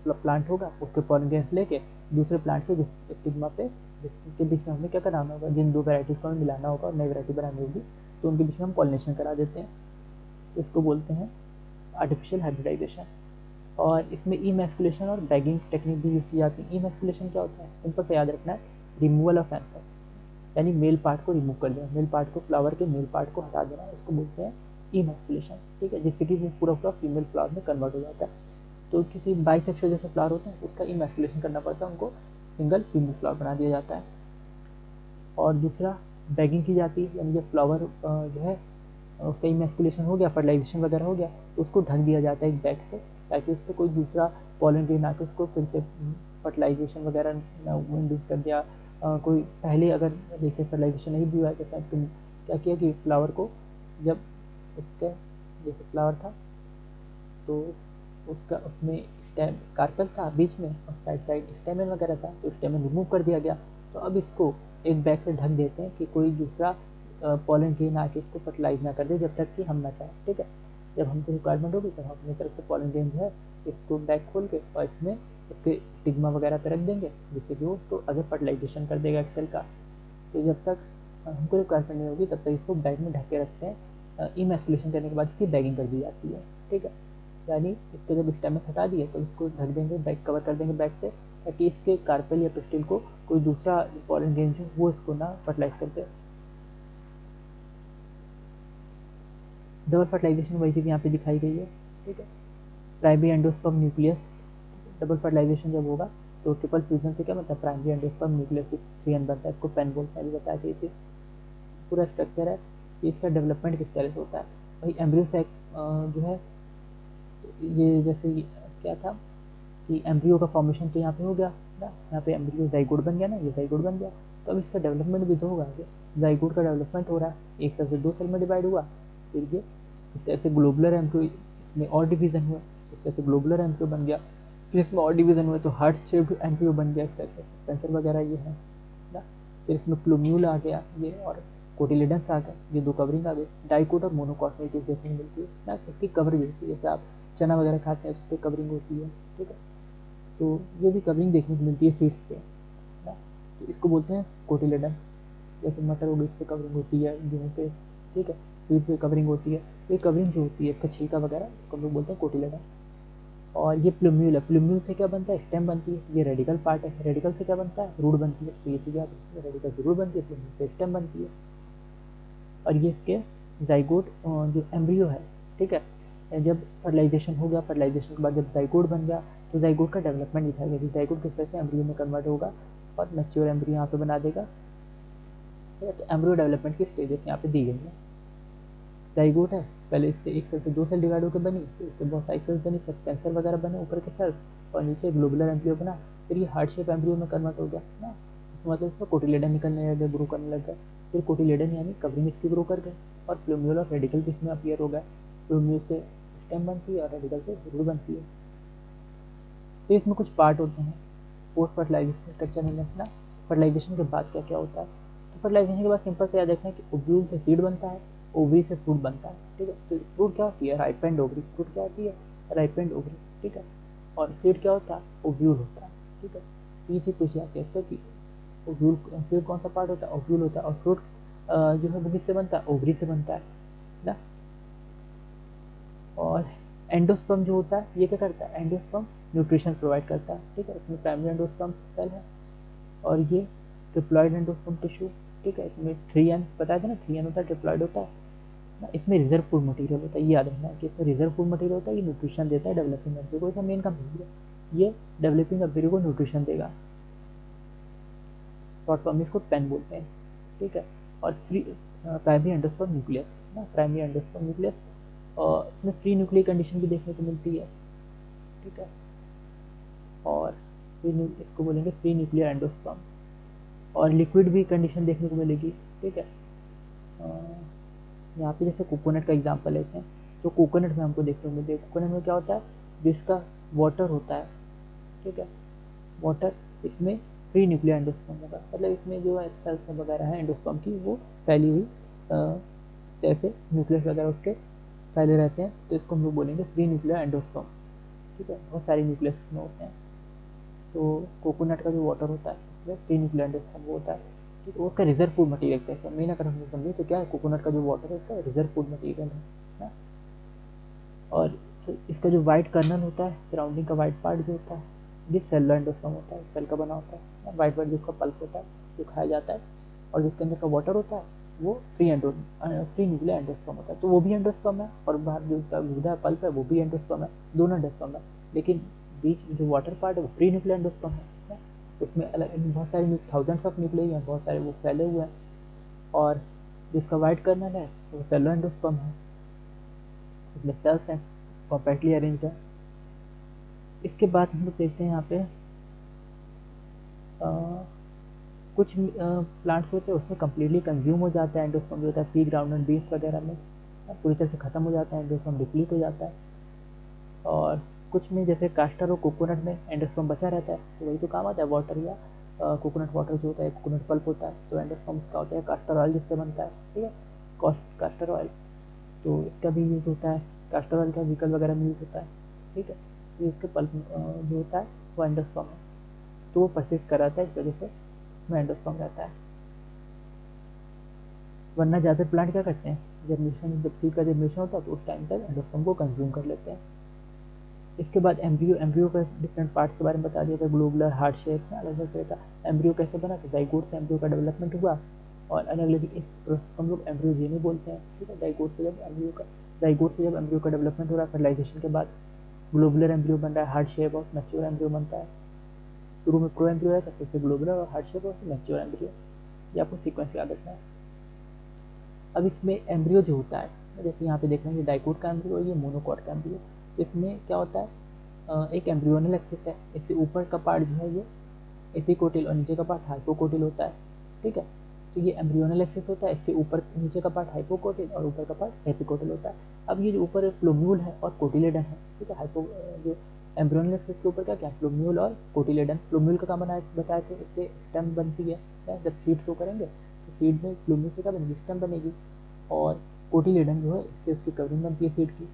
प्लांट होगा उसके पॉलिनेशन लेके दूसरे प्लांट के जिस स्टिग्मा पे, जिसके बीच में हमें क्या कराना होगा, जिन दो वैराइटीज़ को हमें मिलाना होगा और नई वैरायटी बनानी होगी, तो उनके बीच में हम पॉलिनेशन करा देते हैं, इसको बोलते हैं आर्टिफिशियल हाइब्रिडाइजेशन। और इसमें इमैस्कुलेशन और बैगिंग टेक्निक भी यूज़ की जाती है। इमैस्कुलेशन क्या होता है, सिंपल से याद रखना है, रिमूवल ऑफ एंथर, यानी मेल पार्ट को रिमूव कर देना, मेल पार्ट को, फ्लावर के मेल पार्ट को हटा देना, इसको बोलते हैं इमैस्कुलेशन, ठीक है, जिससे कि वो पूरा पूरा फीमेल फ्लावर में कन्वर्ट हो जाता है। तो किसी बाइसेक्सुअल जैसे फ्लावर होते हैं उसका इमैस्कुलेशन करना पड़ता है, उनको सिंगल फीमेल फ्लावर बना दिया जाता है। और दूसरा बैगिंग की जाती है, यानी जब फ्लावर जो है उसका इमैस्कुलेशन हो गया, फर्टिलाइजेशन वगैरह हो गया, तो उसको ढक दिया जाता है एक बैग से, ताकि उस पर कोई दूसरा पॉलन ग्रेन आके उसको फिर से फर्टिलाइजेशन वगैरह इंड्यूस कर दिया। कोई पहले अगर जैसे फर्टिलाइजेशन नहीं भी हुआ है, जैसे तुम क्या किया कि फ्लावर को जब उसका जैसे फ्लावर था तो उसका उसमें स्टेम कार्पेल था बीच में और साइड साइड स्टेमन वगैरह था, तो स्टेमन रिमूव कर दिया गया। तो अब इसको एक बैग से ढक देते हैं कि कोई दूसरा पॉलन ग्रेन आके इसको फर्टिलाइज ना कर दे जब तक कि हम ना चाहें, ठीक है। जब हमको रिक्वायरमेंट होगी तब हम अपनी तरफ से पॉलन ग्रेन जो है इसको बैग खोल के और इसमें इसके स्टिग्मा वगैरह पे रख देंगे, जिससे कि वो तो आगे फर्टिलाइजेशन कर देगा एक्सेल का। तो जब तक हमको रिक्वायरमेंट नहीं होगी तब तक इसको बैग में ढक के रखते हैं। इमैस्कुलेशन करने के बाद इसकी बैगिंग कर दी जाती है, ठीक है। यानी इसके जब स्टेमस हटा दिए तो इसको ढक देंगे, बैग कवर कर देंगे बैग से, ताकि इसके कार्पेल या पिस्टिल को कोई दूसरा पॉलन ग्रेन जो वो इसको ना फर्टिलाइज कर दे। डबल फर्टिलाइजेशन वही चीज़ यहाँ पे दिखाई गई है, ठीक है। Primary endosperm nucleus, double fertilisation जब होगा तो ट्रिपल फ्यूजन से क्या बनता है, प्राइमरी एंडोस्पर्म न्यूक्लियस 3n बनता है, इसको पेन बोलते हैं, अभी बताया था ये चीज़। पूरा स्ट्रक्चर है कि इसका डेवलपमेंट किस तरह से होता है। वही एम्ब्रियो सैक जो है, ये जैसे क्या था कि एम्ब्रियो का फॉर्मेशन तो यहाँ पे हो गया ना, यहाँ पे एम्ब्रियो जाइगोट बन गया ना, ये जाइगोट बन गया, तो अब इसका डेवलपमेंट भी तो होगा आगे। जाइगोट का डेवलपमेंट हो रहा है, एक सेल से दो सेल में डिवाइड हुआ, फिर ये इस तरह से ग्लोबुलर एम्ब्रियो, इसमें और डिवीज़न हुआ, इस तरह से ग्लोबुलर एम्ब्रियो बन गया, फिर इसमें और डिवीज़न हुआ तो हार्ट शेप्ड एम्ब्रियो बन गया, इस तरह से सस्पेंसर वगैरह ये है ना। फिर इसमें प्लूम्यूल आ गया ये, और कोटिलेडन्स आ गया, ये दो कवरिंग आ गई। डाइकोट और मोनोकॉट में चीज़ देखने को मिलती है ना, इसकी कवरिंग होती है, जैसे आप चना वगैरह खाते हैं तो उस पर कवरिंग होती है, ठीक है। तो ये भी कवरिंग देखने को मिलती है सीड्स पे ना, तो इसको बोलते हैं कोटिलेडन। जैसे मटर हो गई, इस पर कवरिंग होती है, गेहूँ पे, ठीक है, वीट पे कवरिंग होती है, तो ये कवरिंग जो होती है इसका छिलका वगैरह, इसको हम लोग बोलते हैं कोटिलेडन। और ये प्लूम्यूल है, प्लूम्यूल से क्या बनता है, स्टेम बनती है, ये रेडिकल पार्ट है, रेडिकल से क्या बनता है, रूट बनती है, तो ये चीज़ याद रखिए, रेडिकल से रूट बनती है, प्लूम्यूल से स्टेम बनती है। और ये इसके जाइगोट जो एम्ब्रियो है, ठीक है, जब फर्टिलाइजेशन हो गया, फर्टिलाइजेशन के बाद जब जाइगोट बन गया तो जाइगोट का डेवलपमेंट दिखाया गया कि जाइगोट किस तरह से एम्ब्रियो में कन्वर्ट होगा और मैच्योर एम्ब्रियो यहाँ पे बना देगा, ठीक है। तो एम्ब्रियो डेवलपमेंट की स्टेजेस यहाँ पे दी गई है। जाइगोट है, पहले इससे एक सेल से 2 सेल डिवाइड होकर बनी, फिर इससे बहुत सारी सेल्स बनी, सस्पेंसर वगैरह बने ऊपर के सेल्स, और नीचे ग्लोबुलर एम्ब्रियो बना, फिर ये हार्ट शेप एम्ब्रियो में कन्वर्ट हो गया ना। मतलब इसमें कोटिलेडन निकलने लग गए, ग्रो करने लग गए, फिर कोटिलेडन यानी कवरिंग इसकी ग्रो कर गए, और प्लूम्यूल और रेडिकल भी इसमें अपीयर हो गए। प्लूम्यूल से स्टेम बनती है और रेडिकल से रूट बनती है। फिर इसमें कुछ पार्ट होते हैं पोस्ट फर्टिलाइजेशन स्ट्रक्चर में ना। फर्टिलाइजेशन के बाद क्या क्या होता है, तो फर्टिलाइजेशन के बाद सिंपल से याद रखना है कि ओव्यूल से सीड बनता है, ओवरी से फ्रूट बनता है, ठीक है। तो फ्रूट क्या होती है, राइपेंड ओवरी, फ्रूट क्या होती है, राइपेंड ओवरी, ठीक है। और सीड क्या होता है, ओव्यूल होता है, ठीक है। ये चीज़ पूछी जाती है इससे कि ओव्यूल सीड कौन सा पार्ट होता है, ओव्यूल होता है, और फ्रूट जो है वो किससे बनता है, ओवरी से बनता है ना। और एंडोस्पर्म जो होता है ये क्या करता है, एंडोस्पर्म न्यूट्रिशन प्रोवाइड करता है, ठीक है। इसमें प्राइमरी एंडोस्पर्म सेल है, और ये ट्रिप्लॉइड एंडोस्पर्म टिश्यू, ठीक है। इसमें 3N बताया था ना, 3N होता है, ट्रिप्लॉइड होता है ना। इसमें रिजर्व फूड मटेरियल होता है, ये याद रखना है कि इसमें रिजर्व फूड मटेरियल होता है, ये न्यूट्रिशन देता है डेवलपिंग एम्ब्रियो को, इसका मेन काम है ये डेवलपिंग एम्ब्रियो को न्यूट्रिशन देगा। शॉर्ट फॉर्म में इसको पेन बोलते हैं, ठीक है। और फ्री प्राइमरी एंडोस्पर्म न्यूक्लियस ना, प्राइमरी एंडोस्पर्म न्यूक्लियस, और इसमें फ्री न्यूक्लियर कंडीशन भी देखने को मिलती है, ठीक है। और इसको बोलेंगे फ्री न्यूक्लियर एंडोस्पर्म, और लिक्विड भी कंडीशन देखने को मिलेगी, ठीक है। यहाँ पे जैसे कोकोनट का एग्जांपल लेते हैं, तो कोकोनट में हमको देखने को मिलती है, कोकोनट में क्या होता है, जिसका वाटर होता है, ठीक है। वाटर, इसमें फ्री न्यूक्लियर एंडोस्पर्म होगा, मतलब इसमें जो है सेल्स वगैरह है एंडोस्पर्म की वो फैली हुई जैसे न्यूक्लियस वगैरह उसके फैले रहते हैं, तो इसको हम लोग बोलेंगे फ्री न्यूक्लियर एंडोस्पर्म, ठीक है। बहुत सारे न्यूक्लियस में होते हैं, तो कोकोनट का जो वाटर होता है उसमें फ्री न्यूक्लियर एंडोस्पर्म होता है, ठीक है। उसका रिजर्व फूड मटेरियल कैसे मेन अगर हम समझे तो क्या है, कोकोनट का जो वाटर है उसका रिजर्व फूड मटेरियल है ना। और इसका जो वाइट कर्नल होता है, सराउंडिंग का वाइट पार्ट जो होता है, ये सेलुलर एंडोस्पर्म होता है, सेल का बना होता है, वाइट पार्ट जो उसका पल्प होता है जो खाया जाता है, और जिसके अंदर का वाटर होता है वो फ्री न्यूक्लियर एंडोस्पर्म होता है, तो वो भी एंडोस्पर्म है, और बाहर जो उसका गुदा पल्प है वो भी एंडोस्पर्म है, दोनों एंडोस्पर्म है, लेकिन बीच में जो वाटर पार्ट है वो फ्री न्यूक्लियर एंडोस्पर्म है। उसमें अलग बहुत सारे थाउजेंड्स ऑफ न्यूक्लियाई हैं, बहुत सारे वो फैले हुए हैं, और जिसका वाइट कर्नल है वो सेलुलर एंडोस्पर्म है, उसमें सेल्स हैं कॉम्पैक्टली अरेंज्ड है। इसके बाद हम लोग देखते हैं यहाँ पे कुछ प्लांट्स होते हैं उसमें कम्प्लीटली कंज्यूम हो जाता है एंडोस्पर्म जो होता है, पी ग्राउंड बीन्स वगैरह में पूरी तरह से ख़त्म हो जाता है, एंडोस्पर्म डिप्लीट हो जाता है। और कुछ में जैसे कास्टर और कोकोनट में एंडोस्पर्म बचा रहता है, तो वही तो काम आता है, वाटर या कोकोनट वाटर जो होता है, कोकोनट पल्प होता है, तो एंडोस्पर्म इसका होता है कास्टर ऑयल जिससे बनता है, ठीक है, कास्टर ऑयल, तो इसका भी यूज़ होता है, कास्टर ऑयल का व्हीकल वगैरह में यूज़ होता है, ठीक है। तो इसके पल्प जो होता है वो एंडोस्पर्म है, तो वो परसिस्ट कराता है, इस वजह से उसमें एंडोस्पर्म रहता है। वरना ज़्यादा प्लांट क्या करते हैं, जर्मिनेशन जब सीड का जर्मिनेशन होता है तो उस टाइम तक एंडोस्पर्म को कंज्यूम कर लेते हैं। इसके बाद एम्ब्रियो का डिफरेंट पार्ट्स के बारे में बता दिया था, ग्लोबुलर, हार्ट शेप, अलग अलग तरह का एम्ब्रियो कैसे बना, तो जाइगोट से एम्ब्रियो का डेवलपमेंट हुआ, और अलग अलग इस प्रोसेस को हम लोग एम्ब्रियोजेनी बोलते हैं, ठीक है। जाइगोट से जब एम्ब्रियो का डेवलपमेंट हो रहा है फर्टिलाइजेशन के बाद, ग्लोबुलर एम्ब्रियो बन रहा है, हार्ट शेप और मैच्योर एम्ब्रियो बनता है। शुरू में प्रो एम्ब्रियो रहता है, फिर से ग्लोबुलर और हार्ट शेप और मैच्योर एम्ब्रियो, ये आपको सीक्वेंस याद रखना है। अब इसमें एम्ब्रियो जो होता है, जैसे यहाँ पे देख रहे हैं, ये डाइकोट का एम्ब्रियो और ये मोनोकॉट का एम्ब्रियो, तो इसमें क्या होता है, एक एम्ब्रियोनल एक्सिस है, इससे ऊपर का पार्ट जो है ये एपिकोटिल और नीचे का पार्ट हाइपोकोटिल होता है, ठीक है। तो ये एम्ब्रियोनल एक्सिस होता है, इसके ऊपर नीचे का पार्ट हाइपोकोटिल और ऊपर का पार्ट एपिकोटिल होता है। अब ये जो ऊपर फ्लोम्यूल है और कोटिलेडन है, ठीक है, जो एम्ब्रियोनल एक्सिस के ऊपर क्या क्या फ्लोम्यूल और कोटिलेडन, फ्लोम्यूल का काम बताए थे, इससे स्टेम बनती है, जब सीड शो करेंगे तो सीड में फ्लोम्यूल से क्या बनेगी, स्टेम बनेगी, और कोटिलेडन जो है इससे उसकी कवरिंग बनती है सीड की।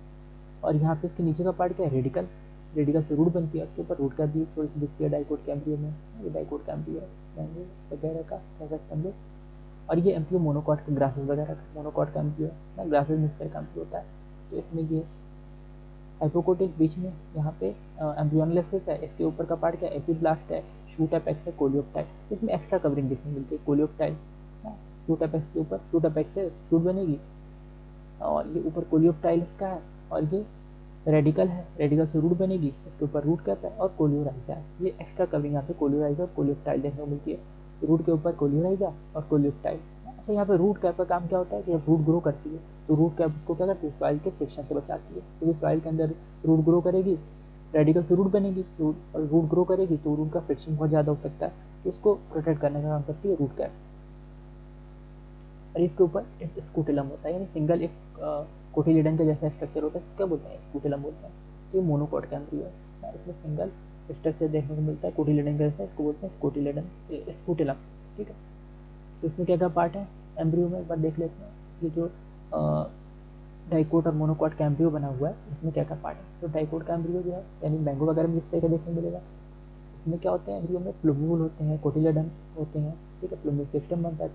और यहाँ पे इसके नीचे का पार्ट क्या है, रेडिकल, रेडिकल से रूट बनती है, उसके ऊपर रूट का भी थोड़ी सी दिखती है डाइकोट के एम्ब्रियो में, ये डाइकोट का एम्ब्रियो है वगैरह का कह सकते हैं हम लोग। और ये एम्ब्रियो मोनोकॉट का, ग्रासेस वगैरह का मोनोकॉट का एम्ब्रियो है, ग्रासेस मिक्सचर का एम्ब्रियो होता है। तो इसमें ये हाइपोकोटिल बीच में यहाँ पे एम्ब्रियोनल एक्सिस है, इसके ऊपर का पार्ट क्या है, एपिब्लास्ट है, शूट एपेक्स है, कोलियोप्टाइल, इसमें एक्स्ट्रा कवरिंग देखने मिलती है, कोलियोप्टाइल, शूट एपेक्स के ऊपर, शूट एपेक्स से शूट बनेगी, और ये ऊपर कोलियोप्टाइल इसका है, और ये रेडिकल है, रेडिकल से रूट बनेगी, इसके ऊपर रूट कैप है, और कोलियोराइजा है, ये एक्स्ट्रा कवरिंग यहाँ पे कोलियोराइजा और कोलियोप्टाइल देखने को मिलती है, रूट के ऊपर कोलियोराइजा और कोलियोप्टाइल अच्छा, यहाँ पे रूट कैप का काम क्या होता है कि जब रूट ग्रो करती है तो रूट कैप उसको क्या करती है, सॉइल के फ्रिक्शन से बचाती है, क्योंकि सॉइल के अंदर रूट ग्रो करेगी, रेडिकल से रूट बनेगी, और रूट ग्रो करेगी तो रूट का फ्रिक्शन बहुत ज़्यादा हो सकता है, तो उसको प्रोटेक्ट करने का काम करती है रूट कैप। और इसके ऊपर एक स्कूटेलम होता है, यानी सिंगल एक कोटिलिडन का जैसा स्ट्रक्चर होता है, इसको क्या बोलते हैं, स्कूटेलम बोलते हैं। तो ये मोनोकॉट का एम्ब्रियो है, इसमें सिंगल स्ट्रक्चर देखने को मिलता है कोटिलिडन का जैसा, इसको बोलते हैं स्कूटेलम। ठीक है, तो इसमें क्या क्या पार्ट है एम्ब्रियो में, एक बार देख लेते हैं। ये जो डाइकोट और मोनोकॉट का एम्ब्रियो बना हुआ है, इसमें क्या क्या पार्ट है। तो डाइकोट का एम्ब्रियो जो है, यानी मैंगो वगैरह में जिस तरह का देखने को मिलेगा, इसमें क्या होते हैं, एम्ब्रियो में प्लूम्यूल होते हैं, कोटिलेडन होते हैं। ठीक है, प्लूम्यूल सिस्टम बनता है,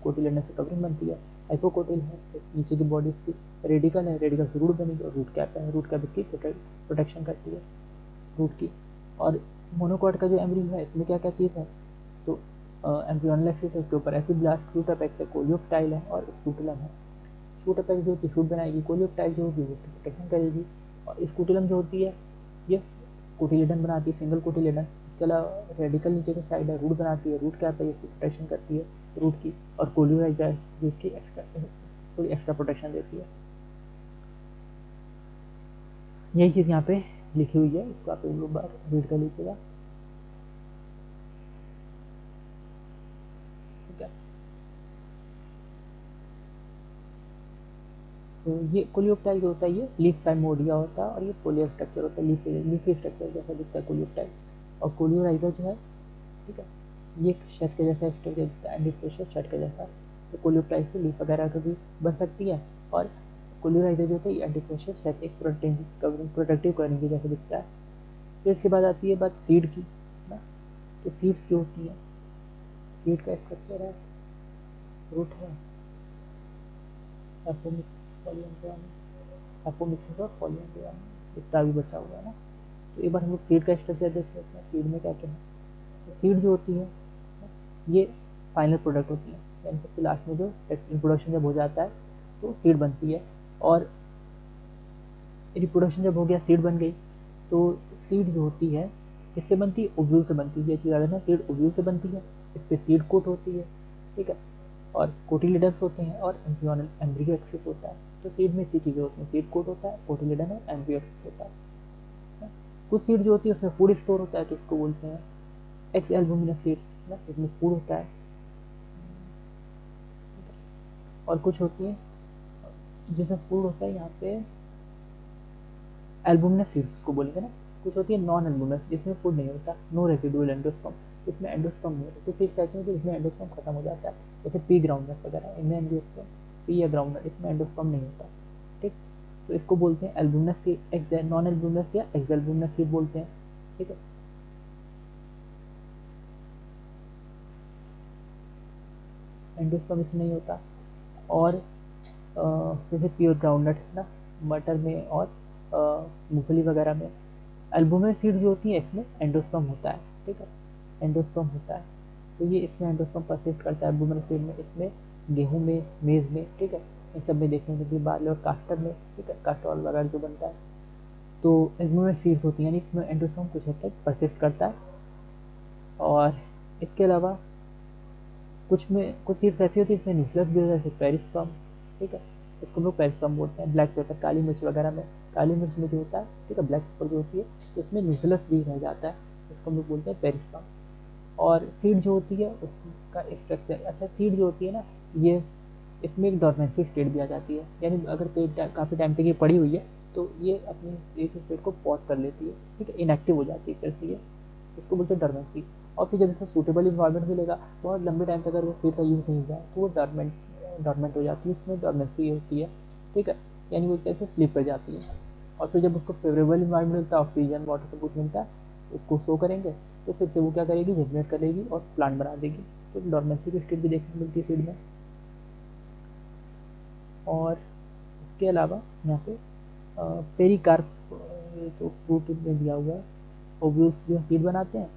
कोटिलेडन से कवरिंग बनती है, हाइपोकोटिल है, नीचे की बॉडी इसकी रेडिकल है, रेडिकल से रूट बनेगी, और रूट कैप है, रूट कैप इसकी प्रोटेक्शन करती है रूट की। और मोनोकॉट का जो एम्ब्रियो है, इसमें क्या क्या चीज़ है, तो एम्ब्रियोनल एक्सिस है, उसके ऊपर एपिब्लास्ट, शूट अपेक्स है, कोलियोप्टाइल है, और स्कूटेलम है। शूट अपेक्स जो होती है शूट बनाएगी, कोलियोप्टाइल जो होगी उसकी प्रोटेक्शन करेगी, और स्कूटेलम जो होती है ये कोटिलेडन बनाती है, सिंगल कोटिलेडन। इसके अलावा रेडिकल नीचे की साइड है, रूट बनाती है, रूट कैप है, इसकी प्रोटेक्शन करती है रूट की, और कोलियोइडा जो इसकी थोड़ी एक्स्ट्रा प्रोटेक्शन देती है। यही चीज़ यहाँ पे लिखी हुई है, इसको आप एक बार रीड कर लीजिएगा। ठीक है, तो ये कोलियोप्टाइल जो होता है ये लीफ प्राइमोर्डिया होता है, और ये पोलियर स्ट्रक्चर होता है, लीफी स्ट्रक्चर जैसा दिखता है कोलियोप्टाइल। और कोलियोराइजा जो है, ठीक है, ये एक शहद के जैसा स्ट्रक्चर दिखता है, एंडीफेशियल शहद के जैसा। तो कोलियोप्टाइल से लीफ वगैरह का भी बन सकती है, और कोलियोराइजा जो होता है ये एंडीफेशियल शहद एक प्रोटेक्टिव कवरिंग के जैसा दिखता है। फिर इसके बाद आती है बात सीड की ना। तो सीड्स जो होती है, सीड का स्ट्रक्चर है, रूट है, एपोमिक्सिस और पॉलीएम्ब्रियोनी, इतना भी बचा हुआ है ना। तो एक बार हम लोग सीड का स्ट्रक्चर देख लेते हैं, सीड में क्या क्या है। तो सीड जो होती है ये फाइनल प्रोडक्ट होती है, यानी सबसे लास्ट में जो रिप्रोडक्शन जब हो जाता है तो सीड बनती है। और रिप्रोडक्शन जब हो गया, सीड बन गई, तो सीड जो होती है किससे बनती है, ओव्यूल से बनती है। ये चीज़ याद रखना, सीड ओव्यूल से बनती है, इस पर सीड कोट होती है। ठीक है, और कोटिलिडन्स होते हैं, और एम्ब्रियो एक्सिस होता है। तो सीड में इतनी चीज़ें होती हैं, सीड कोट होता है, कोटिलिडन और एम्ब्रियो एक्सिस होता है। कुछ सीड जो होती है उसमें फूड स्टोर होता है, तो उसको बोलते हैं एक्स एल्बुमिनस सीड्स ना, इसमें फूड होता है। और कुछ होती है जिसमें फूड होता है, यहाँ पे एल्बुमिनस सीड्स उसको बोलेंगे ना। कुछ होती है नॉन एल्बुमिनस, जिसमें फूड नहीं होता, नो रेसिडुअल एंडोस्पर्म, इसमें एंडोस्पर्म नहीं होता। कुछ सीड्स ऐसी होती है जिसमें एंडोस्पर्म खत्म हो जाता है, जैसे पी ग्राउंडनट वगैरह, इनमें एंडोस्पर्म, पी या ग्राउंडनट, इसमें एंडोस्पर्म नहीं होता। ठीक, तो इसको बोलते हैं एल्बुमिनस सीड, नॉन एल्बुमिनस या एक्स एल्बुमिनस सीड बोलते हैं। ठीक है, एंडोस्पर्म इसमें नहीं होता। और जैसे प्योर ग्राउंडनट है ना, मटर में और मूंगफली वगैरह में एल्बुमिनस सीड जो होती है इसमें एंडोस्पर्म होता है। ठीक है, एंडोस्पर्म होता है, तो ये इसमें एंडोस्पर्म परसिस्ट करता है एल्बुमिनस सीड में, इसमें गेहूं में, मेज़ में, ठीक है, इन सब में देखने को मिलती है, बार्ली और कास्टर में, ठीक है, कास्टर ऑयल वगैरह जो बनता है। तो एल्बुमिनस सीड्स होती हैं, यानी इसमें एंडोस्पर्म कुछ हद तक परसिस्ट करता है। और इसके अलावा कुछ सीड्स ऐसी होती है इसमें न्यूक्लियस भी होता है, जैसे पेरिस्पर्म। ठीक है, इसको हम लोग पेरिस्पर्म बोलते हैं। ब्लैक पेपर, काली मिर्च वगैरह में, काली मिर्च में जो होता है, ठीक है, ब्लैक पेपर जो होती है, तो उसमें न्यूक्लियस भी रह जाता है, इसको हम लोग बोलते हैं पेरिस्पर्म। और सीड जो होती है उसका स्ट्रक्चर, अच्छा, सीड जो होती है ना, ये इसमें एक डॉर्मेंसी स्टेट भी आ जाती है, यानी अगर काफ़ी टाइम तक ये पड़ी हुई है तो ये अपनी एक स्टेट को पॉज कर लेती है। ठीक है, इनएक्टिव हो जाती है फिर से ये, इसको बोलते हैं डॉर्मेंसी। और फिर जब इसको सूटेबल इन्वायरमेंट मिलेगा, बहुत लंबे टाइम तक अगर वो सीड का यूज़ नहीं हुआ तो वो डॉर्मेंट हो जाती है, उसमें डॉर्मेंसी होती है। ठीक है, यानी वो एक तरह से स्लिप कर जाती है। और फिर जब उसको फेवरेबल इन्वायरमेंट मिलता है, ऑक्सीजन, वाटर सब कुछ मिलता है, उसको शो करेंगे, तो फिर से वो क्या करेगी, जनरेट करेगी और प्लांट बना देगी। तो डॉर्मेंसी की स्टेट भी देखने को मिलती है सीड में। और इसके अलावा यहाँ पे पेरिकार्प तो फ्रूट में दिया हुआ है, ओव्यूल्स जो सीड बनाते हैं,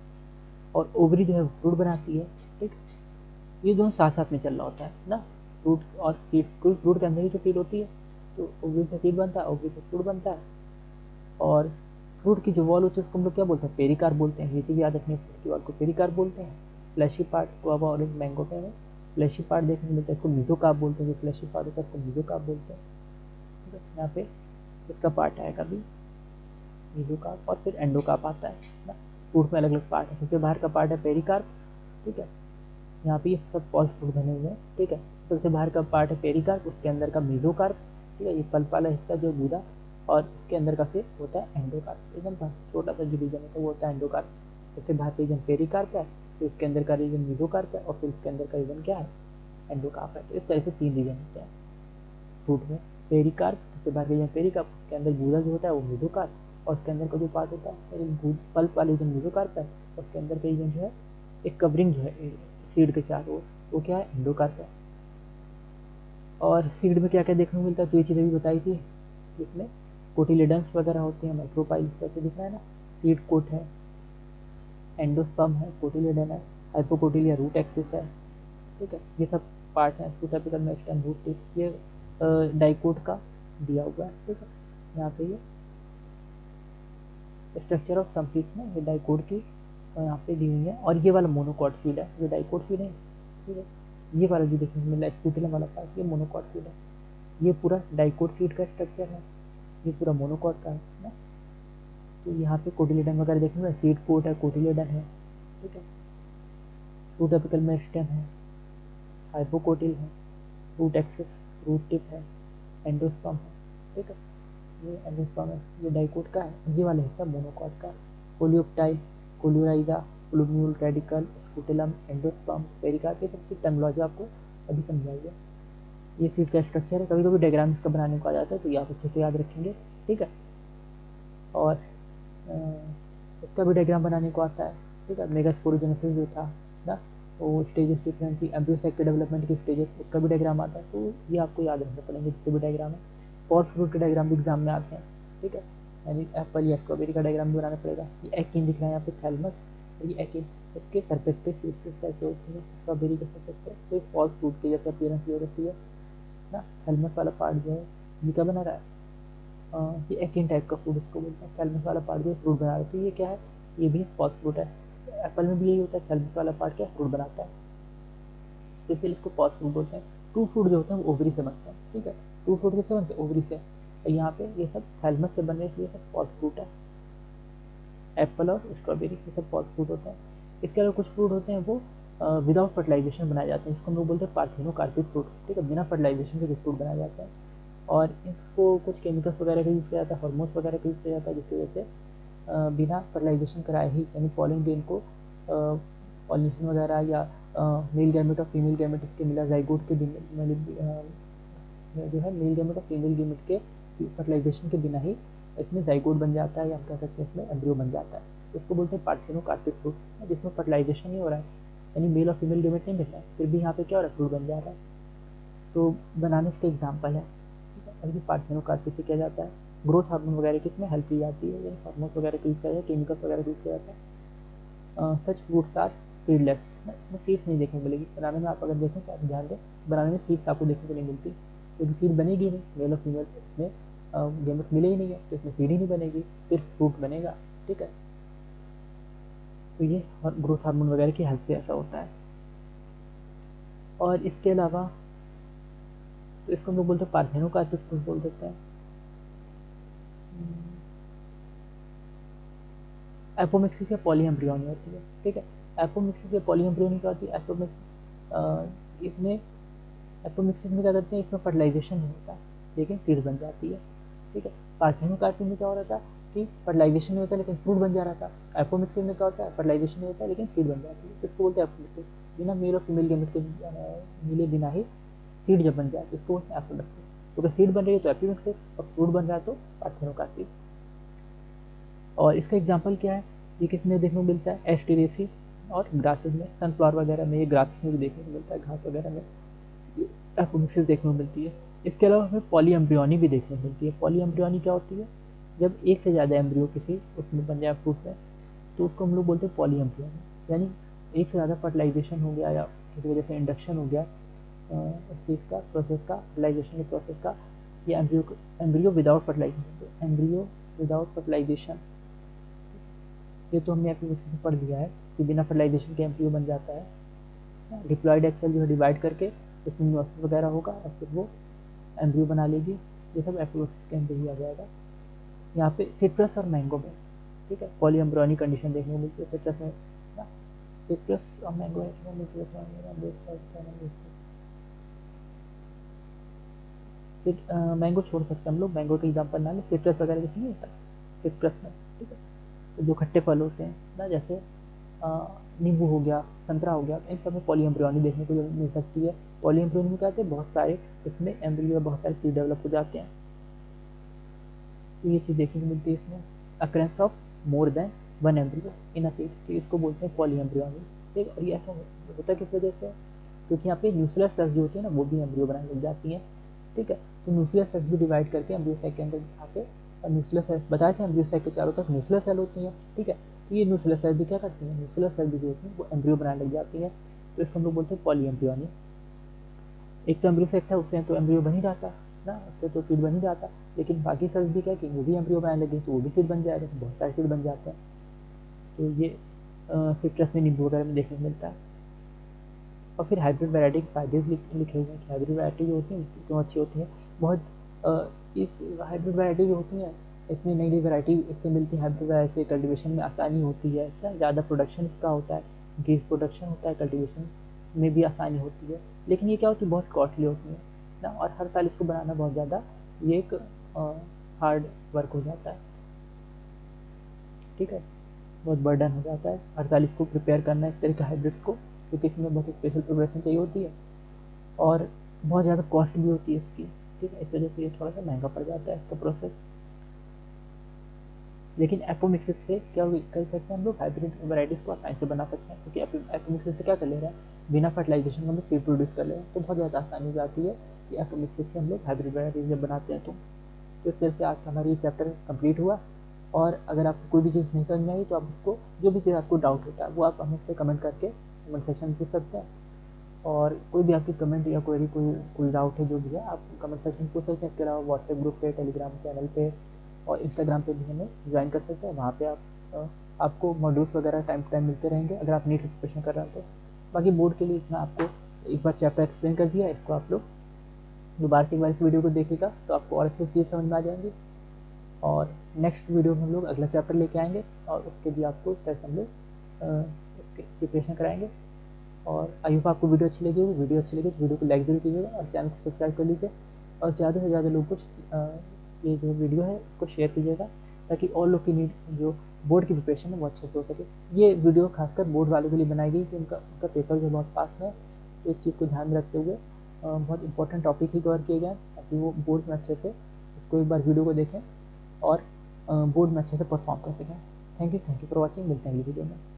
और ओवरी जो है फ्रूट बनाती है। ठीक, ये दोनों साथ साथ में चल रहा होता है ना, फ्रूट और सीड, कोई फ्रूट के अंदर ही तो सीड होती है, तो ओवरी से सीड बनता है, ओवरी से फ्रूट बनता है। और फ्रूट की जो वॉल होती है उसको हम लोग क्या बोलते हैं, पेरिकार्प बोलते हैं। ये चीज़ याद रखनी है, फ्रूट की वॉल को पेरिकार्प बोलते हैं। Fleshy part, guava, orange, mango पे में फ्लैशी पार्ट देखने को मिलता है, इसको मीजोकार्प बोलते हैं। जो फ्लैशी पार्ट होता है इसको मीजोकार्प बोलते हैं। ठीक है, यहाँ पे इसका पार्ट आएगा अभी मीजोकार्प, और फिर एंडोकार्प आता है ना। फ्रूट में अलग अलग पार्ट है। सबसे बाहर का पार्ट है पेरिकार्प। ठीक है, यहाँ पे ये सब फॉल्स फ्रूट बने हुए हैं। ठीक है, सबसे बाहर का पार्ट है पेरिकार्प, उसके अंदर का मीजोकार्प। ठीक है, ये पल्प वाला हिस्सा जो गूदा, और उसके अंदर का फिर होता है एंडोकार्प। एकदम छोटा सा जो रीजन होता है वो होता है एंडोकार्प। सबसे बाहर रीजन पेरिकार्प है, फिर उसके अंदर का रीजन मीजोकार्प है, और फिर उसके अंदर का रीजन क्या है, एंडोकार्प है। तो इस तरह से 3 रीजन होते हैं फ्रूट में। पेरिकार्प सबसे बाहर रीजन पेरिकार्प, उसके अंदर गूदा जो होता है वो मीजोकार्प, और उसके अंदर का जो पार्ट होता है पल्प वाला रीजन मीजोकार्प है, और उसके अंदर का रीजन जो है एक कवरिंग जो है सीड के चारों ओर, वो क्या है, एंडोकार्प है। और सीड में क्या क्या देखने को मिलता है, तो ये चीज़ें भी बताई थी। इसमें कोटिलेडन्स वगैरह होते हैं, माइक्रोपाइल इस तरह से दिख रहा है ना। सीड कोट है, एंडोस्पर्म है, कोटिलेडन है, हाइपोकोटिलिया रूट एक्सिस है। ठीक है, ये सब पार्ट है। Two typical meristem root tip, ये डाइकोट का दिया हुआ है। ठीक है, यहाँ पे ये स्ट्रक्चर ऑफ सम सीड्स में ये डाइकोट की यहाँ पे दी हुई है। और ये वाला मोनोकॉट सीड है, ये डाइकोट सीड है। ठीक है, ये वाला जो देखने को मिल रहा है स्कूटिलम वाला पार्ट, ये मोनोकॉट सीड है। ये पूरा डाइकोट सीड का स्ट्रक्चर है, ये पूरा मोनोकॉट का है ना। तो यहाँ पे कोटिलेडन वगैरह देखने में सीड कोट है, कोटिलेडन है। ठीक है, टू टाइपिकल मेरिस्टेम है, हाइपोकोटिल है, रूट एक्सिस, रूट टिप है, एंडोस्पर्म है। ठीक है, ये एंडोस्पर्म है, ये डाइकोट का है। ये वाला हिस्सा मोनोकॉट का है। Coleoptile, coleorhiza, plumule, radical, scutellum, endosperm, pericarp, ये सब की टर्मिनोलॉजी आपको अभी समझाई है। ये सीड का स्ट्रक्चर है। कभी कभी डायग्राम इसका बनाने को आ जाता है, तो ये आप अच्छे से याद रखेंगे। ठीक है, और इसका भी डायग्राम बनाने को आता है। ठीक है, मेगास्पोरोजेनेसिस जो था ना, वो स्टेजेस डिफरेंट थी, एम्ब्रियो के डेवलपमेंट की स्टेजेस, उसका भी डायग्राम आता है। तो ये आपको याद रखने पड़ेंगे जितने भी डायग्राम है। फॉल्स फ्रूट के डायग्राम भी एग्जाम में आते हैं। ठीक है, यानी एप्पल या स्ट्रॉबेरी का डायग्राम भी बनाना पड़ेगा। ये एकिन दिख रहा है यहाँ पे, थैलमस, ये एकिन, इसके सरफेस पे सीड्स इस टाइप से होती है स्ट्रॉबेरी के सरफेस पे। तो एक फॉल्स फ्रूट के जैसे अपीयरेंस ये होती है ना। थैलमस वाला पार्ट जो है ये क्या बना रहा है, ये एकिन टाइप का फ्रूट इसको बोलते हैं। थैलमस वाला पार्ट जो फ्रूट बना रहा है, तो ये क्या है, ये भी फॉल्स फ्रूट है। एप्पल में भी यही होता है, थैलमस वाला पार्ट क्या फ्रूट बनाता है, तो इसलिए इसको फॉल्स फ्रूट बोलते हैं। ट्रू फ्रूट जो होते हैं वो ओवरी से बनते हैं। ठीक है, ट्रू फ्रूट किससे बनते हैं, ओवरी से। और यहाँ पे ये सब थैलमस से बने, इसलिए सब फॉल्स फ्रूट है। एप्पल और स्ट्रॉबेरी ये सब फॉल्स फ्रूट होते हैं। इसके अलावा कुछ फ्रूट होते हैं वो विदाउट फर्टिलाइजेशन बनाए जाते हैं, जिसको हम लोग बोलते हैं पार्थेनोकार्पिक फ्रूट। ठीक है, बिना फर्टिलाइजेशन के फ्रूट बनाए जाते हैं, और इसको कुछ केमिकल्स वगैरह का यूज़ किया जाता है, हार्मोन्स वगैरह का यूज़ किया जाता है, जिसकी वजह से बिना फर्टिलाइजेशन कराए ही, यानी पॉलन ग्रेन को पॉलिनेशन वगैरह या मेल गैमेट और फीमेल गैमेट इसके मिला जाइगोट के जो है मेल गैमेट और फीमेल गैमेट के फर्टिलाइजेशन के बिना ही इसमें जाइगोट बन जाता है, या हम कह सकते हैं इसमें एम्ब्रियो बन जाता है। तो इसको बोलते हैं पार्थेनोकार्पिक फ्रूट, जिसमें फर्टिलाइजेशन नहीं हो रहा है, यानी मेल और फीमेल गैमेट नहीं मिल रहा है, फिर भी यहाँ पे क्या हो रहा है, फ्रूट बन जा रहा है। तो बनाना इसका एग्जाम्पल है। ठीक है, अभी पार्थेनोकार्पिक से किया जाता है। ग्रोथ हार्मोन वगैरह की इसमें हेल्प की जाती है, यानी हार्मोन्स वगैरह का यूज़ किया जाता है, केमिकल्स वगैरह का यूज़ किया जाता है। सच फ्रूट्स आर सीडलेस, इसमें सीड्स नहीं देखने को मिलेगी। बनाने में आप अगर देखें तो आप ध्यान दें, बनाने में सीड्स आपको देखने को नहीं मिलती, क्योंकि सीड बनेगी नहीं, मेल और फीमेल इसमें गैमेट मिले ही नहीं है, तो इसमें सीड ही नहीं बनेगी, सिर्फ फ्रूट बनेगा। ठीक है, तो ये ग्रोथ हार्मोन वगैरह की हेल्प से ऐसा होता है। और इसके अलावा तो इसको हम लोग बोलते हैं पार्थेनोकार्पिक फ्रूट बोल देते हैं। एपोमिक्सिस या पॉलीएम्ब्रियोनी होती है। ठीक है, एपोमिक्सिस या पॉलीएम्ब्रियोनी क्या होती है, एपोमिक्सिस इसमें एपोमिक्सिस में क्या करते हैं, इसमें फर्टिलाइजेशन नहीं होता लेकिन सीड बन जाती है। ठीक है, पार्थेनोकार्पिक में क्या हो रहा था कि फर्टिलाइजेशन नहीं होता लेकिन फ्रूट बन जा रहा था। एपोमिक्सिस में क्या होता है, फर्टिलाइजेशन नहीं होता लेकिन सीड बन जाती है, इसको बोलते हैं एपोमिक्सिस। बिना मेल और फीमेल गैमेट के मिले बिना ही सीड जब बन जाए तो इसको बोलते हैं एपोमिक्सिस। तो अगर सीड बन रही है तो एपोमिक्सिस, और फ्रूट बन रहा है तो पार्थेनोकार्पिक। और इसका एग्जाम्पल क्या है, ये किस में देखने को मिलता है, एस्टेरेसी और ग्रासेस में, सनफ्लावर वगैरह में, ये ग्रासेस में भी देखने को मिलता है, घास वगैरह में एपोमिक्सिस देखने को मिलती है। इसके अलावा हमें पॉलीएम्ब्रियोनी भी देखने को मिलती है। पॉलीएम्ब्रियोनी क्या होती है, जब एक से ज़्यादा एम्ब्रियो किसी उसमें बन जाए फ्रूट में, तो उसको हम लोग बोलते हैं पॉलीएम्ब्रियोनी। यानी एक से ज़्यादा फर्टिलाइजेशन हो गया या किसी वजह से इंडक्शन हो गया इस चीज़ का, प्रोसेस का, फर्टिलाइजेशन के प्रोसेस का, या embryo without fertilisation, embryo without fertilisation, ये तो हमने एपोमिक्सिस से पढ़ लिया है कि बिना फर्टिलाइजेशन के एम्ब्रियो बन जाता है। डिप्लॉयड एग सेल जो है डिवाइड करके उसमें मियोसिस वगैरह होगा और फिर वो एम्ब्रियो बना लेगी। ये सब एपोप्टोसिस के अंदर ही आ जाएगा। यहाँ पे सिट्रस और मैंगो में, ठीक है, पॉलीएम्ब्रियोनिक कंडीशन देखने को मिलती है सिट्रस में ना। सिट्रस और मैंगो मैंगो छोड़ सकते हैं हम लोग, मैंगो का एग्जाम्पल ना ले, सिट्रस वगैरह कुछ नहीं होता सिट्रस में, ठीक है। तो जो खट्टे फल होते हैं ना, जैसे नींबू हो गया, संतरा हो गया, इन सब में पॉलीएम्ब्रियोनी देखने को मिल सकती है। पॉलीएम्ब्रियोनी में क्या होते हैं, बहुत सारे इसमें एम्ब्रियो, बहुत सारे सीड डेवलप हो जाते हैं, तो ये चीज़ देखने को मिलती है इसमें। Occurrence of more than one embryo in a seed, तो इसको बोलते हैं पॉलीएम्ब्रियोनी, ठीक है। और ये ऐसा होता है किस वजह से, क्योंकि यहाँ पे न्यूक्लियर सेल्स जो होती है ना, वो भी एम्ब्रियो बनाने लग जाती हैं, ठीक है। तो न्यूक्लियर सेल्स भी डिवाइड करके एम्ब्रियो साइक के अंदर आके, और न्यूक्लियर सेल्स बताए थे एम्ब्रियो साइक के चारों तरफ न्यूक्लियर सेल होती हैं, ठीक है। तो ये न्यूक्लियर सेल भी क्या करती हैं, न्यूक्लियर सेल भी जो होती है वो एम्ब्रियो बनाने लग जाती है, तो इसको हम लोग बोलते हैं पॉलीएम्ब्रियोनी। एक तो एम्ब्रियो साइक था, उससे तो एम्ब्रियो बन ही जाता ना, उससे तो सीड बन ही जाता, लेकिन बाकी सेल्स भी क्या कि वो भी एम्ब्रियो बनाने लगे, तो वो भी सीड बन जाएगा, तो बहुत सारे सीड बन जाते हैं। तो ये सिट्रस में, नींबू वगैरह में देखने को मिलता है। और फिर हाइब्रिड वैरायटी के फायदे लिखे हुए हैं कि हाइब्रिड वैरायटी जो होती है क्यों अच्छी होती है बहुत। इस हाइब्रिड वैरायटी जो होती है, इसमें नई नई वैरायटी इससे मिलती है, हाइब्रिड वैरायटी से कल्टिवेशन में आसानी होती है, ज़्यादा प्रोडक्शन इसका होता है, इंक्रीज प्रोडक्शन होता है, कल्टिवेशन में भी आसानी होती है। लेकिन ये क्या होती है, बहुत कॉस्टली होती है ना, और हर साल इसको बनाना बहुत ज़्यादा ये एक हार्ड वर्क हो जाता है, ठीक है, बहुत बर्डन हो जाता है हर साल इसको प्रिपेयर करना इस तरह के हाइब्रिड्स को, क्योंकि इसमें बहुत स्पेशल प्रिपरेशन चाहिए होती है और बहुत ज़्यादा कॉस्ट भी होती है इसकी, ठीक है। इस वजह से ये थोड़ा सा महंगा पड़ जाता है इसका प्रोसेस। लेकिन एपोमिक्सिस से क्या कर सकते हैं हम लोग, हाइब्रिड वैराइटीज़ को आसानी से बना सकते हैं, क्योंकि एपोमिक्सिस से क्या कर ले रहे हैं, बिना फर्टिलाइजेशन हम लोग सीड प्रोड्यूस कर ले रहे हैं, तो बहुत ज़्यादा आसानी हो जाती है कि एपोमिक्सिस से हम लोग हाइब्रिड वैराइटीज जब बनाते हैं तो इस तरह से आज का हमारा ये चैप्टर कंप्लीट हुआ। और अगर आपको कोई भी चीज़ नहीं समझ में आई तो आप उसको, जो भी चीज़ आपको डाउट होता है वो आप हमसे कमेंट करके कमेंट सेक्शन में पूछ सकते हैं। और कोई भी आपकी कमेंट या कोई डाउट है जो भी है, आप कमेंट सेक्शन में पूछ सकते हैं। इसके अलावा व्हाट्सएप ग्रुप पे, टेलीग्राम चैनल पे और इंस्टाग्राम पे भी हमें ज्वाइन कर सकते हैं। वहाँ पे आपको मॉड्यूल्स वगैरह टाइम टू टाइम मिलते रहेंगे अगर आप नीट प्रिपरेशन कर रहे हो तो। बाकी बोर्ड के लिए इतना आपको एक बार चैप्टर एक्सप्लेन कर दिया, इसको आप लोग दोबारा से एक बार इस वीडियो को देखिएगा तो आपको और अच्छी चीज़ समझ में आ जाएंगी। और नेक्स्ट वीडियो में हम लोग अगला चैप्टर लेके आएंगे और उसके भी आपको इस तरह से हम लोग इसके प्रिपरेशन कराएंगे। और आई होप आपको वीडियो अच्छी लगी होगी। वीडियो अच्छी लगी तो वीडियो को लाइक जरूर कीजिएगा और चैनल को सब्सक्राइब कर लीजिए, और ज़्यादा से ज़्यादा लोगों को ये जो वीडियो है इसको शेयर कीजिएगा, ताकि और लोग की नीड जो बोर्ड की प्रिपरेशन है वो अच्छे से हो सके। ये वीडियो खासकर बोर्ड वालों के लिए बनाई गई कि उनका पेपर जो बहुत पास में है, तो इस चीज़ को ध्यान में रखते हुए बहुत इंपॉर्टेंट टॉपिक ही कवर किए गए ताकि वो बोर्ड में अच्छे से इसको एक बार वीडियो को देखें और बोर्ड में अच्छे से परफॉर्म कर सकें। Thank you for watching. मिलते हैं अगली वीडियो में।